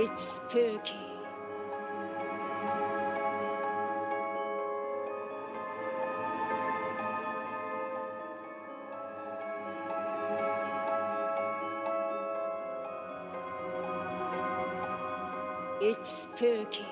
It's spooky. It's spooky.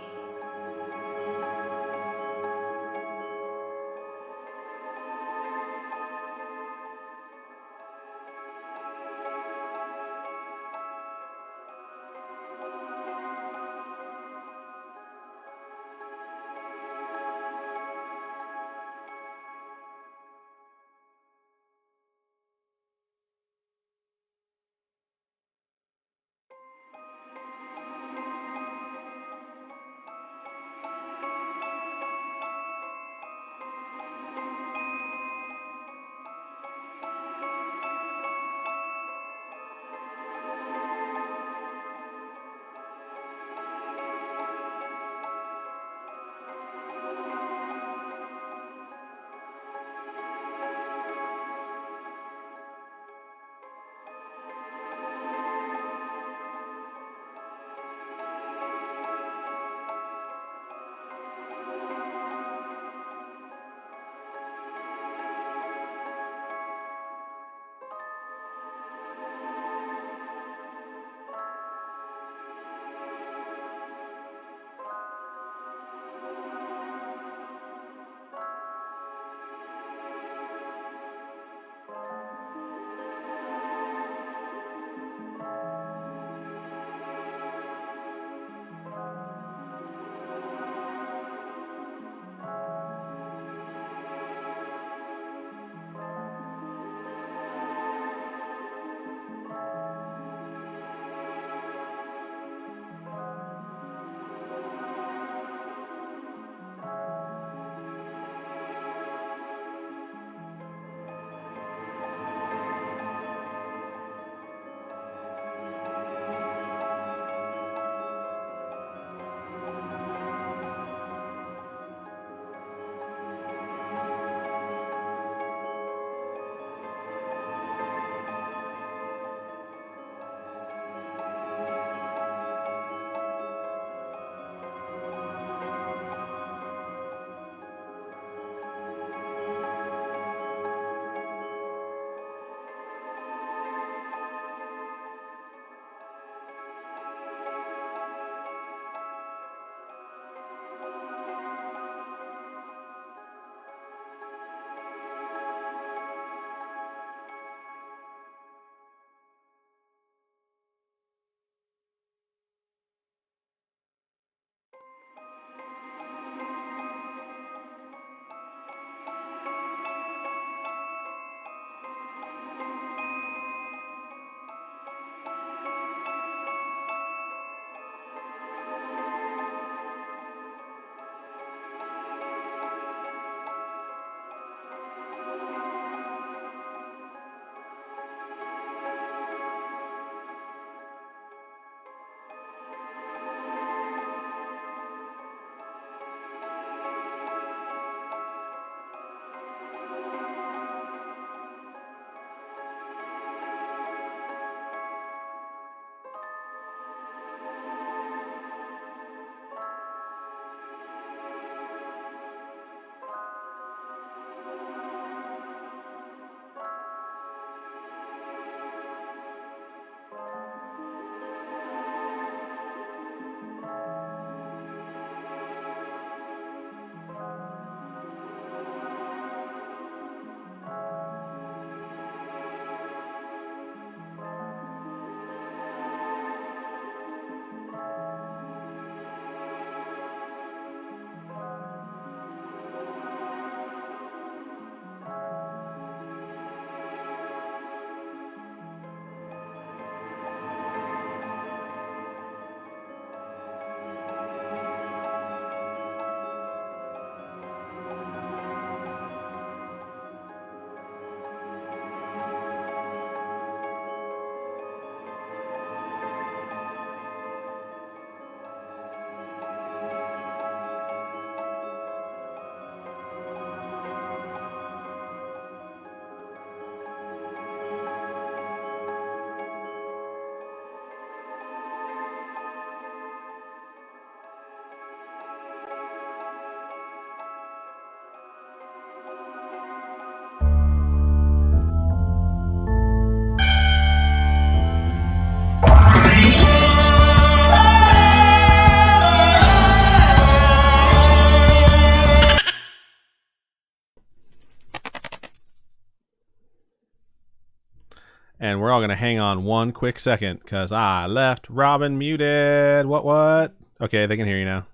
And we're all going to hang on one quick second because I left Robin muted. What? Okay, they can hear you now.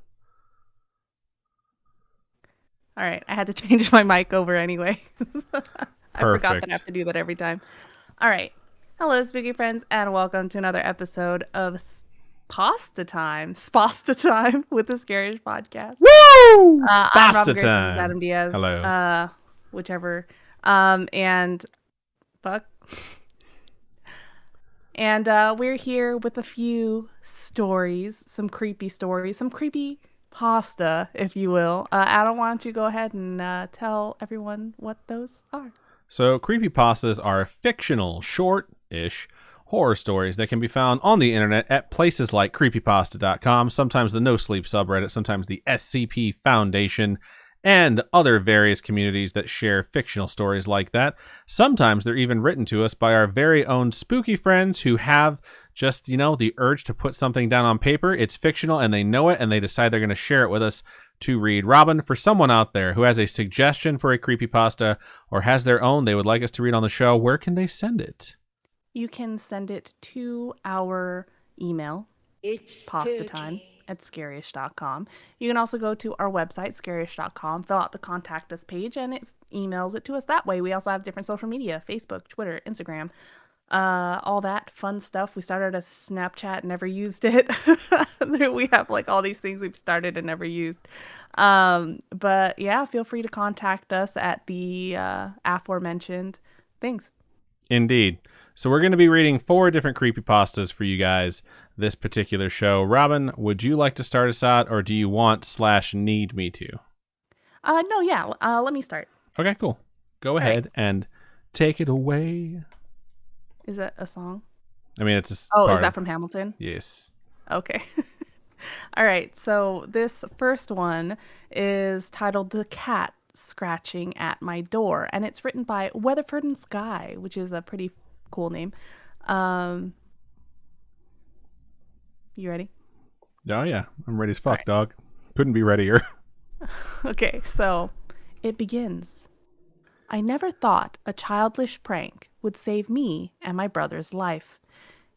All right, I had to change my mic over anyway. I forgot that I Perfect. have to do that every time. All right. Hello, spooky friends, and welcome to another episode of Pastatime with the Scaryish Podcast. Woo! I'm Robin Grace. This is Pastatime. Adam Diaz. Hello. Whichever. And fuck. And we're here with a few stories, some creepy pasta, if you will. Adam, why don't you go ahead and tell everyone what those are? So, creepypastas are fictional, short-ish horror stories that can be found on the internet at places like creepypasta.com, sometimes the No Sleep subreddit, sometimes the SCP Foundation, and other various communities that share fictional stories like that. Sometimes they're even written to us by our very own spooky friends who have just, the urge to put something down on paper. It's fictional and they know it and they decide they're going to share it with us to read. Robin, for someone out there who has a suggestion for a creepypasta or has their own they would like us to read on the show, where can they send it? You can send it to our email, It's pastatime@scaryish.com. You can also go to our website, scaryish.com, fill out the contact us page, and it emails it to us that way. We also have different social media, Facebook, Twitter, Instagram, all that fun stuff. We started a Snapchat, never used it. We have all these things we've started and never used. But yeah, feel free to contact us at the aforementioned things. Indeed. So we're going to be reading 4 different creepypastas for you guys this particular show. Robin, would you like to start us out, or do you want/need me to? No, yeah. Let me start. Okay, cool. Go ahead and take it away. Is that a song? I mean, it's a is that from Hamilton? Yes. Okay. All right. So this first one is titled "The Cat Scratching at My Door," and it's written by Weatherford and Sky, which is a pretty cool name. You ready? Oh yeah, I'm ready as fuck, right. Dog. Couldn't be readier. Okay, so it begins. I never thought a childish prank would save me and my brother's life.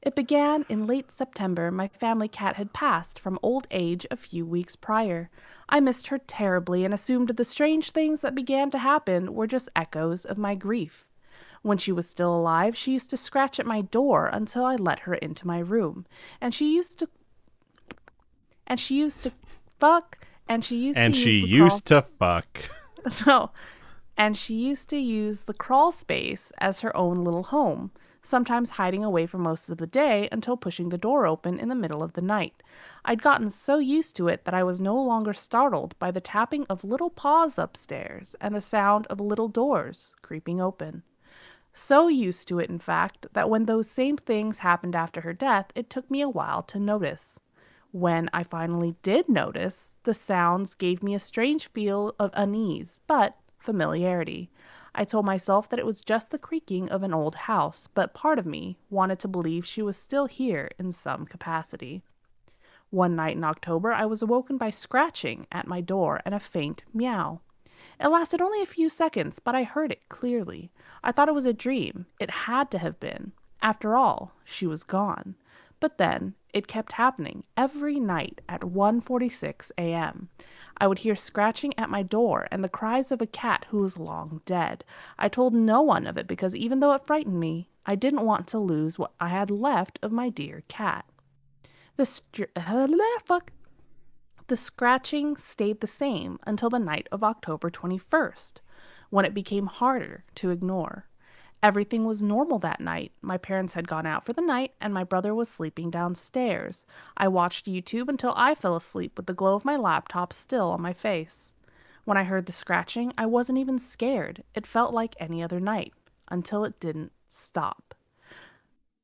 It began in late September. My family cat had passed from old age a few weeks prior. I missed her terribly and assumed the strange things that began to happen were just echoes of my grief. When she was still alive, she used to scratch at my door until I let her into my room. And she used to fuck. And she used to use the crawl space as her own little home, sometimes hiding away for most of the day until pushing the door open in the middle of the night. I'd gotten so used to it that I was no longer startled by the tapping of little paws upstairs and the sound of little doors creeping open. So used to it, in fact, that when those same things happened after her death, it took me a while to notice. When I finally did notice, the sounds gave me a strange feel of unease, but familiarity. I told myself that it was just the creaking of an old house, but part of me wanted to believe she was still here in some capacity. One night in October, I was awoken by scratching at my door and a faint meow. It lasted only a few seconds, but I heard it clearly. I thought it was a dream. It had to have been. After all, she was gone. But then, it kept happening every night at 1:46 a.m. I would hear scratching at my door and the cries of a cat who was long dead. I told no one of it because even though it frightened me, I didn't want to lose what I had left of my dear cat. The scratching stayed the same until the night of October 21st, when it became harder to ignore. Everything was normal that night. My parents had gone out for the night, and my brother was sleeping downstairs. I watched YouTube until I fell asleep with the glow of my laptop still on my face. When I heard the scratching, I wasn't even scared. It felt like any other night, until it didn't stop.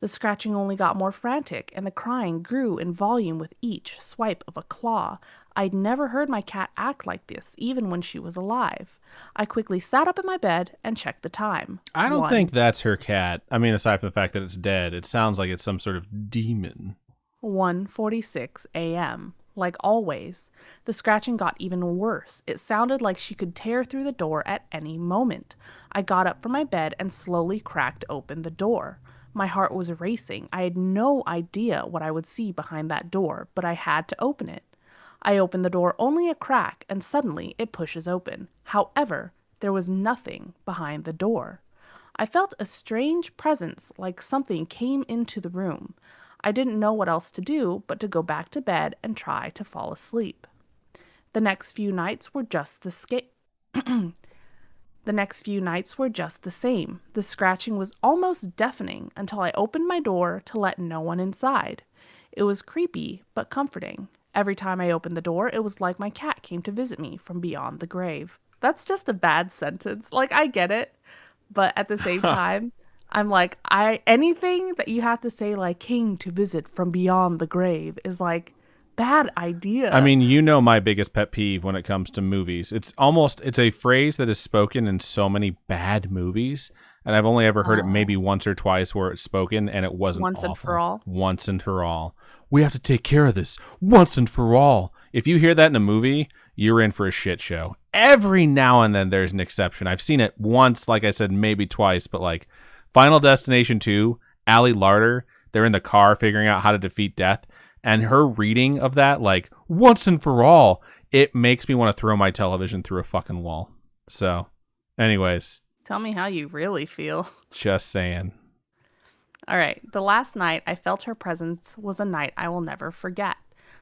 The scratching only got more frantic, and the crying grew in volume with each swipe of a claw. I'd never heard my cat act like this, even when she was alive. I quickly sat up in my bed and checked the time. I don't think that's her cat. I mean, aside from the fact that it's dead, it sounds like it's some sort of demon. 1:46 a.m. Like always, the scratching got even worse. It sounded like she could tear through the door at any moment. I got up from my bed and slowly cracked open the door. My heart was racing. I had no idea what I would see behind that door, but I had to open it. I opened the door only a crack, and suddenly it pushes open. However, there was nothing behind the door. I felt a strange presence, like something came into the room. I didn't know what else to do but to go back to bed and try to fall asleep. The next few nights were just the same. The scratching was almost deafening until I opened my door to let no one inside. It was creepy but comforting. Every time I opened the door, it was like my cat came to visit me from beyond the grave. That's just a bad sentence. Like, I get it, but at the same time, I'm like, anything that you have to say like came to visit from beyond the grave is like bad idea. I mean, you know my biggest pet peeve when it comes to movies. It's a phrase that is spoken in so many bad movies, and I've only ever heard it maybe once or twice where it's spoken, and it wasn't Once and awful. for all. Once and for all. We have to take care of this once and for all. If you hear that in a movie, you're in for a shit show. Every now and then there's an exception. I've seen it once, like I said, maybe twice, but like Final Destination 2, Allie Larder, they're in the car figuring out how to defeat death. And her reading of that, like, once and for all, it makes me want to throw my television through a fucking wall. So, anyways. Tell me how you really feel. Just saying. All right. The last night I felt her presence was a night I will never forget.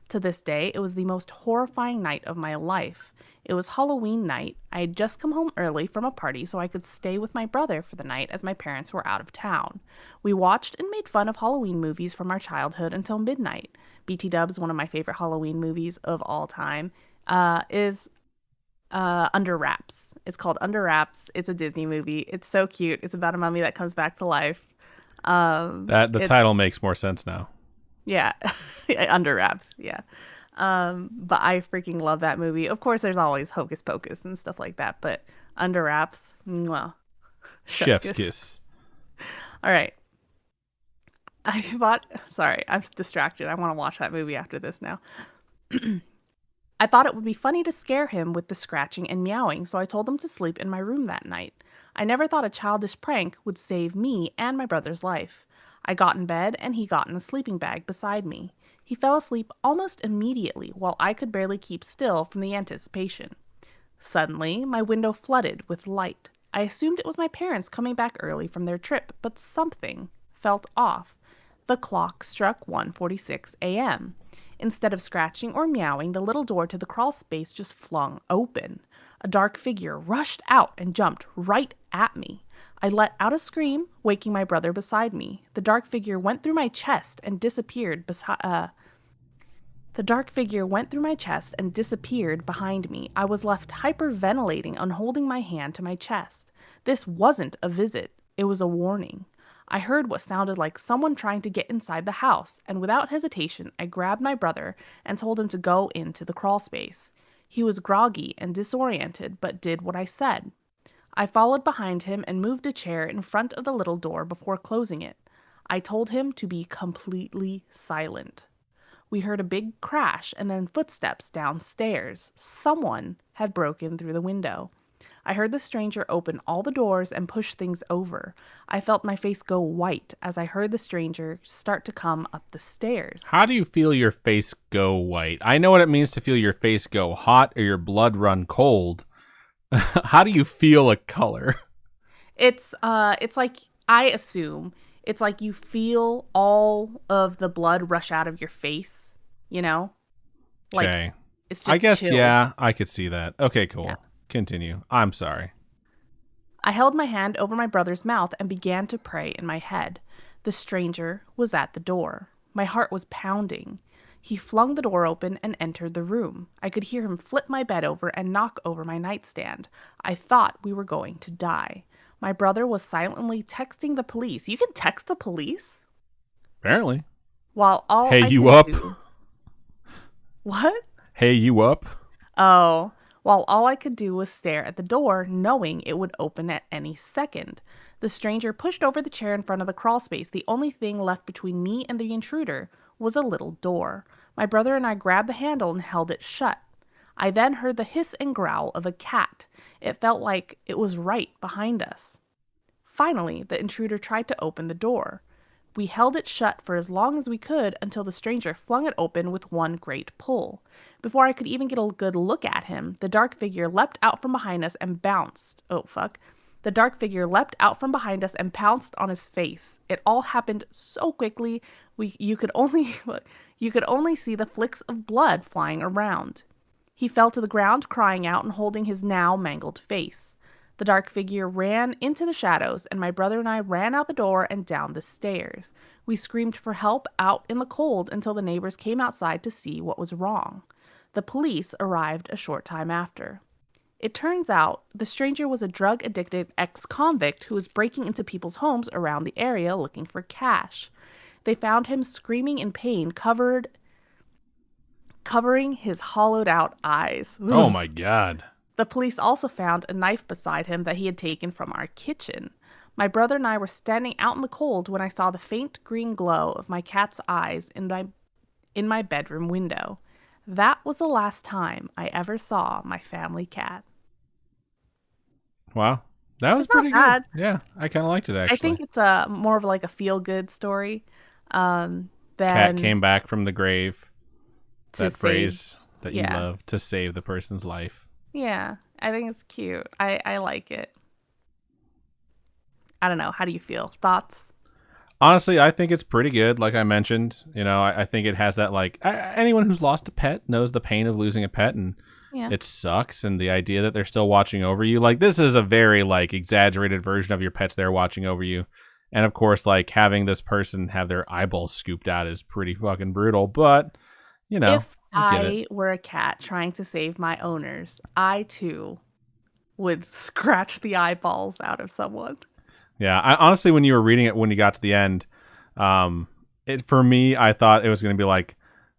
To this day, it was the most horrifying night of my life. It was Halloween night. I had just come home early from a party so I could stay with my brother for the night as my parents were out of town. We watched and made fun of Halloween movies from our childhood until midnight. BT Dubs, one of my favorite Halloween movies of all time, is Under Wraps. It's called Under Wraps. It's a Disney movie. It's so cute. It's about a mummy that comes back to life. The title makes more sense now. Yeah, Under Wraps. Yeah. But I freaking love that movie. Of course, there's always Hocus Pocus and stuff like that, but Under Wraps, mwah. Chef's kiss. All right. Sorry, I'm distracted. I want to watch that movie after this now. I thought it would be funny to scare him with the scratching and meowing, so I told him to sleep in my room that night. I never thought a childish prank would save me and my brother's life. I got in bed and he got in a sleeping bag beside me. He fell asleep almost immediately while I could barely keep still from the anticipation. Suddenly, my window flooded with light. I assumed it was my parents coming back early from their trip, but something felt off. The clock struck 1:46 a.m. Instead of scratching or meowing, the little door to the crawl space just flung open. A dark figure rushed out and jumped right at me. I let out a scream, waking my brother beside me. The dark figure went through my chest and disappeared behind me. I was left hyperventilating and holding my hand to my chest. This wasn't a visit. It was a warning. I heard what sounded like someone trying to get inside the house, and without hesitation, I grabbed my brother and told him to go into the crawl space. He was groggy and disoriented, but did what I said. I followed behind him and moved a chair in front of the little door before closing it. I told him to be completely silent. We heard a big crash and then footsteps downstairs. Someone had broken through the window. I heard the stranger open all the doors and push things over. I felt my face go white as I heard the stranger start to come up the stairs. How do you feel your face go white? I know what it means to feel your face go hot or your blood run cold. How do you feel a color? It's like, I assume, it's like you feel all of the blood rush out of your face, you know? Like, okay. It's just I guess, chilled. yeah, I could see that. Okay, cool. Yeah. Continue. I'm sorry. I held my hand over my brother's mouth and began to pray in my head. The stranger was at the door. My heart was pounding. He flung the door open and entered the room. I could hear him flip my bed over and knock over my nightstand. I thought we were going to die. My brother was silently texting the police. You can text the police? Apparently. While all Hey, I you could up? do... What? Hey, you up? Oh, while all I could do was stare at the door, knowing it would open at any second. The stranger pushed over the chair in front of the crawl space. The only thing left between me and the intruder was a little door. My brother and I grabbed the handle and held it shut. I then heard the hiss and growl of a cat. It felt like it was right behind us. Finally, the intruder tried to open the door. We held it shut for as long as we could until the stranger flung it open with one great pull. Before I could even get a good look at him, the dark figure leapt out from behind us and bounced. Oh, fuck. The dark figure leapt out from behind us and pounced on his face. It all happened so quickly, you could only see the flicks of blood flying around. He fell to the ground, crying out and holding his now mangled face. The dark figure ran into the shadows, and my brother and I ran out the door and down the stairs. We screamed for help out in the cold until the neighbors came outside to see what was wrong. The police arrived a short time after. It turns out the stranger was a drug-addicted ex-convict who was breaking into people's homes around the area looking for cash. They found him screaming in pain, covering his hollowed-out eyes. Oh my God. The police also found a knife beside him that he had taken from our kitchen. My brother and I were standing out in the cold when I saw the faint green glow of my cat's eyes in my bedroom window. That was the last time I ever saw my family cat. Wow. That was It's not pretty bad. good. Yeah, I kind of liked it, actually. I think it's more of like a feel-good story. Than Cat came back from the grave. to That save- phrase that you yeah. love, to save the person's life. Yeah, I think it's cute. I like it. I don't know. How do you feel? Thoughts? Honestly, I think it's pretty good. Like I mentioned, I think it has that, like, anyone who's lost a pet knows the pain of losing a pet, and Yeah. it sucks. And the idea that they're still watching over you, like, this is a very, like, exaggerated version of your pets there watching over you. And of course, like, having this person have their eyeballs scooped out is pretty fucking brutal. But, If I get I it. were a cat trying to save my owners, I too would scratch the eyeballs out of someone. Yeah, honestly, when you were reading it, when you got to the end, for me, I thought it was going to be like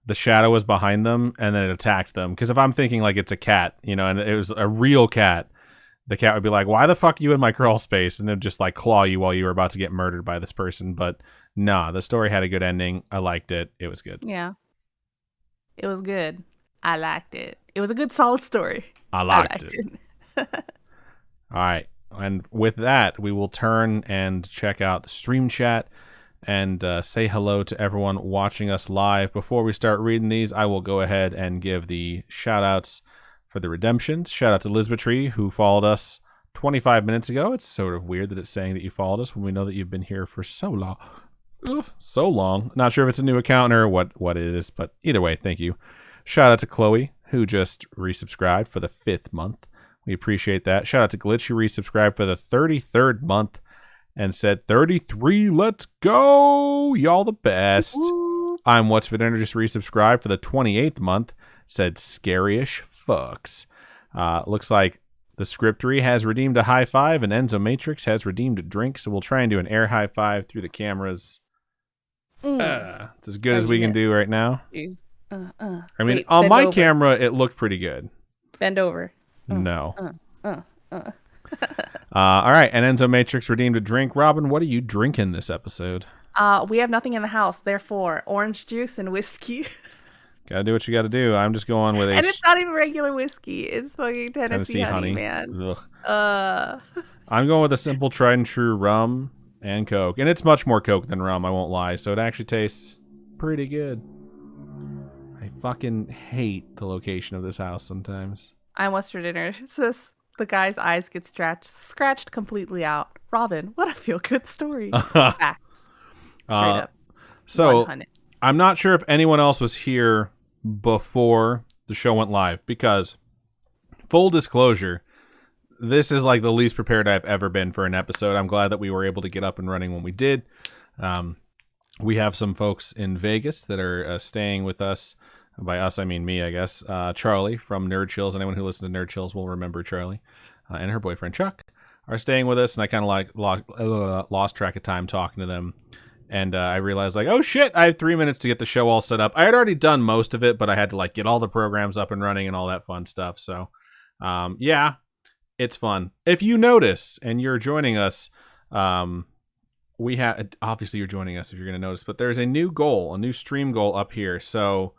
the shadow was behind them and then it attacked them. Because if I'm thinking like it's a cat, and it was a real cat, the cat would be like, "Why the fuck are you in my crawl space?" And then just like claw you while you were about to get murdered by this person. But nah, the story had a good ending. I liked it. It was good. Yeah. It was good. I liked it. It was a good, solid story. I liked it. All right. And with that, we will turn and check out the stream chat and say hello to everyone watching us live. Before we start reading these, I will go ahead and give the shout outs for the redemptions. Shout out to Lisbetry, who followed us 25 minutes ago. It's sort of weird that it's saying that you followed us when we know that you've been here for so long. So long. Not sure if it's a new account or what it is, but either way, thank you. Shout out to Chloe, who just resubscribed for the 5th month. We appreciate that. Shout out to Glitch, who resubscribed for the 33rd month and said, 33, let's go! Y'all the best. Ooh. I'm What's for Dinner, just resubscribed for the 28th month, said Scaryish Fucks. Looks like the Scriptory has redeemed a high five and Enzo Matrix has redeemed a drink, so we'll try and do an air high five through the cameras. It's as good as we can do right now. I mean, Wait, on bend my over. camera, it looked pretty good. Bend over. No. All right, and Enzo Matrix redeemed a drink. Robin, what are you drinking this episode? We have nothing in the house, therefore, orange juice and whiskey. Gotta do what you gotta do. I'm just going with a And it's not even regular whiskey. It's fucking Tennessee honey, man. Ugh. I'm going with a simple tried and true rum and Coke. And it's much more Coke than rum, I won't lie. So it actually tastes pretty good. I fucking hate the location of this house sometimes. I'm What's for Dinner. It says the guy's eyes get scratched completely out. Robin, what a feel-good story. Facts. Straight up. So 100. I'm not sure if anyone else was here before the show went live, because full disclosure, this is like the least prepared I've ever been for an episode. I'm glad that we were able to get up and running when we did. We have some folks in Vegas that are staying with us. By us, I mean me, I guess. Charlie from Nerd Chills. Anyone who listens to Nerd Chills will remember Charlie. And her boyfriend Chuck are staying with us, and I kind of like lost track of time talking to them. And I realized, like, oh shit, I have 3 minutes to get the show all set up. I had already done most of it, but I had to like get all the programs up and running and all that fun stuff. So, yeah, it's fun. If you notice and you're joining us, we have, obviously you're joining us if you're going to notice, but there's a new goal, a new stream goal up here. So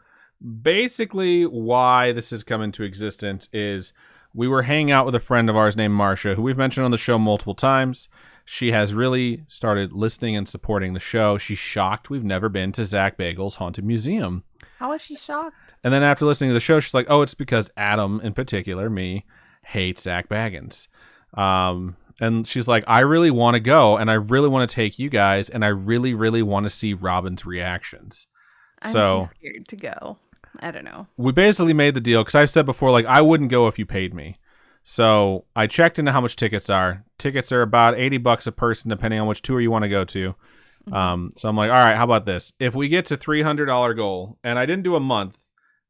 basically why this has come into existence is we were hanging out with a friend of ours named Marsha, who we've mentioned on the show multiple times. She has really started listening and supporting the show. She's shocked we've never been to Zach Bagel's Haunted Museum. How is she shocked? And then after listening to the show, she's like, oh, it's because Adam, in particular, me, hates Zach Baggins. And she's like, I really want to go, and I really want to take you guys, and I really, really want to see Robin's reactions. I'm too scared to go. I don't know. We basically made the deal, because I've said before, like, I wouldn't go if you paid me. So I checked into how much tickets are. Tickets are about $80 a person, depending on which tour you want to go to. So I'm like, all right, how about this? If we get to $300 goal, and I didn't do a month,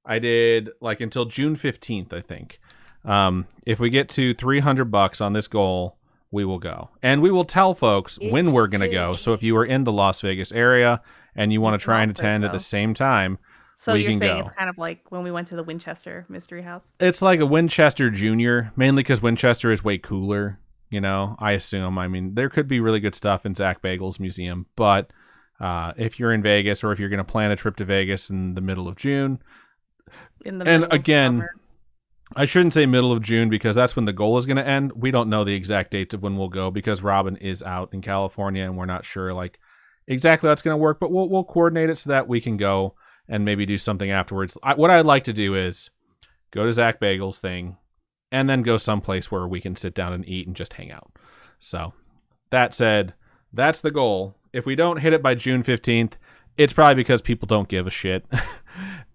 I did like until June 15th, I think. If we get to $300 on this goal, we will go. And we will tell folks when we're going to go. So if you are in the Las Vegas area and you want to try and attend at the same time, so we you're can saying go. It's kind of like when we went to the Winchester Mystery House? It's like a Winchester Junior, mainly because Winchester is way cooler. You know, I assume. I mean, there could be really good stuff in Zach Bagel's museum, but if you're in Vegas or if you're going to plan a trip to Vegas in the middle of June, I shouldn't say middle of June because that's when the goal is going to end. We don't know the exact dates of when we'll go because Robin is out in California and we're not sure like exactly how it's going to work, but we'll coordinate it so that we can go and maybe do something afterwards. What I'd like to do is go to Zach Bagel's thing and then go someplace where we can sit down and eat and just hang out. So that said, that's the goal. If we don't hit it by June 15th, it's probably because people don't give a shit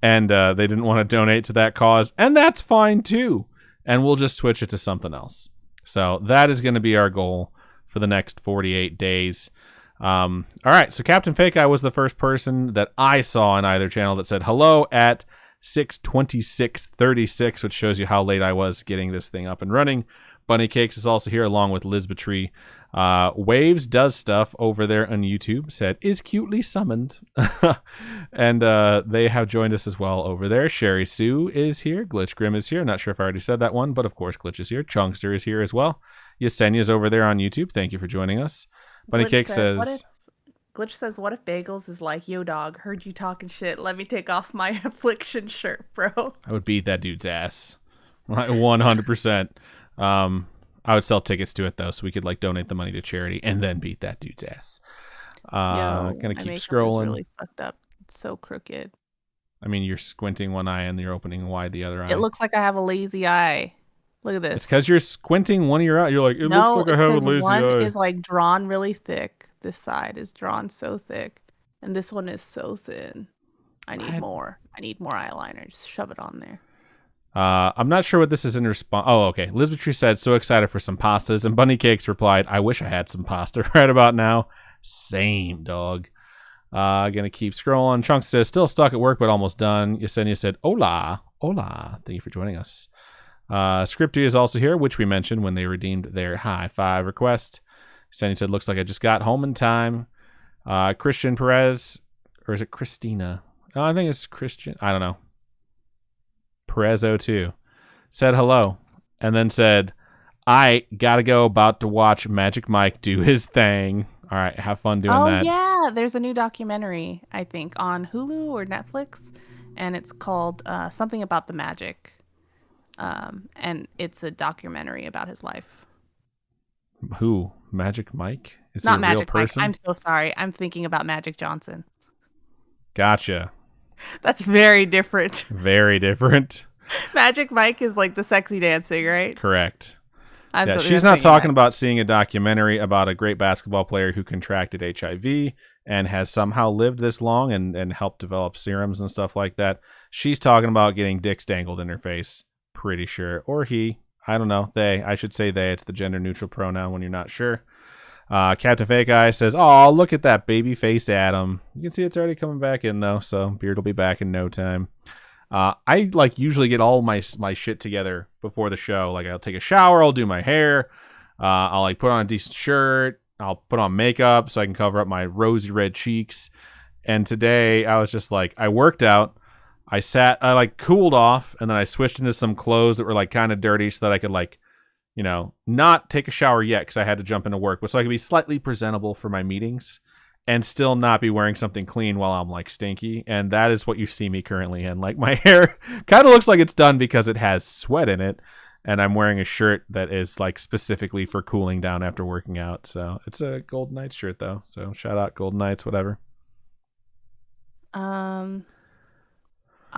and they didn't want to donate to that cause. And that's fine too. And we'll just switch it to something else. So that is going to be our goal for the next 48 days. All right. So Captain Fake Eye was the first person that I saw on either channel that said hello at 6:26:36, which shows you how late I was getting this thing up and running. Bunny Cakes is also here along with Lizbatry. Waves does stuff over there on YouTube, said is cutely summoned. And they have joined us as well over there. Sherry Sue is here. Glitch Grim is here. Not sure if I already said that one, but of course Glitch is here. Chunkster is here as well. Yesenia's over there on YouTube. Thank you for joining us. Bunny Cake says Glitch says, what if Bagels is like, yo dog, heard you talking shit. Let me take off my affliction shirt, bro. I would beat that dude's ass. 100%. I would sell tickets to it though, so we could like donate the money to charity and then beat that dude's ass. Gonna keep scrolling. It's really fucked up. It's so crooked. I mean, you're squinting one eye and you're opening wide the other eye. It looks like I have a lazy eye. Look at this. It's because you're squinting one of your eyes. You're like, it looks like I have a lazy eye. One is like drawn really thick. This side is drawn so thick, and this one is so thin. I need more. I need more eyeliner. Just shove it on there. I'm not sure what this is in response. Oh, okay. Lizbatry said, so excited for some pastas. And Bunny Cakes replied, I wish I had some pasta right about now. Same, dog. Gonna keep scrolling. Chunk says, still stuck at work, but almost done. Yesenia said, hola. Hola. Thank you for joining us. Scripty is also here, which we mentioned when they redeemed their high five request. Yesenia said, looks like I just got home in time. Christian Perez, or is it Christina? Oh, I think it's Christian. I don't know. Perez02 said hello and then said, I gotta go, about to watch Magic Mike do his thing. All right, have fun doing that. Oh yeah, there's a new documentary, I think, on Hulu or Netflix, and it's called something about the magic, and it's a documentary about his life. Who? Magic Mike? Is not he a Magic real person? Mike. I'm so sorry. I'm thinking about Magic Johnson. Gotcha. That's very different. Very different. Magic Mike is like the sexy dancing, right? Correct. Yeah, she's not talking about seeing a documentary about a great basketball player who contracted HIV and has somehow lived this long and helped develop serums and stuff like that. She's talking about getting dicks dangled in her face, pretty sure. Or he. I don't know. They. I should say they. It's the gender neutral pronoun when you're not sure. Captain Fake Eye says, oh, look at that baby face Adam. You can see it's already coming back in though, so Beard will be back in no time. I like usually get all my shit together before the show. Like I'll take a shower, I'll do my hair, I'll like put on a decent shirt, I'll put on makeup so I can cover up my rosy red cheeks. And today I was just like, I worked out, I like cooled off, and then I switched into some clothes that were like kind of dirty so that I could like, you know, not take a shower yet because I had to jump into work, but so I could be slightly presentable for my meetings and still not be wearing something clean while I'm like stinky. And that is what you see me currently in. Like my hair kind of looks like it's done because it has sweat in it. And I'm wearing a shirt that is like specifically for cooling down after working out. So it's a Golden Knights shirt though. So shout out Golden Knights, whatever.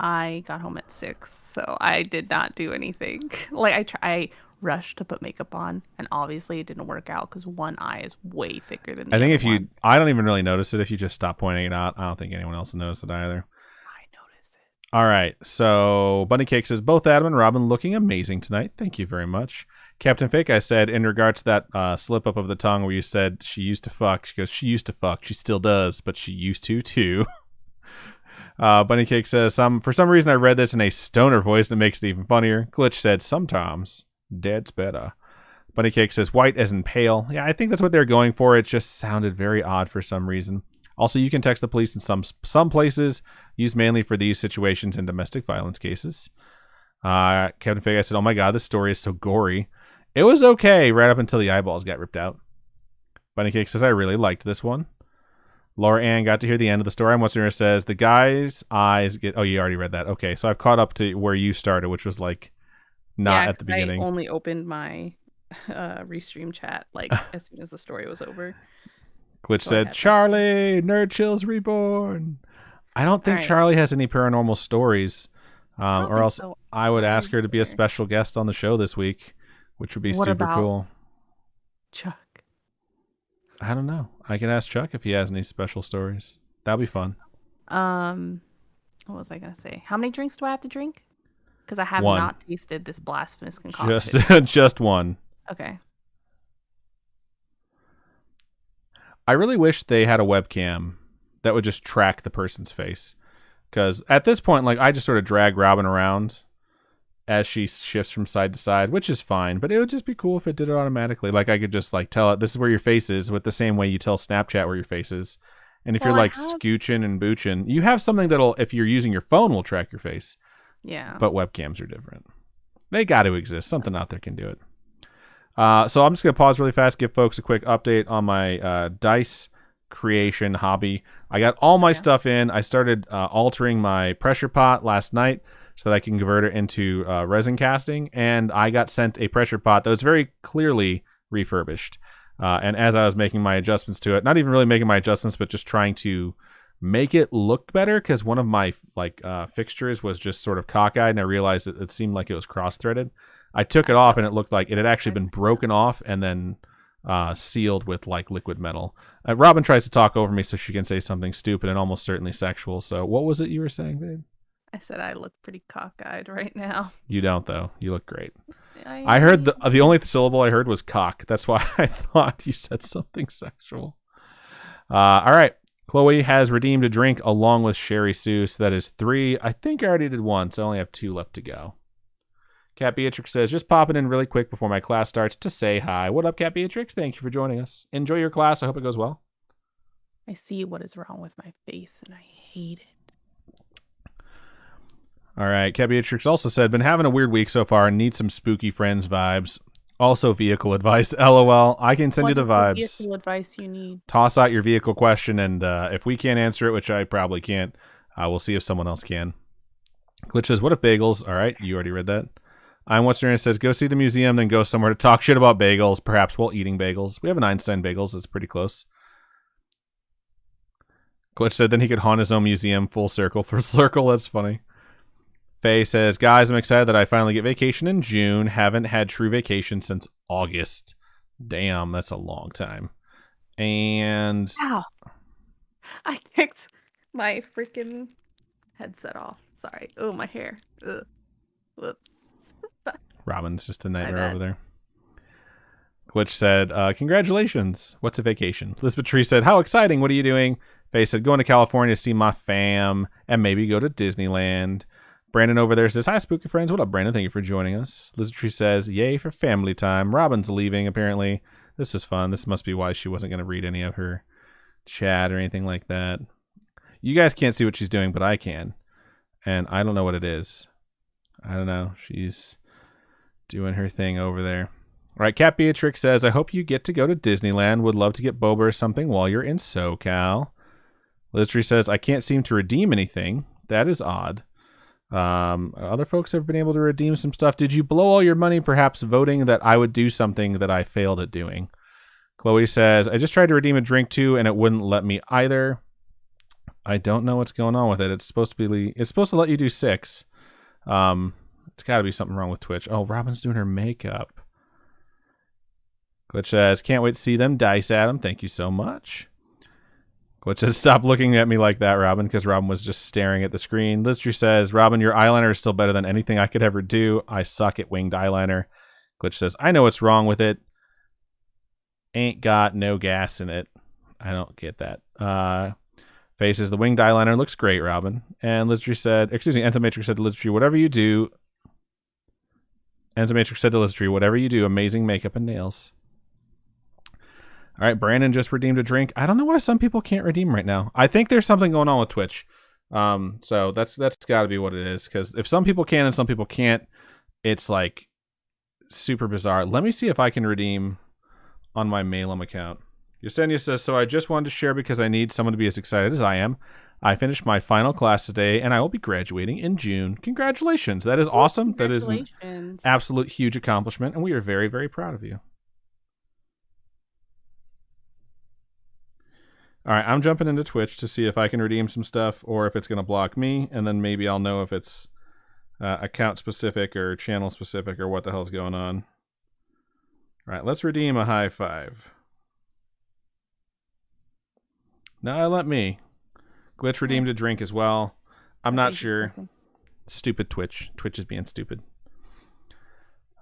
I got home at 6, so I did not do anything. Like I rushed to put makeup on, and obviously it didn't work out because one eye is way thicker than the I think other one. I don't even really notice it if you just stop pointing it out. I don't think anyone else will notice it either. I notice it. All right. So Bunny Cake says, both Adam and Robin looking amazing tonight. Thank you very much. Captain Fake, I said, in regards to that slip up of the tongue where you said she used to fuck. She goes, she used to fuck. She still does, but she used to too. Bunny Cake says, for some reason I read this in a stoner voice that makes it even funnier. Glitch said, sometimes dead's better. Bunny Cake says, white as in pale. Yeah, I think that's what they're going for. It just sounded very odd for some reason. Also, you can text the police in some places, used mainly for these situations and domestic violence cases. Captain Fake, I said, oh my god, this story is so gory. It was okay right up until the eyeballs got ripped out. Bunny Cake says, I really liked this one. Laura Ann got to hear the end of the story. What's says, the guy's eyes get... Oh, you already read that. Okay, so I've caught up to where you started, which was like not at the beginning. I only opened my restream chat like as soon as the story was over. Glitch said, Charlie, Nerd Chills Reborn. I don't think Charlie has any paranormal stories. Or else I would ask her to be a special guest on the show this week, which would be super cool. Chuck. I don't know. I can ask Chuck if he has any special stories. That'll be fun. What was I going to say? How many drinks do I have to drink? Because I have not tasted this blasphemous concoction. Just one. Okay. I really wish they had a webcam that would just track the person's face. Because at this point, like, I just sort of drag Robin around as she shifts from side to side, which is fine. But it would just be cool if it did it automatically. Like, I could just, like, tell it, this is where your face is, with the same way you tell Snapchat where your face is. And if you're, like, scooching and booching, you have something that'll, if you're using your phone, will track your face. Yeah. But webcams are different. They got to exist. Something out there can do it. So I'm just going to pause really fast, give folks a quick update on my dice creation hobby. I got all my stuff in. I started altering my pressure pot last night so that I can convert it into resin casting, and I got sent a pressure pot that was very clearly refurbished. And as I was making my adjustments to it, not even really making my adjustments, but just trying to make it look better, because one of my fixtures was just sort of cockeyed, and I realized that it seemed like it was cross-threaded. I took it off, and it looked like it had actually been broken off and then sealed with like liquid metal. Robin tries to talk over me so she can say something stupid and almost certainly sexual. So what was it you were saying, babe? I said I look pretty cockeyed right now. You don't, though. You look great. I heard the only syllable I heard was cock. That's why I thought you said something sexual. All right. Chloe has redeemed a drink along with Sherry Sue. So that is 3. I think I already did 1, so I only have 2 left to go. Cat Beatrix says, just popping in really quick before my class starts to say hi. What up, Cat Beatrix? Thank you for joining us. Enjoy your class. I hope it goes well. I see what is wrong with my face, and I hate it. All right. Cat Beatrix also said, been having a weird week so far and need some spooky friends vibes. Also vehicle advice. LOL. I can send you the vibes. What vehicle advice you need? Toss out your vehicle question, and if we can't answer it, which I probably can't, we'll see if someone else can. Glitch says, what if bagels? All right. You already read that. I'm What's Your Name says, go see the museum, then go somewhere to talk shit about bagels, perhaps while eating bagels. We have an Einstein bagels. It's pretty close. Glitch said then he could haunt his own museum full circle for circle. That's funny. Faye says, guys, I'm excited that I finally get vacation in June. Haven't had true vacation since August. Damn, that's a long time. And... Ow. I kicked my freaking headset off. Sorry. Oh, my hair. Ugh. Whoops. Robin's just a nightmare over there. Glitch said, congratulations. What's a vacation? Lisbeth Tree said, how exciting. What are you doing? Faye said, going to California to see my fam and maybe go to Disneyland. Brandon over there says, hi, spooky friends. What up, Brandon? Thank you for joining us. Lisbeth Tree says, yay for family time. Robin's leaving, apparently. This is fun. This must be why she wasn't going to read any of her chat or anything like that. You guys can't see what she's doing, but I can. And I don't know what it is. I don't know. She's doing her thing over there. All right. Cat Beatrix says, I hope you get to go to Disneyland. Would love to get boba or something while you're in SoCal. Liztree says, I can't seem to redeem anything. That is odd. Other folks have been able to redeem some stuff. Did you blow all your money perhaps voting that I would do something that I failed at doing? Chloe says, I just tried to redeem a drink too, and it wouldn't let me either. I don't know what's going on with it. It's supposed to let you do 6. It's got to be something wrong with Twitch. Oh, Robin's doing her makeup. Glitch says, can't wait to see them dice, Adam. Thank you so much. Glitch says, stop looking at me like that, Robin, because Robin was just staring at the screen. Liztree says, Robin, your eyeliner is still better than anything I could ever do. I suck at winged eyeliner. Glitch says, I know what's wrong with it. Ain't got no gas in it. I don't get that. Faye says, the winged eyeliner looks great, Robin. And Liztree said, Entomatrix said to Liztree, whatever you do. Entomatrix said to Liztree, whatever you do, amazing makeup and nails. All right, Brandon just redeemed a drink. I don't know why some people can't redeem right now. I think there's something going on with Twitch. So that's got to be what it is. Because if some people can and some people can't, it's like super bizarre. Let me see if I can redeem on my Malum account. Yesenia says, so I just wanted to share because I need someone to be as excited as I am. I finished my final class today, and I will be graduating in June. Congratulations. That is awesome. That is an absolute huge accomplishment, and we are very, very proud of you. All right, I'm jumping into Twitch to see if I can redeem some stuff or if it's going to block me, and then maybe I'll know if it's account-specific or channel-specific or what the hell's going on. All right, let's redeem a high five. No, let me. Glitch redeemed a drink as well. I'm not sure. Stupid Twitch. Twitch is being stupid.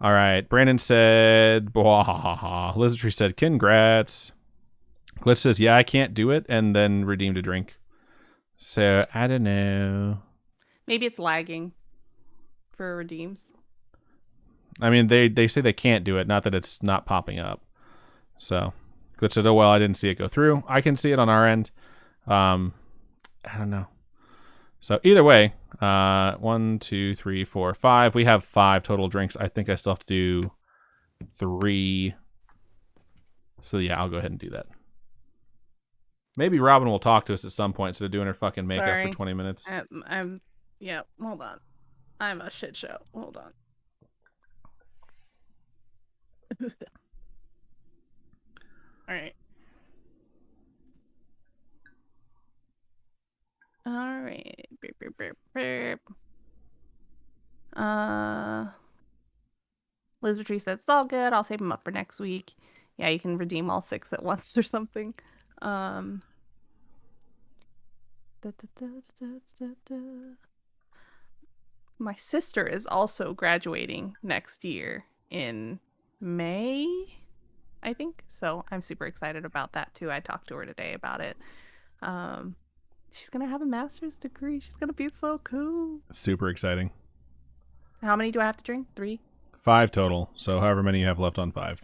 All right, Brandon said, blah. Lizardtree said, congrats. Glitch says, yeah, I can't do it, and then redeemed a drink. So, I don't know. Maybe it's lagging for redeems. I mean, they say they can't do it, not that it's not popping up. So, Glitch said, oh, well, I didn't see it go through. I can see it on our end. I don't know. So, either way, 1, 2, 3, 4, 5. We have 5 total drinks. I think I still have to do 3. So, yeah, I'll go ahead and do that. Maybe Robin will talk to us at some point instead of doing her fucking makeup for 20 minutes. Yeah, hold on. I'm a shit show. Hold on. All right. All right. Beep, beep, beep, beep. Liz Patrice said it's all good. I'll save them up for next week. Yeah, you can redeem all 6 at once or something. My sister is also graduating next year in May, I think. So I'm super excited about that too. I talked to her today about it. She's gonna have a master's degree. She's gonna be so cool. Super exciting. How many do I have to drink? 3? 5 total. So however many you have left on 5.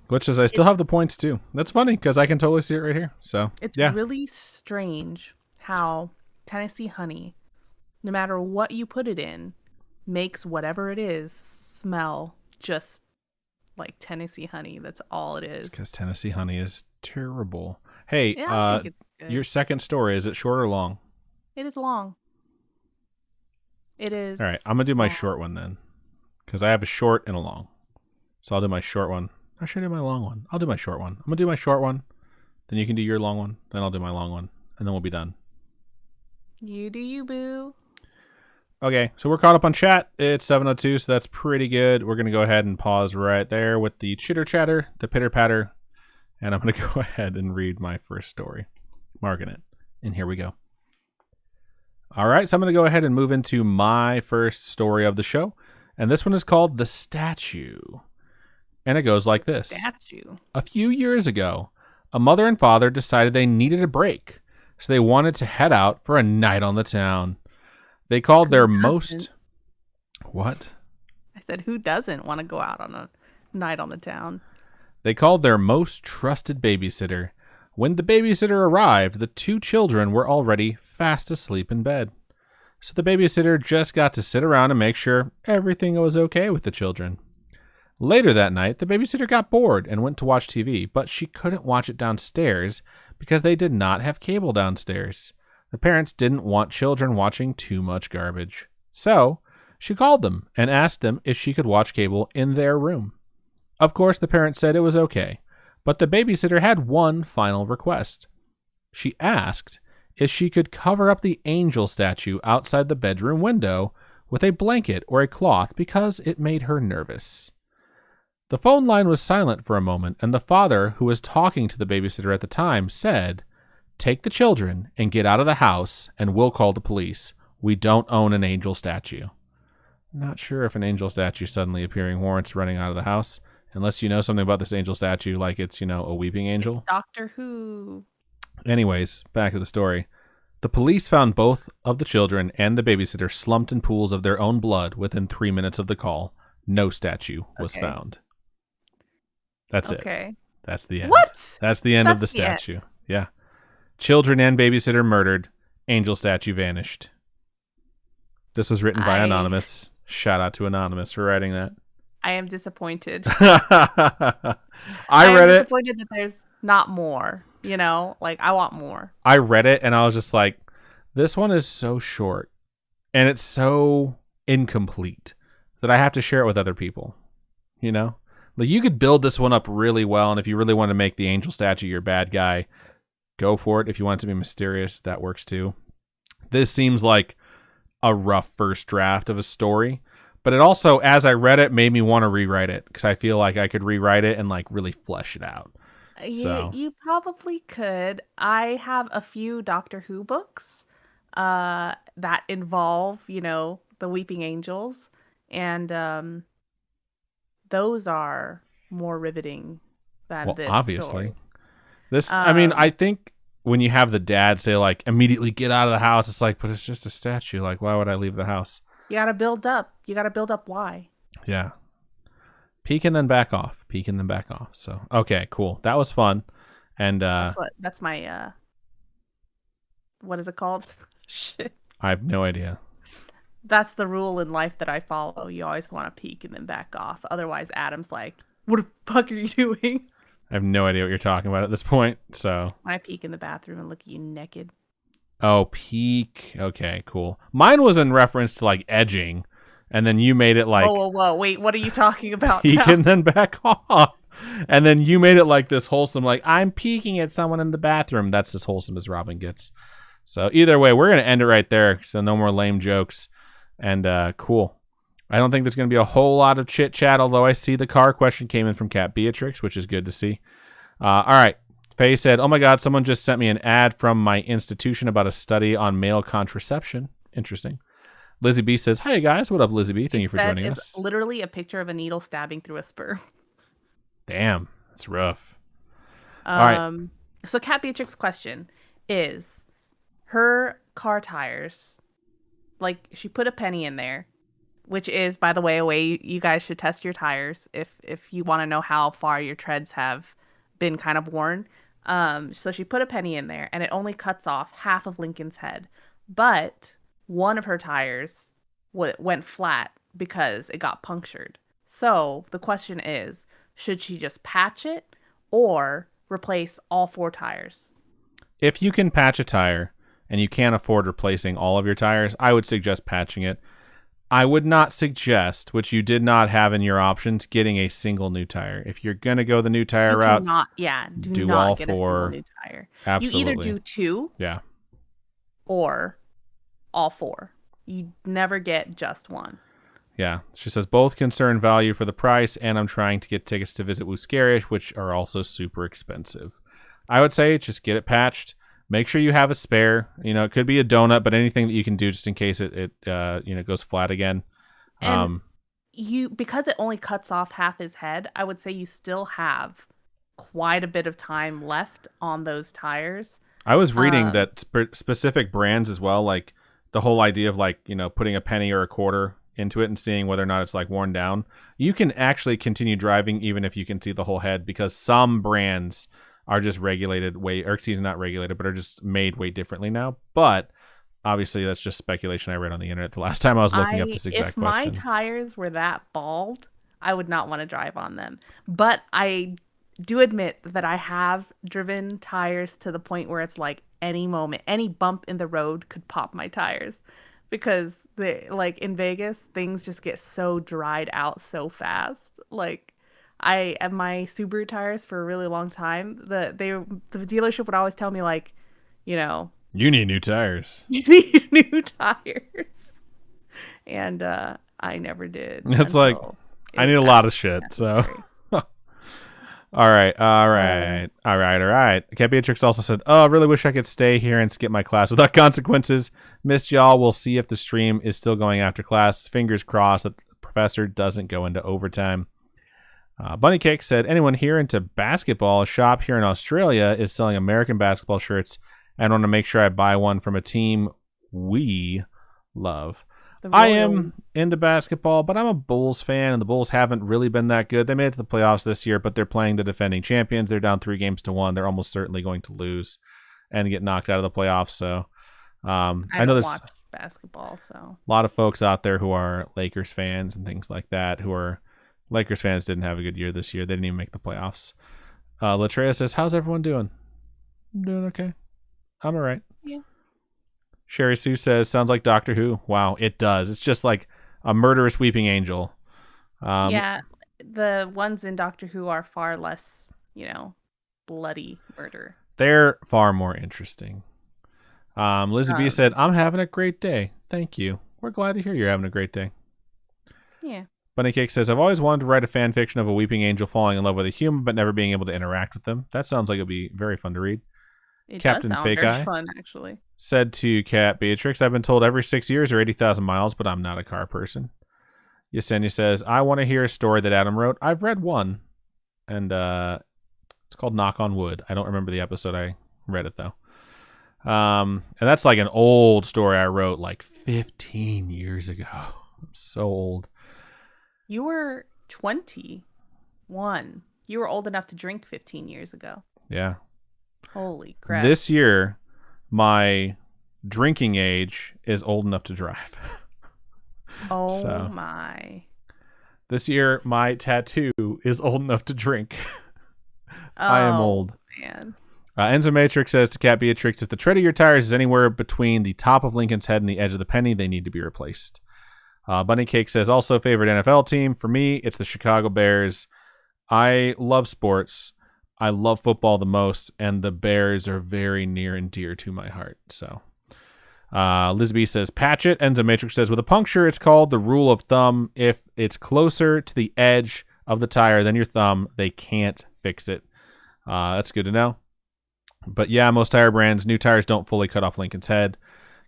Glitch says I still have the points too. That's funny because I can totally see it right here. So it's yeah. really strange how Tennessee honey, no matter what you put it in, makes whatever it is smell just like Tennessee honey. That's all it is. Because Tennessee honey is terrible. Hey, yeah, I think it's good. Your second story, is it short or long? It is long. It is. All right, I'm going to do my short one then. Because I have a short and a long. So I'll do my short one. Or should I do my long one? I'll do my short one. I'm going to do my short one. Then you can do your long one. Then I'll do my long one. And then we'll be done. You do you, boo. Okay, so we're caught up on chat. It's 7:02, so that's pretty good. We're going to go ahead and pause right there with the chitter chatter, the pitter patter. And I'm going to go ahead and read my first story. Marking it. And here we go. All right, so I'm going to go ahead and move into my first story of the show. And this one is called The Statue. And it goes like this. Statue. A few years ago, a mother and father decided they needed a break. So they wanted to head out for a night on the town. They called their most... What? I said, who doesn't want to go out on a night on the town? They called their most trusted babysitter. When the babysitter arrived, the 2 children were already fast asleep in bed. So the babysitter just got to sit around and make sure everything was okay with the children. Later that night, the babysitter got bored and went to watch TV, but she couldn't watch it downstairs because they did not have cable downstairs. The parents didn't want children watching too much garbage. So she called them and asked them if she could watch cable in their room. Of course, the parents said it was okay, but the babysitter had one final request. She asked if she could cover up the angel statue outside the bedroom window with a blanket or a cloth because it made her nervous. The phone line was silent for a moment, and the father, who was talking to the babysitter at the time, said, "Take the children and get out of the house, and we'll call the police. We don't own an angel statue." Not sure if an angel statue suddenly appearing warrants running out of the house, unless you know something about this angel statue, like it's, a weeping angel. It's Doctor Who. Anyways, back to the story. The police found both of the children and the babysitter slumped in pools of their own blood within 3 minutes of the call. No statue was found. That's it. That's the end. What? That's the end of the statue. Yeah. Children and babysitter murdered. Angel statue vanished. This was written by Anonymous. Shout out to Anonymous for writing that. I am disappointed. I read it. Disappointed that there's not more. I want more. I read it and I was just like, this one is so short and it's so incomplete that I have to share it with other people. Like, you could build this one up really well, and if you really want to make the angel statue your bad guy, go for it. If you want it to be mysterious, that works too. This seems like a rough first draft of a story, but it also, as I read it, made me want to rewrite it because I feel like I could rewrite it and really flesh it out. You probably could. I have a few Doctor Who books that involve, the Weeping Angels, and those are more riveting than this obviously. story. This, I think when you have the dad say, immediately get out of the house, it's but it's just a statue. Why would I leave the house? You gotta build up. Why. Yeah. Peek and then back off. So, okay, cool. That was fun. And that's my what is it called? Shit. I have no idea. That's the rule in life that I follow. You always want to peek and then back off. Otherwise, Adam's like, "What the fuck are you doing?" I have no idea what you're talking about at this point. So when I peek in the bathroom and look at you naked. Oh, peek. Okay, cool. Mine was in reference to edging, and then you made it whoa. Wait, what are you talking about? Peek and then back off. And then you made it this wholesome, I'm peeking at someone in the bathroom. That's as wholesome as Robin gets. So either way, we're going to end it right there. So no more lame jokes. And cool. I don't think there's going to be a whole lot of chit chat, although I see the car question came in from Cat Beatrix, which is good to see. All right. Faye said, "Oh my God, someone just sent me an ad from my institution about a study on male contraception." Interesting. Lizzie B says, "Hey guys, what up, Lizzie B? Thank you for joining us." It's literally a picture of a needle stabbing through a sperm. Damn, that's rough. All right. So Cat Beatrix's question is, her car tires, she put a penny in there, which is, by the way, a way you guys should test your tires if you want to know how far your treads have been kind of worn. So she put a penny in there, and it only cuts off half of Lincoln's head, but one of her tires went flat because it got punctured. So the question is, should she just patch it or replace all 4 tires? If you can patch a tire and you can't afford replacing all of your tires, I would suggest patching it. I would not suggest, which you did not have in your options, getting a single new tire. If you're going to go the new tire route, do not all get 4. A single new tire. Absolutely. You either do 2 or all 4. You never get just one. Yeah. She says, both concern value for the price, and I'm trying to get tickets to visit Scaryish, which are also super expensive. I would say just get it patched. Make sure you have a spare. It could be a donut, but anything that you can do just in case it goes flat again. And because it only cuts off half his head, I would say you still have quite a bit of time left on those tires. I was reading that specific brands as well, the whole idea of putting a penny or a quarter into it and seeing whether or not it's worn down. You can actually continue driving even if you can see the whole head, because some brands are just regulated not regulated, but are just made way differently now. But obviously that's just speculation I read on the internet the last time I was looking up this exact question. If my tires were that bald, I would not want to drive on them. But I do admit that I have driven tires to the point where it's any moment, any bump in the road could pop my tires because like in Vegas, things just get so dried out so fast. Like I have my Subaru tires for a really long time. The dealership would always tell me like, you know, you need new tires. you need new tires. And I never did. It's like I need a lot of shit, so All right. Cat Beatrix also said, "Oh, I really wish I could stay here and skip my class without consequences. Missed y'all. We'll see if the stream is still going after class. Fingers crossed that the professor doesn't go into overtime." Bunny Cake said, "Anyone here into basketball? A shop here in Australia is selling American basketball shirts. I want to make sure I buy one from a team we love." I am into basketball, but I'm a Bulls fan, and the Bulls haven't really been that good. They made it to the playoffs this year, but they're playing the defending champions. They're down 3-1. They're almost certainly going to lose and get knocked out of the playoffs. So I know there's watch basketball, so a lot of folks out there who are Lakers fans and things like that. Lakers fans didn't have a good year this year. They didn't even make the playoffs. Latreia says, "How's everyone doing?" I'm doing okay. I'm all right. Yeah. Sherry Sue says, "Sounds like Doctor Who." Wow, it does. It's just like a murderous weeping angel. Yeah, the ones in Doctor Who are far less, bloody murder. They're far more interesting. Lizzie B said, "I'm having a great day. Thank you. We're glad to hear you're having a great day." Yeah. Bunny Cake says, "I've always wanted to write a fan fiction of a weeping angel falling in love with a human, but never being able to interact with them. That sounds like it'd be very fun to read." It Captain does sound Fake very Eye fun, actually. Said to Cat Beatrix, "I've been told every 6 years or 80,000 miles, but I'm not a car person." Yesenia says, "I want to hear a story that Adam wrote. I've read one, and it's called Knock on Wood. I don't remember the episode I read it, though. And that's like an old story I wrote like 15 years ago. I'm so old. You were 21. You were old enough to drink 15 years ago. Yeah. Holy crap. This year, my drinking age is old enough to drive. Oh my. This year, my tattoo is old enough to drink. I am old. Man. Enzo Matrix says to Cat Beatrix, "If the tread of your tires is anywhere between the top of Lincoln's head and the edge of the penny, they need to be replaced." Bunny Cake says, "Also favorite NFL team. For me, it's the Chicago Bears. I love sports. I love football the most, and the Bears are very near and dear to my heart." So, Lisby says, "Patch it." Enzo Matrix says, "With a puncture, it's called the rule of thumb. If it's closer to the edge of the tire than your thumb, they can't fix it." That's good to know. But yeah, most tire brands, new tires don't fully cut off Lincoln's head.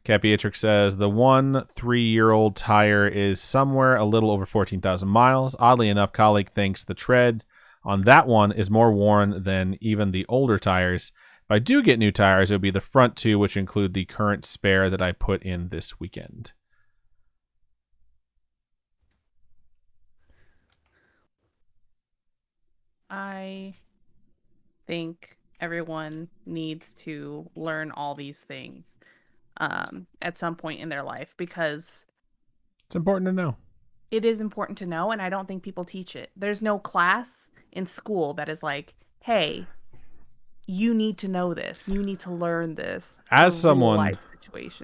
Cat Beatrix says, "The 3-year-old tire is somewhere a little over 14,000 miles. Oddly enough, colleague thinks the tread on that one is more worn than even the older tires. If I do get new tires, it would be the front two, which include the current spare that I put in this weekend." I think everyone needs to learn all these things at some point in their life because it's important to know. It is important to know, and I don't think people teach it. There's no class in school that is like, "Hey, you need to know this. You need to learn this." As someone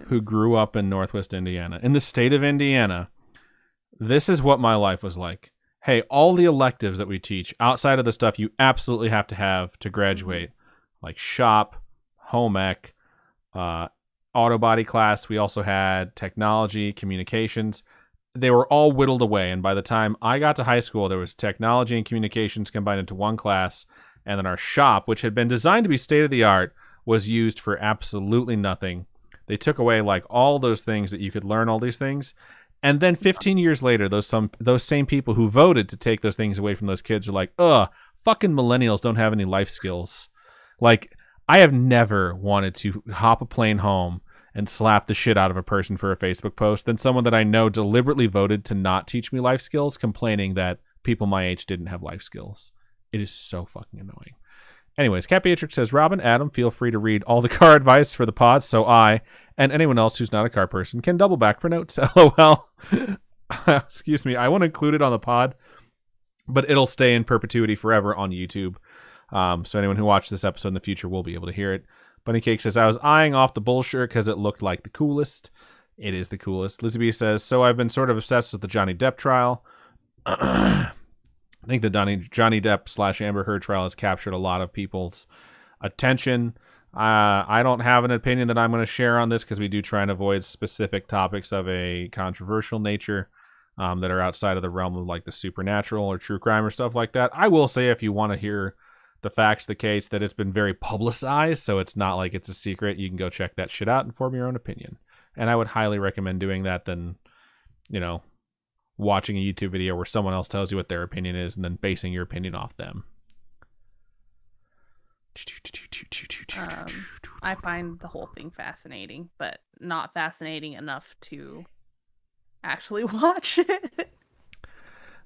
who grew up in Northwest Indiana, in the state of Indiana, this is what my life was like. Hey, all the electives that we teach outside of the stuff you absolutely have to graduate, like shop, home ec, auto body class. We also had technology, communications. They were all whittled away. And by the time I got to high school, there was technology and communications combined into one class. And then our shop, which had been designed to be state of the art, was used for absolutely nothing. They took away like all those things that you could learn all these things. And then 15 years later, those same people who voted to take those things away from those kids are like, fucking millennials don't have any life skills. Like, I have never wanted to hop a plane home and slap the shit out of a person for a Facebook post than someone that I know deliberately voted to not teach me life skills, complaining that people my age didn't have life skills. It is so fucking annoying. Anyways, Cat Beatrix says, "Robin, Adam, feel free to read all the car advice for the pod so I, and anyone else who's not a car person, can double back for notes." LOL. Excuse me. I want to include it on the pod, but it'll stay in perpetuity forever on YouTube. So anyone who watched this episode in the future will be able to hear it. Bunny Cake says, I was eyeing off the bull shirt because it looked like the coolest. It is the coolest. Lizzie B says, so I've been sort of obsessed with the Johnny Depp trial. I think the Johnny Depp / Amber Heard trial has captured a lot of people's attention. I don't have an opinion that I'm going to share on this because we do try and avoid specific topics of a controversial nature that are outside of the realm of like the supernatural or true crime or stuff like that. I will say, if you want to hear the facts, the case, that it's been very publicized, so it's not like it's a secret. You can go check that shit out and form your own opinion. And I would highly recommend doing that than, watching a YouTube video where someone else tells you what their opinion is and then basing your opinion off them. I find the whole thing fascinating, but not fascinating enough to actually watch it.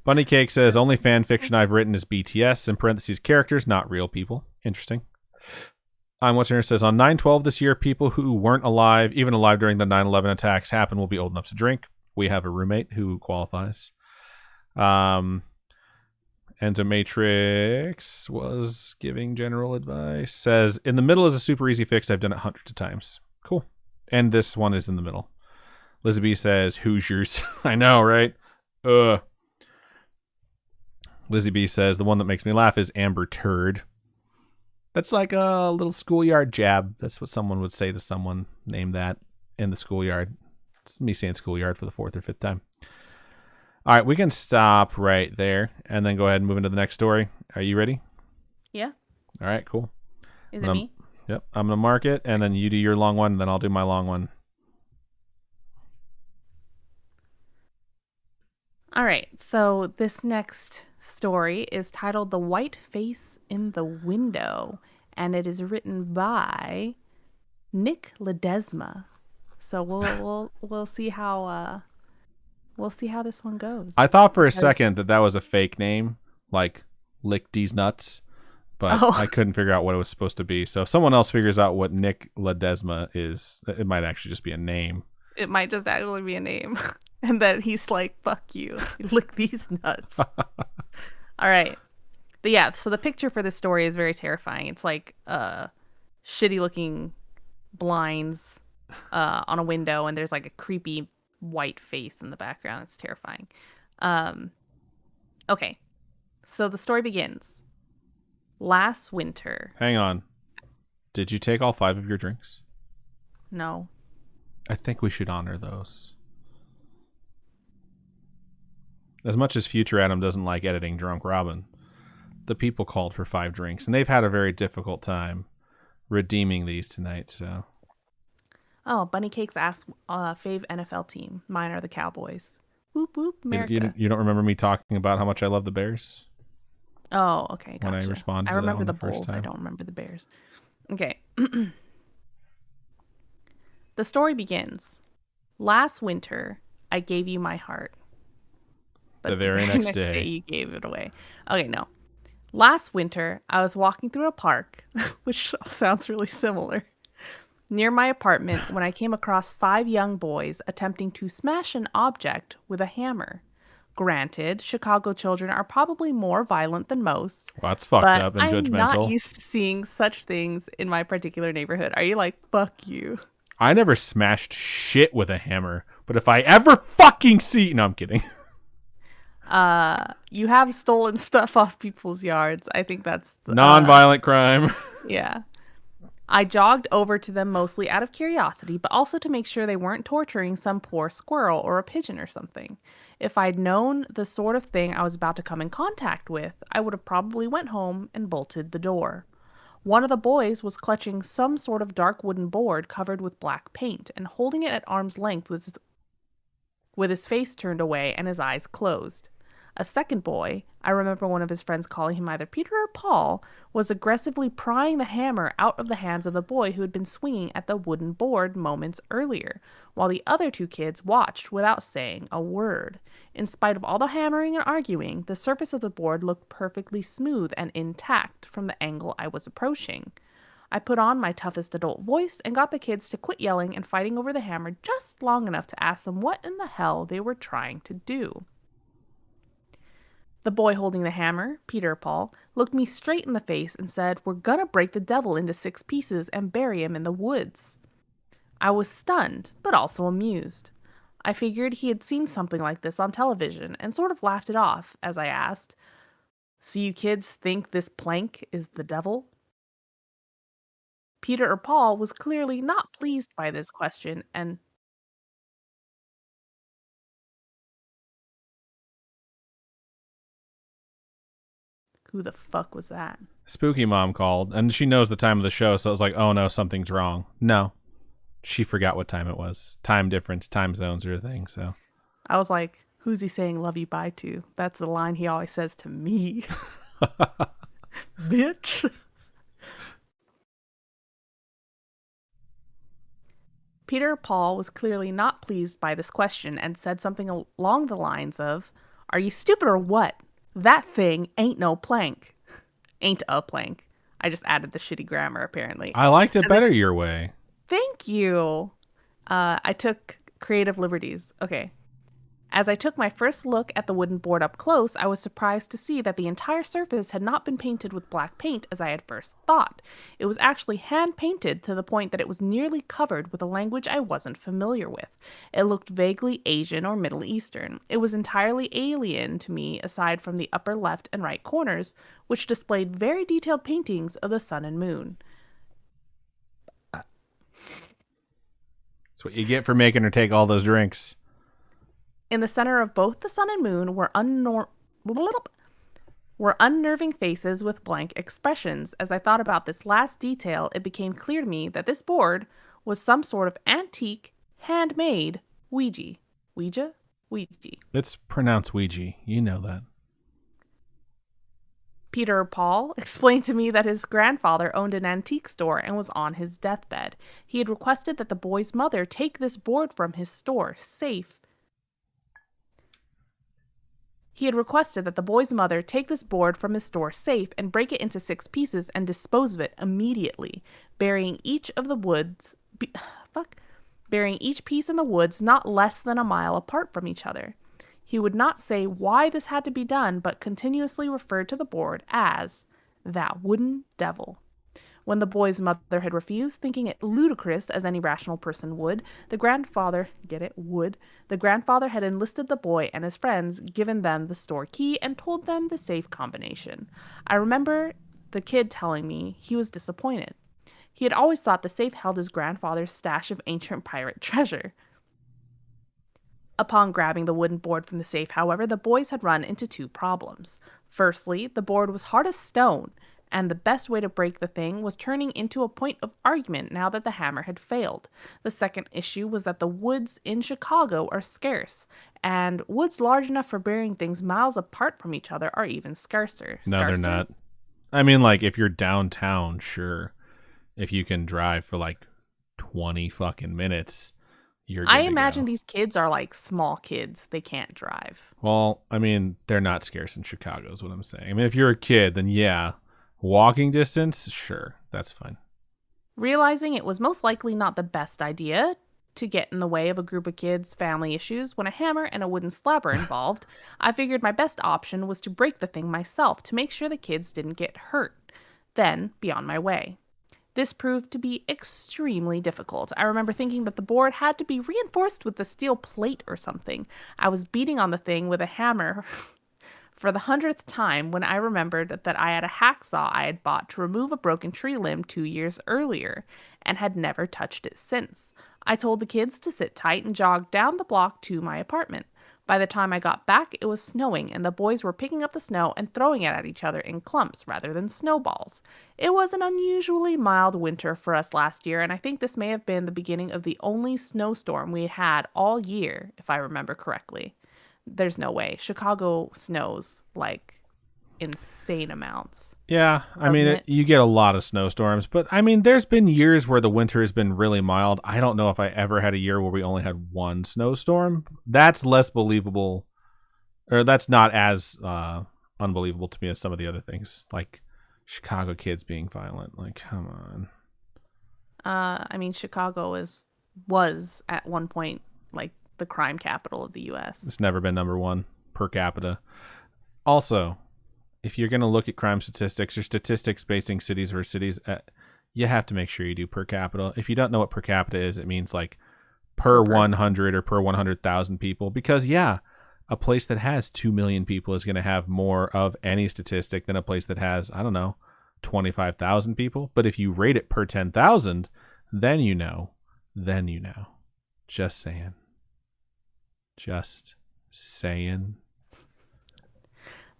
Bunny Cake says, only fan fiction I've written is BTS, in parentheses, characters, not real people. Interesting. What's here says, on 9/12 this year, people who weren't alive, even alive during the 9/11 attacks happen, will be old enough to drink. We have a roommate who qualifies. Endomatrix was giving general advice. Says, in the middle is a super easy fix. I've done it hundreds of times. Cool. And this one is in the middle. Lizzie B says, Hoosiers. I know, right? Lizzie B says, the one that makes me laugh is Amber Turd. That's like a little schoolyard jab. That's what someone would say to someone named that in the schoolyard. It's me saying schoolyard for the 4th or 5th time. All right, we can stop right there and then go ahead and move into the next story. Are you ready? Yeah. All right, cool. Is it me? Yep. I'm going to mark it, and then you do your long one, and then I'll do my long one. All right, so this next story is titled The White Face in the Window, and it is written by Nick Ledesma. So we'll see how this one goes. I thought for a second that was a fake name, like Lick D's Nuts, but I couldn't figure out what it was supposed to be. So if someone else figures out what Nick Ledesma is, it might actually just be a name. It might just actually be a name. And then he's like, fuck you. Lick these nuts. All right. But yeah, so the picture for this story is very terrifying. It's like shitty looking blinds on a window, and there's like a creepy white face in the background. It's terrifying. Okay. So the story begins. Last winter. Hang on. Did you take all 5 of your drinks? No. I think we should honor those. As much as Future Adam doesn't like editing Drunk Robin, the people called for 5 drinks, and they've had a very difficult time redeeming these tonight, so. Oh, Bunny Cake's asked fave NFL team. Mine are the Cowboys. Whoop, whoop, America. You don't remember me talking about how much I love the Bears? Oh, okay, gotcha. When I responded to remember that the one the Bulls. first time. I don't remember the Bears. Okay. The story begins. Last winter, I gave you my heart. But the very next day, you gave it away. Okay, no. Last winter, I was walking through a park, which sounds really similar, near my apartment when I came across 5 young boys attempting to smash an object with a hammer. Granted, Chicago children are probably more violent than most. Well, that's fucked up and I'm judgmental. not used to seeing such things in my particular neighborhood. Are you like, fuck you? I never smashed shit with a hammer, but if I ever fucking see... No, I'm kidding. You have stolen stuff off people's yards. I think that's... Non-violent crime. Yeah. I jogged over to them mostly out of curiosity, but also to make sure they weren't torturing some poor squirrel or a pigeon or something. If I'd known the sort of thing I was about to come in contact with, I would have probably went home and bolted the door. One of the boys was clutching some sort of dark wooden board covered with black paint and holding it at arm's length with his face turned away and his eyes closed. A second boy, I remember one of his friends calling him either Peter or Paul, was aggressively prying the hammer out of the hands of the boy who had been swinging at the wooden board moments earlier, while the other 2 kids watched without saying a word. In spite of all the hammering and arguing, the surface of the board looked perfectly smooth and intact from the angle I was approaching. I put on my toughest adult voice and got the kids to quit yelling and fighting over the hammer just long enough to ask them what in the hell they were trying to do. The boy holding the hammer, Peter or Paul, looked me straight in the face and said, "We're gonna break the devil into 6 pieces and bury him in the woods." I was stunned, but also amused. I figured he had seen something like this on television and sort of laughed it off as I asked, "So you kids think this plank is the devil?" Peter or Paul was clearly not pleased by this question and who the fuck was that? Spooky Mom called, and she knows the time of the show, so I was like, oh no, something's wrong. No, she forgot what time it was. Time difference, time zones are a thing, so. I was like, who's he saying love you bye to? That's the line he always says to me. Bitch. Peter or Paul was clearly not pleased by this question and said something along the lines of, "Are you stupid or what? That thing ain't no plank." Ain't a plank. I just added the shitty grammar, apparently. I liked it better your way. Thank you. I took creative liberties. Okay. As I took my first look at the wooden board up close, I was surprised to see that the entire surface had not been painted with black paint as I had first thought. It was actually hand-painted to the point that it was nearly covered with a language I wasn't familiar with. It looked vaguely Asian or Middle Eastern. It was entirely alien to me aside from the upper left and right corners, which displayed very detailed paintings of the sun and moon. That's what you get for making her take all those drinks. In the center of both the sun and moon were unnerving faces with blank expressions. As I thought about this last detail, it became clear to me that this board was some sort of antique, handmade Ouija. Ouija? Ouija. It's pronounced Ouija. You know that. Peter Paul explained to me that his grandfather owned an antique store and was on his deathbed. He had requested that the boy's mother take this board from his store safe. He had requested that the boy's mother take this board from his store safe and break it into 6 pieces and dispose of it immediately, burying each piece in the woods not less than a mile apart from each other. He would not say why this had to be done, but continuously referred to the board as that wooden devil. When the boy's mother had refused, thinking it ludicrous as any rational person would, the grandfather had enlisted the boy and his friends, given them the store key, and told them the safe combination. I remember the kid telling me he was disappointed. He had always thought the safe held his grandfather's stash of ancient pirate treasure. Upon grabbing the wooden board from the safe, however, the boys had run into 2 problems. Firstly, the board was hard as stone, and the best way to break the thing was turning into a point of argument now that the hammer had failed. The second issue was that the woods in Chicago are scarce, and woods large enough for burying things miles apart from each other are even scarcer. No, they're not. I mean, like, if you're downtown, sure. If you can drive for, like, 20 fucking minutes, you're good I to imagine go. these kids are, like, small kids. They can't drive. Well, I mean, they're not scarce in Chicago is what I'm saying. I mean, if you're a kid, then yeah. Walking distance, sure, that's fine. Realizing it was most likely not the best idea to get in the way of a group of kids' family issues when a hammer and a wooden slab are involved, I figured my best option was to break the thing myself to make sure the kids didn't get hurt, then be on my way. This proved to be extremely difficult. I remember thinking that the board had to be reinforced with a steel plate or something. I was beating on the thing with a hammer for the 100th time when I remembered that I had a hacksaw I had bought to remove a broken tree limb 2 years earlier and had never touched it since. I told the kids to sit tight and jogged down the block to my apartment. By the time I got back, it was snowing, and the boys were picking up the snow and throwing it at each other in clumps rather than snowballs. It was an unusually mild winter for us last year, and I think this may have been the beginning of the only snowstorm we had all year, if I remember correctly. There's no way. Chicago snows, like, insane amounts. Yeah, I mean, you get a lot of snowstorms, but I mean, there's been years where the winter has been really mild. I don't know if I ever had a year where we only had 1 snowstorm. That's less believable, or that's not as unbelievable to me as some of the other things, like Chicago kids being violent. Like, come on. I mean, Chicago was at one point like the crime capital of the U.S. It's never been number 1 per capita. Also, if you're going to look at crime statistics or statistics basing cities versus cities, you have to make sure you do per capita. If you don't know what per capita is, it means like per 100 or per 100,000 people. Because, yeah, a place that has 2 million people is going to have more of any statistic than a place that has, I don't know, 25,000 people. But if you rate it per 10,000, then you know. Then you know. Just saying. Just saying.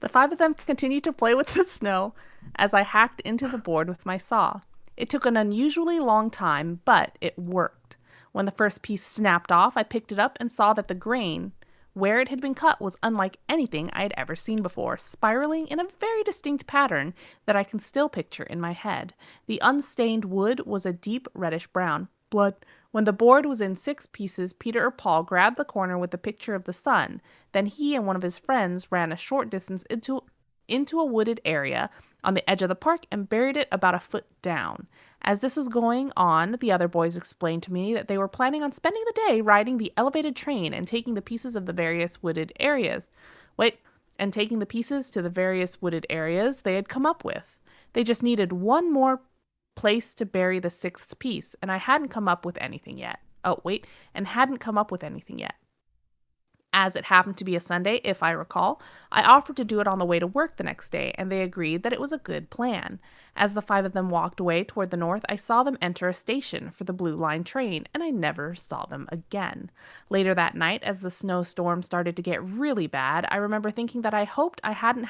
The 5 of them continued to play with the snow as I hacked into the board with my saw. It took an unusually long time, but it worked. When the first piece snapped off, I picked it up and saw that the grain, where it had been cut, was unlike anything I had ever seen before, spiraling in a very distinct pattern that I can still picture in my head. The unstained wood was a deep reddish brown. Blood. When the board was in 6 pieces, Peter or Paul grabbed the corner with the picture of the sun. Then he and one of his friends ran a short distance into a wooded area on the edge of the park and buried it about a foot down. As this was going on, the other boys explained to me that they were planning on spending the day riding the elevated train and taking the pieces of the various wooded areas. Taking the pieces to the various wooded areas they had come up with. They just needed one more place to bury the 6th piece, and I hadn't come up with anything yet. As it happened to be a Sunday, if I recall, I offered to do it on the way to work the next day, and they agreed that it was a good plan. As the 5 of them walked away toward the north, I saw them enter a station for the Blue Line train, and I never saw them again. Later that night, as the snowstorm started to get really bad, I remember thinking that I hoped I hadn't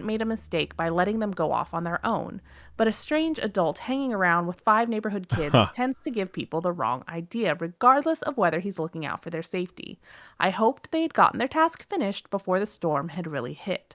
made a mistake by letting them go off on their own. But a strange adult hanging around with 5 neighborhood kids tends to give people the wrong idea, regardless of whether he's looking out for their safety. I hoped they had gotten their task finished before the storm had really hit.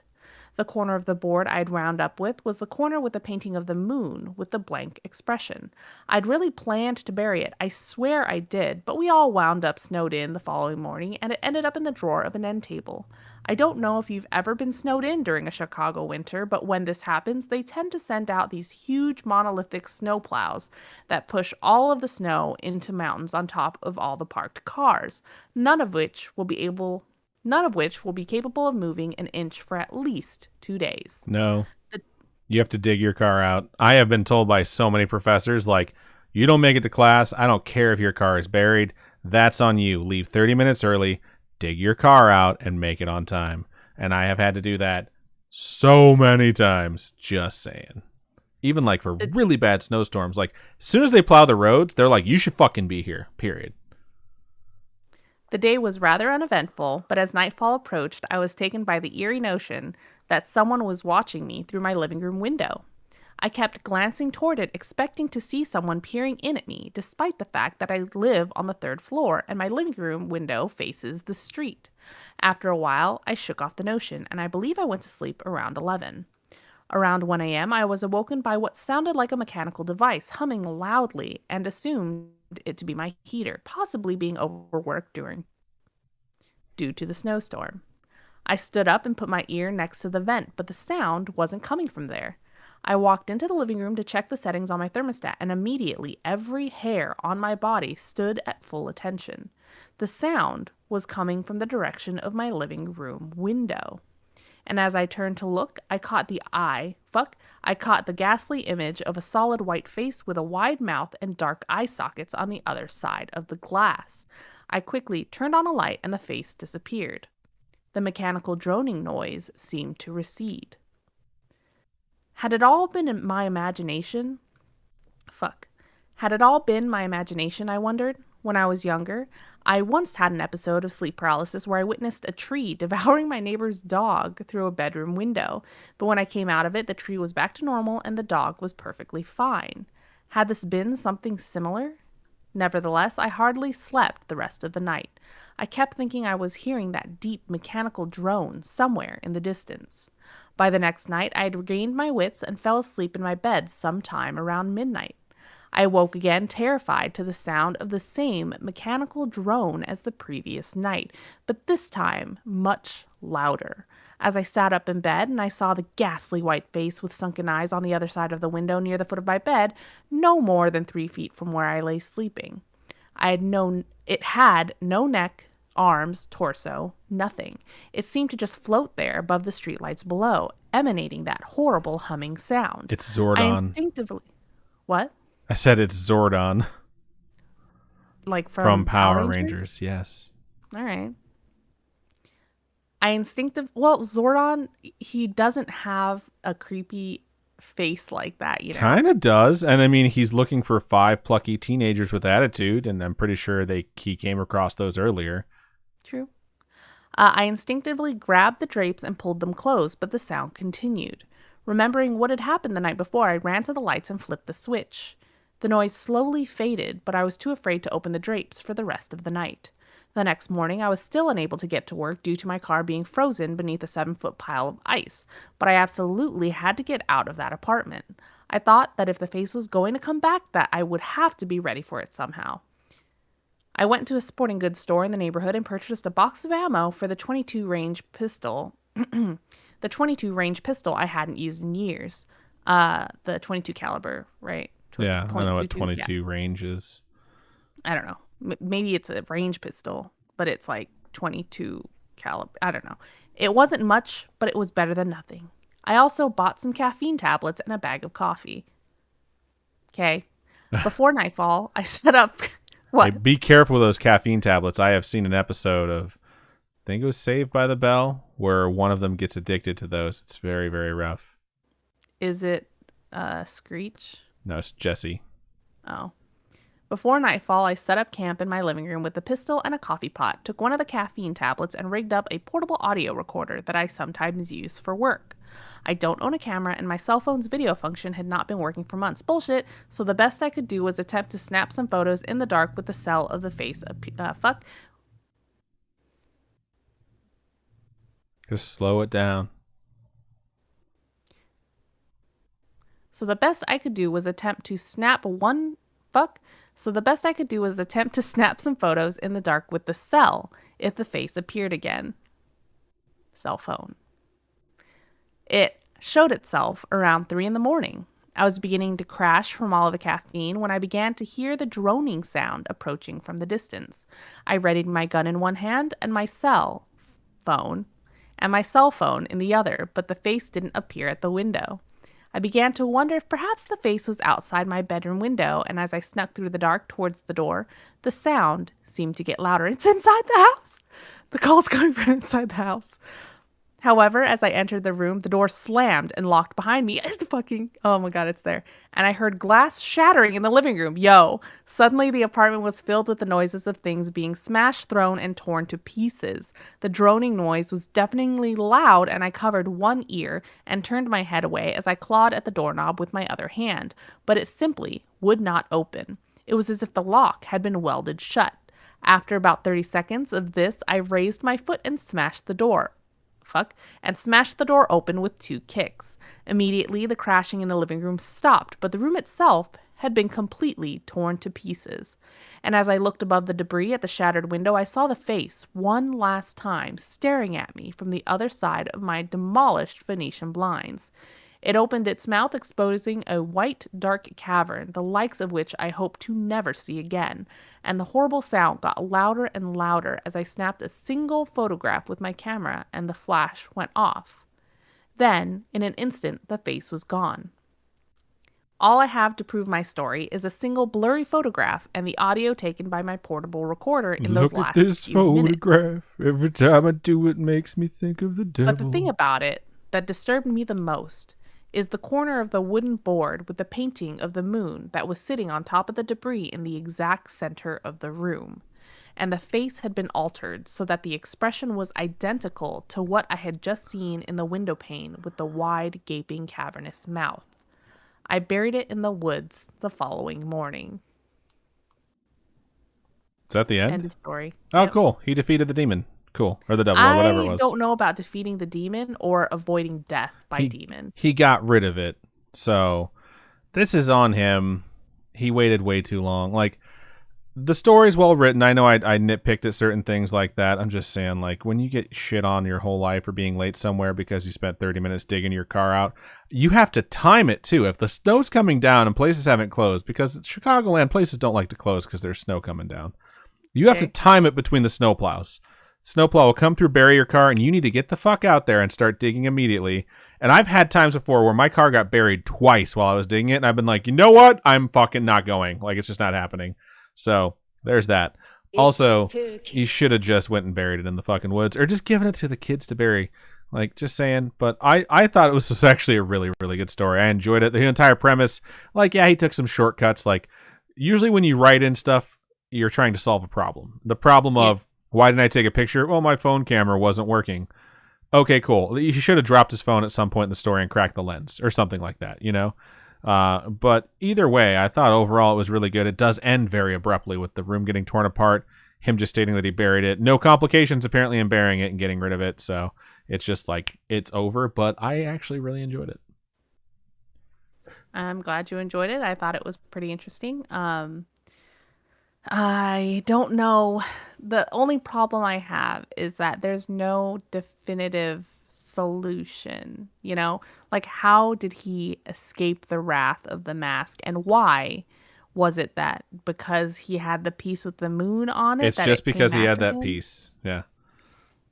The corner of the board I'd wound up with was the corner with the painting of the moon with the blank expression. I'd really planned to bury it. I swear I did, but we all wound up snowed in the following morning, and it ended up in the drawer of an end table. I don't know if you've ever been snowed in during a Chicago winter, but when this happens, they tend to send out these huge monolithic snow plows that push all of the snow into mountains on top of all the parked cars, none of which will be capable of moving an inch for at least 2 days. No. You have to dig your car out. I have been told by so many professors, like, you don't make it to class, I don't care if your car is buried. That's on you. Leave 30 minutes early, dig your car out, and make it on time. And I have had to do that so many times, just saying. Even like for really bad snowstorms, like as soon as they plow the roads, they're like, you should fucking be here, period. The day was rather uneventful, but as nightfall approached, I was taken by the eerie notion that someone was watching me through my living room window. I kept glancing toward it, expecting to see someone peering in at me, despite the fact that I live on the 3rd floor and my living room window faces the street. After a while, I shook off the notion, and I believe I went to sleep around 11. Around 1 a.m., I was awoken by what sounded like a mechanical device humming loudly and assumed it to be my heater, possibly being overworked due to the snowstorm. I stood up and put my ear next to the vent, but the sound wasn't coming from there. I walked into the living room to check the settings on my thermostat, and immediately every hair on my body stood at full attention. The sound was coming from the direction of my living room window. And as I turned to look, I caught the ghastly image of a solid white face with a wide mouth and dark eye sockets on the other side of the glass. I quickly turned on a light and the face disappeared. The mechanical droning noise seemed to recede. Had it all been my imagination, I wondered? When I was younger, I once had an episode of sleep paralysis where I witnessed a tree devouring my neighbor's dog through a bedroom window. But when I came out of it, the tree was back to normal and the dog was perfectly fine. Had this been something similar? Nevertheless, I hardly slept the rest of the night. I kept thinking I was hearing that deep mechanical drone somewhere in the distance. By the next night, I had regained my wits and fell asleep in my bed sometime around midnight. I awoke again, terrified, to the sound of the same mechanical drone as the previous night, but this time much louder. As I sat up in bed and I saw the ghastly white face with sunken eyes on the other side of the window near the foot of my bed, no more than 3 feet from where I lay sleeping. It had no neck, arms, torso, nothing. It seemed to just float there above the streetlights below, emanating that horrible humming sound. It's Zordon. I instinctively... What? I said it's Zordon. Like from Power Rangers? Yes. All right. Well, Zordon, he doesn't have a creepy face like that, you know? Kind of does. And I mean, he's looking for 5 plucky teenagers with attitude, and I'm pretty sure he came across those earlier. True. I instinctively grabbed the drapes and pulled them closed, but the sound continued. Remembering what had happened the night before, I ran to the lights and flipped the switch. The noise slowly faded, but I was too afraid to open the drapes for the rest of the night. The next morning, I was still unable to get to work due to my car being frozen beneath a 7-foot pile of ice, but I absolutely had to get out of that apartment. I thought that if the face was going to come back, that I would have to be ready for it somehow. I went to a sporting goods store in the neighborhood and purchased a box of ammo for the 22 range pistol. The 22 range pistol I hadn't used in years. The 22 caliber, right? Yeah, I know what 22 range is. I don't know. Maybe it's a range pistol, but it's like 22 caliber. I don't know. It wasn't much, but it was better than nothing. I also bought some caffeine tablets and a bag of coffee. Okay. Before nightfall, I set up... What? Hey, be careful with those caffeine tablets. I have seen an episode of, I think it was Saved by the Bell, where one of them gets addicted to those. It's very, very rough. Is it Screech? No, it's Jesse. Oh. Before nightfall, I set up camp in my living room with a pistol and a coffee pot, took one of the caffeine tablets, and rigged up a portable audio recorder that I sometimes use for work. I don't own a camera, and my cell phone's video function had not been working for months. Bullshit. So the best I could do was attempt to snap some photos in the dark with the cell of the face. Just slow it down. So the best I could do was attempt to snap some photos in the dark with the cell if the face appeared again. Cell phone. It showed itself around 3 a.m. I was beginning to crash from all of the caffeine when I began to hear the droning sound approaching from the distance. I readied my gun in one hand and my cell phone in the other, but the face didn't appear at the window. I began to wonder if perhaps the face was outside my bedroom window, and as I snuck through the dark towards the door, the sound seemed to get louder. It's inside the house! The call's coming from inside the house. However, as I entered the room, the door slammed and locked behind me. Oh my God, it's there. And I heard glass shattering in the living room. Suddenly the apartment was filled with the noises of things being smashed, thrown, and torn to pieces. The droning noise was deafeningly loud, and I covered one ear and turned my head away as I clawed at the doorknob with my other hand. But it simply would not open. It was as if the lock had been welded shut. After about 30 seconds of this, I raised my foot and smashed the door open with 2 kicks. Immediately, the crashing in the living room stopped, but the room itself had been completely torn to pieces. And as I looked above the debris at the shattered window, I saw the face one last time staring at me from the other side of my demolished Venetian blinds. It opened its mouth, exposing a white, dark cavern, the likes of which I hope to never see again, and the horrible sound got louder and louder as I snapped a single photograph with my camera and the flash went off. Then, in an instant, the face was gone. All I have to prove my story is a single blurry photograph and the audio taken by my portable recorder in those last few minutes. Look at this photograph. Every time I do it makes me think of the devil. But the thing about it that disturbed me the most is the corner of the wooden board with the painting of the moon that was sitting on top of the debris in the exact center of the room. And the face had been altered so that the expression was identical to what I had just seen in the window pane with the wide, gaping, cavernous mouth. I buried it in the woods the following morning. Is that the end? End of story. Oh, Yep. Cool. He defeated the demon. Cool. Or the devil, or whatever it was. I don't know about defeating the demon or avoiding death by demon. He got rid of it. So this is on him. He waited way too long. Like, the story's well written. I know I nitpicked at certain things like that. I'm just saying, like, when you get shit on your whole life for being late somewhere because you spent 30 minutes digging your car out, you have to time it too. If the snow's coming down and places haven't closed, because Chicagoland, places don't like to close because there's snow coming down. You have to time it between the snowplows. Snowplow will come through, bury your car, and you need to get the fuck out there and start digging immediately. And I've had times before where my car got buried twice while I was digging it, and I've been like, you know what? I'm fucking not going. Like, it's just not happening. So there's that. Also, you should have just went and buried it in the fucking woods, or just given it to the kids to bury. Like, just saying. But I thought it was actually a really, really good story. I enjoyed it. The entire premise, like, yeah, he took some shortcuts. Like, usually when you write in stuff, you're trying to solve a problem. The problem of, why didn't I take a picture? Well, my phone camera wasn't working. Okay, cool. He should have dropped his phone at some point in the story and cracked the lens or something like that, you know? But either way, I thought overall it was really good. It does end very abruptly with the room getting torn apart, him just stating that he buried it. No complications apparently in burying it and getting rid of it. So it's just like, it's over, but I actually really enjoyed it. I'm glad you enjoyed it. I thought it was pretty interesting. I don't know. The only problem I have is that there's no definitive solution, you know? Like, how did he escape the wrath of the mask, and why was it that because he had the piece with the moon on it? It's that just it because came he had after that him? piece. Yeah.